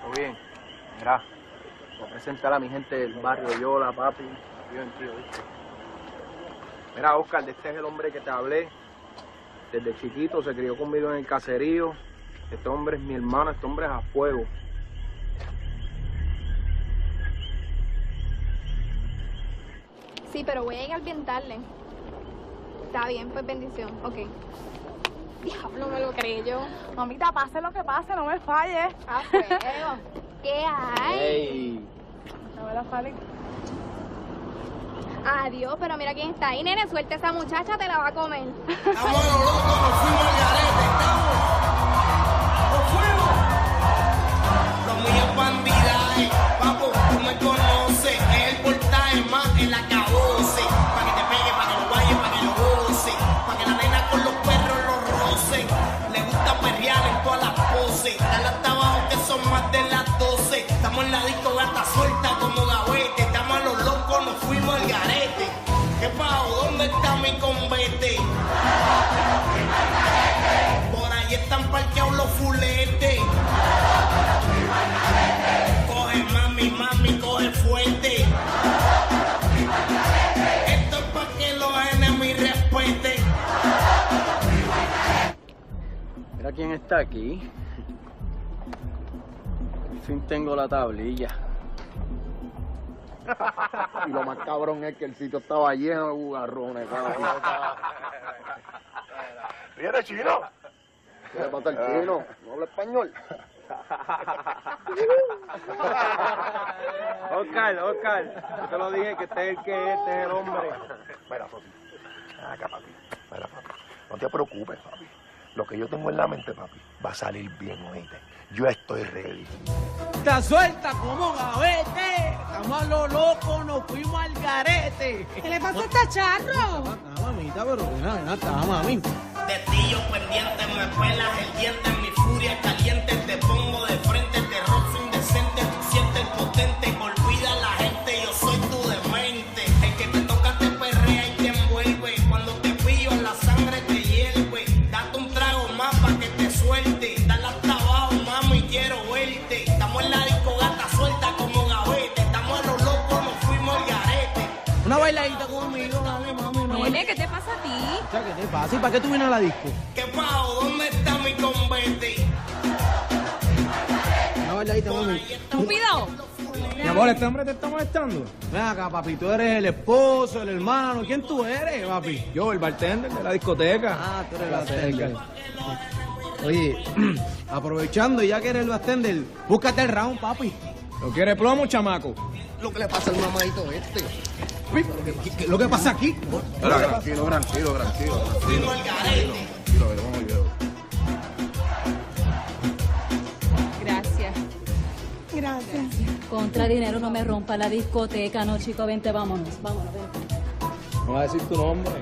Todo bien. Mira, voy a presentar a mi gente del barrio Yola, papi. Yo en ti, ¿viste? Mira, Oscar, este es el hombre que te hablé. Desde chiquito se crió conmigo en el caserío. Este hombre es mi hermano, este hombre es a fuego. Sí, pero voy a llegar bien tarde. Está bien, pues bendición. Ok. Diablo, me lo creyó. Mamita, pase lo que pase, no me falles. Ah, fuego. ¿Qué hay? Ey. No me la falles. Adiós, pero mira quién está ahí, nene. Suelta a esa muchacha, te la va a comer. Estamos a lo loco, nos fuimos al garete, estamos. ¡Nos fuimos! Lo mío es bandidaje, papo, tú me conoces. Es el Voltaje más el acabose. Pa' que te pegue, pa' que lo vayas, pa' que lo goce. Pa' que la nena con los perros los roce. Le gusta perrear en todas las poses. Dale hasta abajo que son más de las 12. Estamos en la disco gata suelta como gavete. Estamos a los locos, nos fuimos al garete. ¿Qué pago? ¿Dónde está mi convete? Por ahí están parqueados los fuletes. Coge mami, mami, coge fuerte. Esto es pa' que los enemigos respeten. Mira quién está aquí. fin tengo la tablilla. Y lo más cabrón es que el sitio estaba lleno de bugarrones, papi. ¿Viene chino? ¿Qué le pasa al chino? ¿No habla español? Oscar, yo te lo dije que este es el hombre. Mira, Sosi, acá, papi. Mira, papi, no te preocupes, papi. Lo que yo tengo en la mente, papi, va a salir bien, oíste. Yo estoy ready. Está suelta como gavete. Estamos a lo loco, nos fuimos al garete. ¿Qué le pasa a esta charro? Mamita, pero ven, está, mami. Testillo pendiente, me pelas el diente, mi furia caliente, te pongo de frente, te rozo indecente, tú sientes potente, olvida a la gente, yo soy tu demente. El que te toca te perrea y te envuelve, cuando te pillo la sangre te hierve. Date un trago más pa' que te suelte, dale hasta abajo, mami, quiero verte. Estamos en la disco gata suelta como gavete, estamos a los locos, nos fuimos al garete. Una bailadita conmigo, dale, mami. Nene, ¿qué te pasa a ti? ¿Qué te pasa? ¿Y para qué tú vienes a la disco? ¿Qué pago? ¿Dónde está mi convete? Una bailadita, mami. ¡Estúpido! Mi amor, ¿este hombre te está molestando? Ven acá, papi, tú eres el esposo, el hermano. ¿Quién tú eres, papi? Yo, el bartender de la discoteca. Ah, tú eres el bartender. Oye, aprovechando y ya que eres el bartender, búscate el round, papi. ¿No quiere plomo, chamaco? Lo que le pasa al mamadito este. ¿Qué lo que pasa aquí? Tranquilo. Vamos a ver. Gracias. Gracias. Contra dinero no me rompa la discoteca, no, chico, vente, vámonos, vente. No vas a decir tu nombre.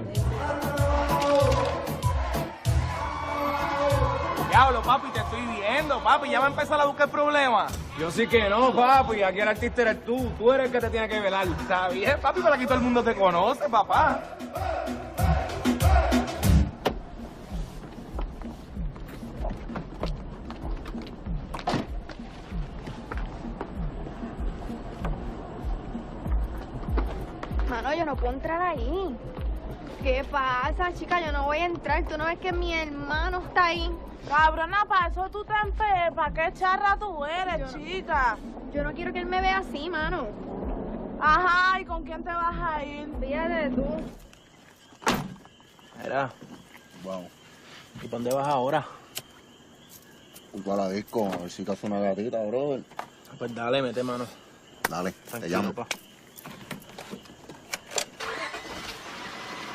Diablo, papi, te estoy viendo, papi. Ya va a empezar a buscar problemas. Yo sí que no, papi. Aquí el artista eres tú. Tú eres el que te tiene que velar. Está bien, papi, pero aquí todo el mundo te conoce, papá. Mano, yo no puedo entrar ahí. ¿Qué pasa, chica? Yo no voy a entrar. ¿Tú no ves que mi hermano está ahí? Cabrona, para eso tú te empepas. ¿Qué charra tú eres, chica? Yo no quiero que él me vea así, mano. Ajá, ¿y con quién te vas a ir? Fíjate tú. Mira, Wow. ¿y para dónde vas ahora? Culpa a la disco, a ver si caso una gatita, brother. Pues dale, mete mano. Dale, te Tranquilo, llamo. pa.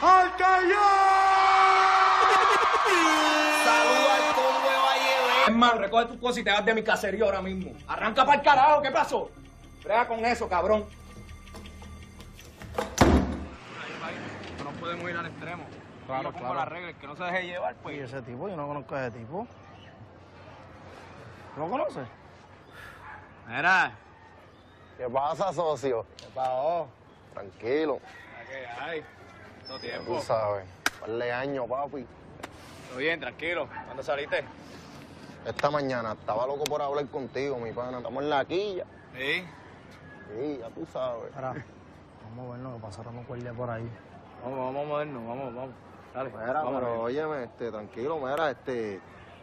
¡Al callao! Saluda al combo de Valle. Es más, recoge tus cosas y te vas de mi caserío ahora mismo. Arranca para el carajo, ¿qué pasó? Brega con eso, cabrón. No podemos ir al extremo. Claro, Yo pongo las reglas, que no se deje llevar, ¿Y pues. ese tipo? Yo no conozco a ese tipo. ¿Tú lo conoces? Mira. ¿Qué pasa, socio? ¿Qué pasó? Tranquilo. ¿Qué hay? Todo Ya tiempo. tú sabes. Par de años, papi. Todo bien, tranquilo. ¿Cuándo saliste? Esta mañana estaba loco por hablar contigo, mi pana. Estamos en la quilla. Sí. Sí, ya tú sabes. Espera, vamos a ver lo que pasaron un cuelgue por ahí. Vamos a movernos, vamos. Dale, Mira, vamos. pero óyeme, tranquilo, mira,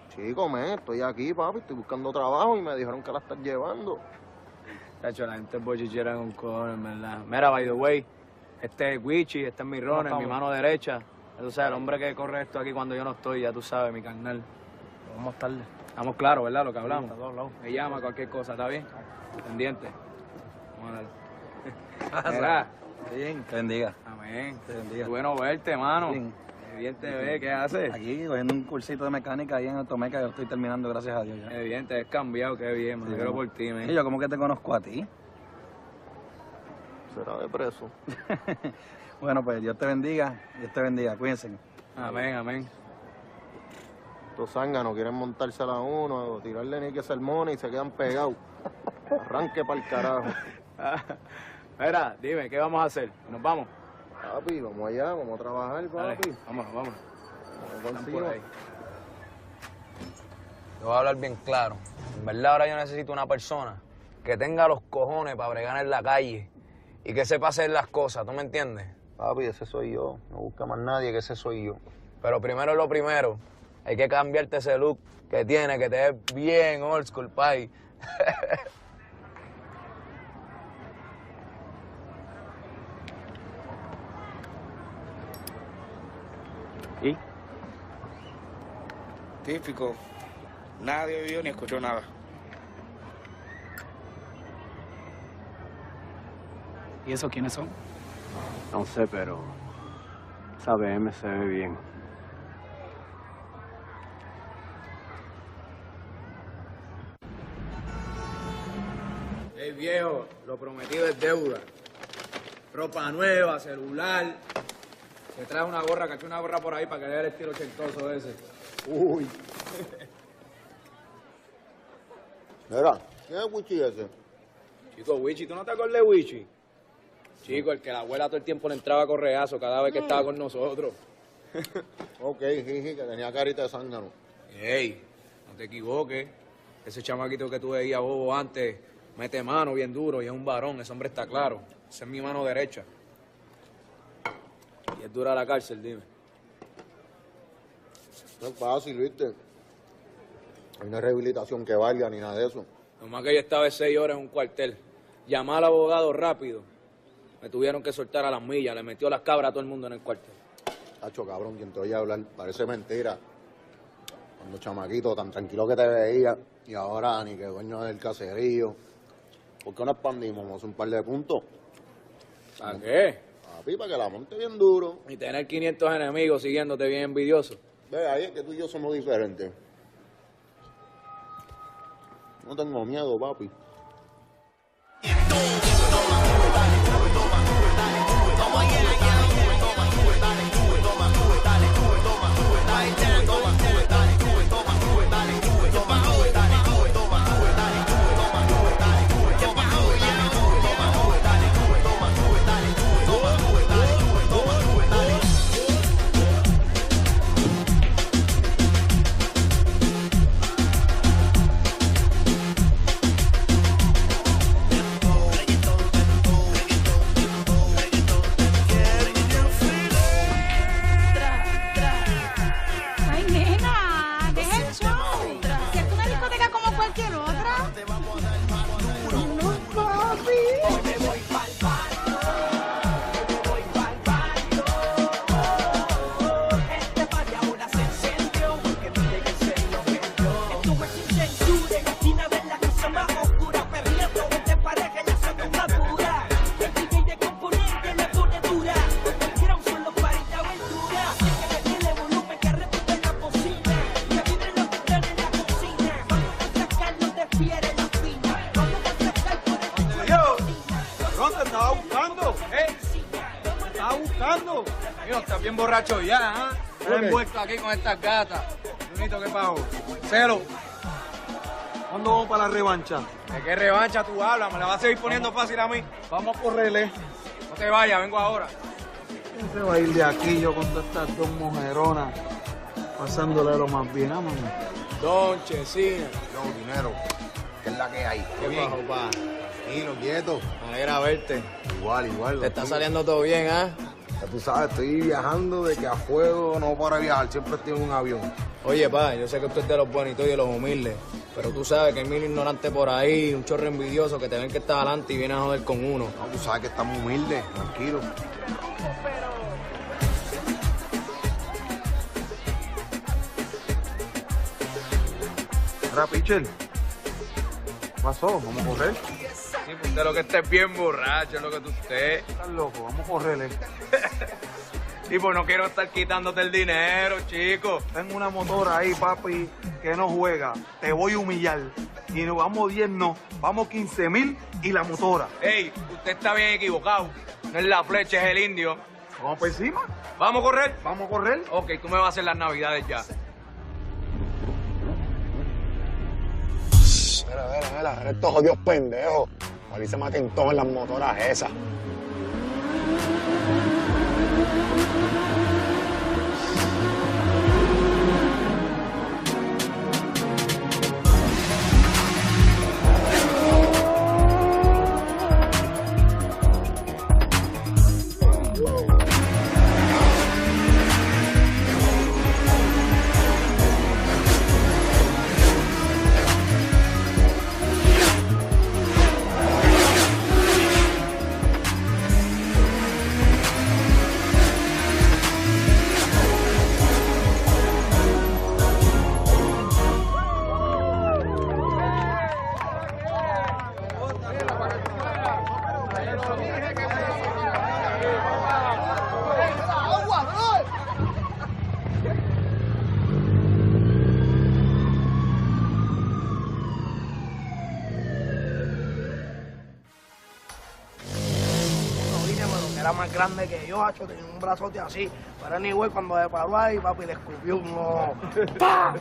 chico, estoy aquí, papi, estoy buscando trabajo y me dijeron que la estás llevando. Tacho, la gente es bochichera en un cojones, en verdad. Mira, by the way, este es Wichi, este es mi Ron, mi mano derecha. Tú sabes, el hombre que corre esto aquí cuando yo no estoy, ya tú sabes, mi carnal. Vamos tarde. Estamos claros, ¿verdad? Lo que hablamos. Está todo hablado. Me llama cualquier cosa, ¿está bien? Pendiente. Vamos a darle. Mira. Bien, te bendiga. Amén. Te bendiga. Qué bueno verte, mano. Bien. Qué bien te ve, ¿qué haces? Aquí cogiendo un cursito de mecánica ahí en Automeca, yo estoy terminando, gracias a Dios. Ya. Qué bien, te has cambiado, qué bien, me alegro por ti, man. Y yo, ¿cómo que te conozco a ti? Será de preso. Bueno, pues Dios te bendiga, cuídense. Amén, amén. Estos zánganos quieren montársela a uno, o tirarle ni que sermones y se quedan pegados. Arranque para el carajo. Mira, dime, ¿qué vamos a hacer? ¿Nos vamos? Papi, vamos allá, vamos a trabajar, Dale, papi. vamos. Vamos Están contigo. por ahí. Te voy a hablar bien claro. En verdad ahora yo necesito una persona que tenga los cojones para bregar en la calle y que sepa hacer las cosas, ¿tú me entiendes? Papi, ese soy yo. No busca más nadie, que ese soy yo. Pero primero lo primero, hay que cambiarte ese look que tiene, que te ve bien old school, pai. ¿Y? Típico. Nadie vio ni escuchó nada. ¿Y esos quiénes son? No sé, pero esa BM se ve bien. Hey viejo, lo prometido es deuda. Ropa nueva, celular. Te traes una gorra, caché una gorra por ahí para que vea el estilo ochentoso ese. Uy. Mira, ¿quién es Wichi ese? Chico, Wichi, ¿tú no te acuerdas de Wichi? Chico, el que la abuela todo el tiempo le entraba a correazo cada vez que estaba con nosotros. Ok, jiji, que tenía carita de zángano. Ey, no te equivoques. Ese chamaquito que tú veías bobo antes mete mano bien duro y es un varón, ese hombre está claro. Esa es mi mano derecha. Y es dura la cárcel, dime. No es fácil, ¿viste? Hay una rehabilitación que valga ni nada de eso. Nomás que yo estaba 6 horas en un cuartel. Llamé al abogado rápido. Me tuvieron que soltar a las millas. Le metió las cabras a todo el mundo en el cuartel. Tacho, cabrón, quien te oye hablar, parece mentira. Cuando chamaquito, tan tranquilo que te veía, y ahora ni que dueño del caserío. ¿Por qué no expandimos? Vamos a hacer un par de puntos. ¿Para qué? Papi, para que la monte bien duro. Y tener 500 enemigos siguiéndote bien envidioso. Ve, ahí es que tú y yo somos diferentes. No tengo miedo, papi. Ay, nena, deja el show. Si es una discoteca como cualquier otra. No, papi. Hoy me voy pa'l barrio. Hoy me voy pa'l barrio. Este barrio ahora se encendió. Que no llegue el serio que yo. Estuve sin censura en la esquina de la cosa más oscura. Perdiendo de pareja ya son una dura. El DJ de componente le pone dura. El ground son los paris de aventura. Que me tiene volumen que repite en la bocina. Que vibre los que están en la cocina. Vamos a sacarnos de fiera en la fina. Vamos a sacar por el Yo, cabrón, te estaba buscando. Te estaba buscando. Mío, estás bien borracho ya, ¿ah? Estoy envuelto aquí con estas gatas. Lunito, ¿qué pasó? Celo. ¿Cuándo vamos para la revancha? ¿De qué revancha tú hablas? ¿Me la vas a seguir poniendo fácil a mí? Vamos a correrle. No te vayas, vengo ahora. ¿Quién se va a ir de aquí yo con todas estas dos mujeronas? Pasándole lo más bien, mami. Don Chesina. Yo, dinero. ¿Qué es la que hay? ¿Qué bien? Pa. Tranquilo, quieto. Me alegra verte. Igual. Te está saliendo todo bien, ¿ah? Ya tú sabes, estoy viajando de que a fuego no para viajar, siempre estoy en un avión. Oye, pa, yo sé que usted es de los bonitos y de los humildes, pero tú sabes que hay mil ignorantes por ahí, un chorro envidioso que te ven que estás adelante y vienes a joder con uno. No, tú sabes que estamos humildes, tranquilo. Mira, Pichel. ¿Qué pasó? ¿Vamos a correr? Sí, pues usted lo que esté es bien borracho, es lo que tú estés. Estás loco, vamos a correrle. Y pues no quiero estar quitándote el dinero, chico. Tengo una motora ahí, papi, que no juega. Te voy a humillar. Y nos vamos 10, no. Vamos 15,000 y la motora. Ey, usted está bien equivocado. No es la flecha, es el indio. ¿Vamos por encima? ¿Vamos a correr? ¿Vamos a correr? Ok, tú me vas a hacer las navidades ya. Mira, estos jodidos pendejos. Ahí se maten todos en las motoras esas. ¡Agua, bro! Era más grande que yo, hacho, tenía un brazote así. Pero anyway, cuando se paró ahí, papi, le escupió un ojo. ¡Pah!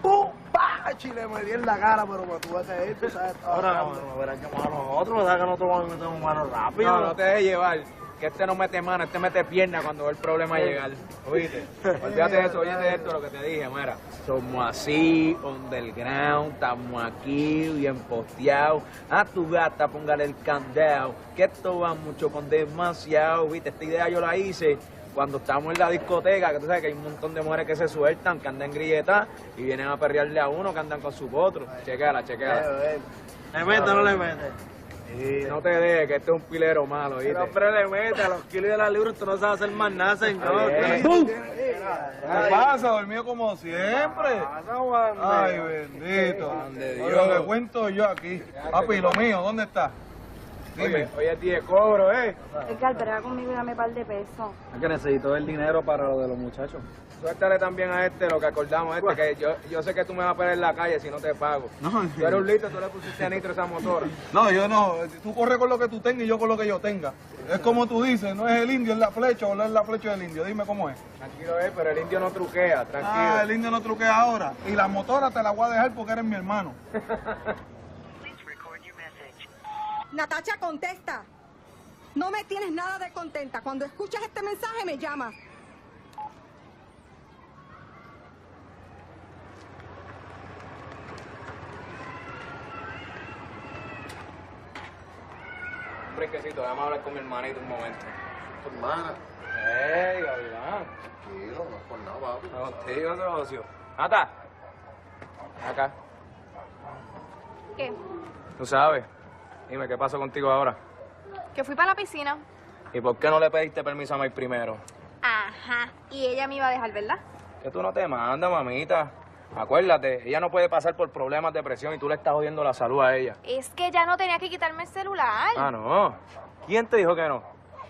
¡Pum! ¡Pah! Chile me di en la cara, pero me tuve que ir, tú sabes, estaba Ahora, grande. no verás que a nosotros, ¿verdad que nosotros vamos a meter un mano rápido? No, no te dejes llevar. Que este no mete mano, este mete pierna cuando ve el problema llegar. ¿Oíste? Olvídate de eso, oíste esto, lo que te dije, mira. Somos así, underground, estamos aquí, bien posteados. A tu gata, póngale el candado, que esto va mucho con demasiado. ¿Viste? Esta idea yo la hice cuando estábamos en la discoteca, que tú sabes que hay un montón de mujeres que se sueltan, que andan grilletas y vienen a perrearle a uno que andan con sus otros. Chequéala, chequéala. ¿Le mete o no le mete? Sí, no te dejes, que este es un pilero malo, ¿viste? El hombre le mete a los kilos de la libra, usted no sabe hacer más nada, señor. ¿Qué pasa? Dormido como siempre. Ay, bendito. Lo que cuento yo aquí. Papi, lo mío, ¿dónde está? Dime. Oye, tío, cobro, Edgar, brega conmigo y dame un par de pesos. Es que necesito el dinero para lo de los muchachos. Suéltale también a este lo que acordamos, que yo sé que tú me vas a perder en la calle si no te pago. No, tú eres un listo, tú le pusiste nitro a esa motora. No, yo no. Tú corres con lo que tú tengas y yo con lo que yo tenga. Es como tú dices, no es el indio, es la flecha o no es la flecha del indio. Dime cómo es. Tranquilo, pero el indio no truquea, tranquilo. Ah, el indio no truquea ahora. Y la motora te la voy a dejar porque eres mi hermano. Natacha, contesta. No me tienes nada de contenta. Cuando escuchas este mensaje me llamas. Un brinquecito, vamos a hablar con mi hermanito un momento. ¿Tu hermana? ¡Ey, Gavilán! Tranquilo, no es por nada, papi. Contigo, socio. Nata. Acá. ¿Qué? Tú sabes. Dime, ¿qué pasó contigo ahora? Que fui para la piscina. ¿Y por qué no le pediste permiso a Mike primero? Ajá. Y ella me iba a dejar, ¿verdad? Que tú no te mandas, mamita. Acuérdate, ella no puede pasar por problemas de presión y tú le estás jodiendo la salud a ella. Es que ya no tenía que quitarme el celular. Ah, no. ¿Quién te dijo que no?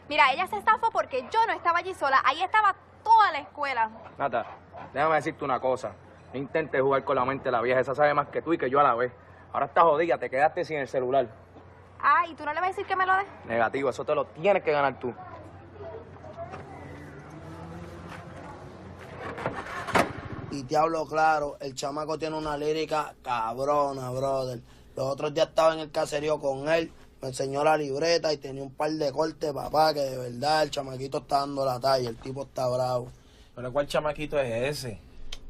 Mira, ella se estafó porque yo no estaba allí sola. Ahí estaba toda la escuela. Nata, déjame decirte una cosa. No intentes jugar con la mente de la vieja. Esa sabe más que tú y que yo a la vez. Ahora estás jodida, te quedaste sin el celular. Ah, ¿y tú no le vas a decir que me lo des? Negativo, eso te lo tienes que ganar tú. Y te hablo claro, el chamaco tiene una lírica cabrona, brother. Los otros días estaba en el caserío con él, me enseñó la libreta y tenía un par de cortes, papá, que de verdad el chamaquito está dando la talla, el tipo está bravo. ¿Pero cuál chamaquito es ese?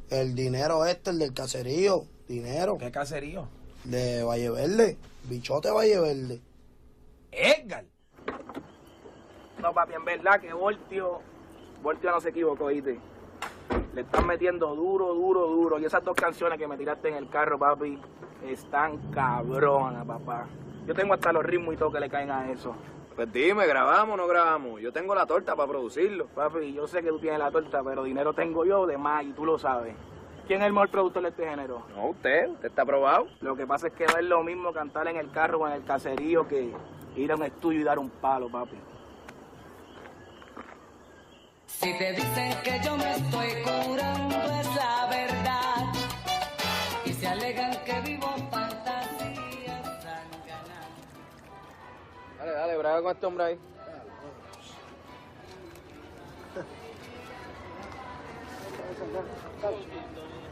El dinero el del caserío, dinero. ¿Qué caserío? De Valle Verde, bichote Valle Verde. ¡Edgar! No, papi, en verdad que Voltio no se equivocó, ¿oíste? Le están metiendo duro, duro, duro. Y esas dos canciones que me tiraste en el carro, papi, están cabronas, papá. Yo tengo hasta los ritmos y todo que le caen a eso. Pues dime, ¿grabamos o no grabamos? Yo tengo la torta para producirlo. Papi, yo sé que tú tienes la torta, pero dinero tengo yo de más y tú lo sabes. ¿Quién es el mejor productor de este género? No, usted está aprobado. Lo que pasa es que no es lo mismo cantar en el carro o en el caserío que ir a un estudio y dar un palo, papi. Si te dicen que yo me estoy curando es la verdad. Y se alegan que vivo fantasías tan ganas. Dale, dale, braga con este hombre ahí.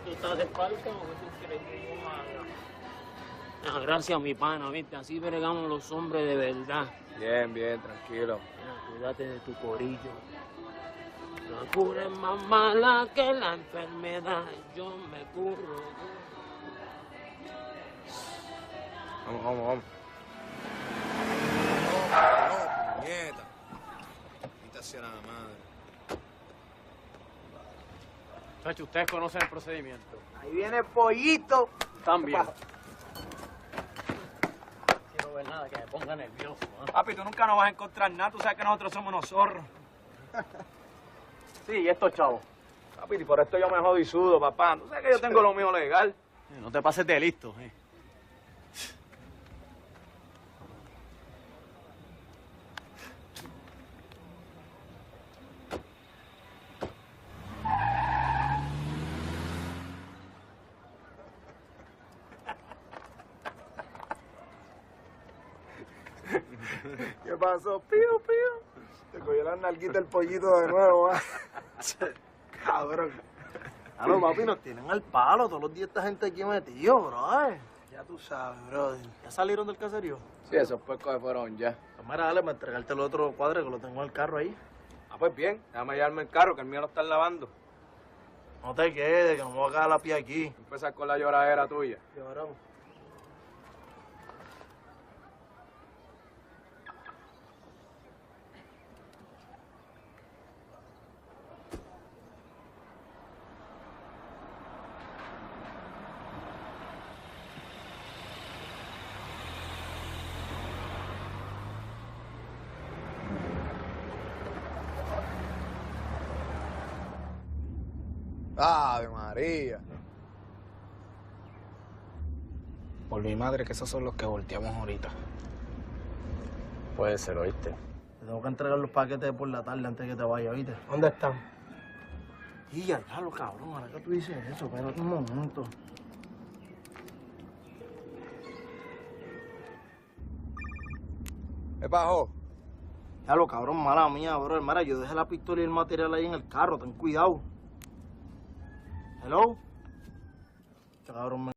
¿Tú estás de parque o qué tú quieres que yo haga? Gracias, mi pana, ¿viste? Así bregamos los hombres de verdad. Bien, bien, tranquilo. Cuídate de tu corillo. La cura es más mala que la enfermedad. Yo me curro. Vamos. No, puñeta. Quítase a la madre. Chacho, ustedes conocen el procedimiento. Ahí viene el pollito. También. Quiero ver nada que me ponga nervioso. ¿eh? Papi, tú nunca nos vas a encontrar nada. Tú sabes que nosotros somos unos zorros. Sí, y estos chavos. Papi, y por esto yo me jodo y sudo, papá. Tú sabes que yo tengo lo mío legal. No te pases de listo, ¿Qué pasó? Pío, pío. Te cogió la nalguita el pollito de nuevo, ¿ah? Cabrón. Claro, papi, nos tienen al palo. Todos los días esta gente aquí metido, bro. Ya tú sabes, brother. ¿Ya salieron del caserío? Sí, esos puercos se fueron ya. Pues mira, dale, para entregarte el otro cuadro que lo tengo en el carro ahí. Ah, pues bien, déjame llevarme el carro, que el mío lo están lavando. No te quedes, que no me voy a cagar la pie aquí. Empezar con la lloradera tuya. Lloramos. ¡Ave María! Por mi madre, que esos son los que volteamos ahorita. Puede ser, ¿oíste? Te tengo que entregar los paquetes por la tarde antes de que te vaya, ¿oíste? ¿Dónde están? Y ya, lo cabrón, ahora que tú dices eso, espérate un momento. ¿Qué pasó? Ya lo cabrón, mala mía, bro. Mira, yo dejé la pistola y el material ahí en el carro, ten cuidado. Hello. Este cabrón me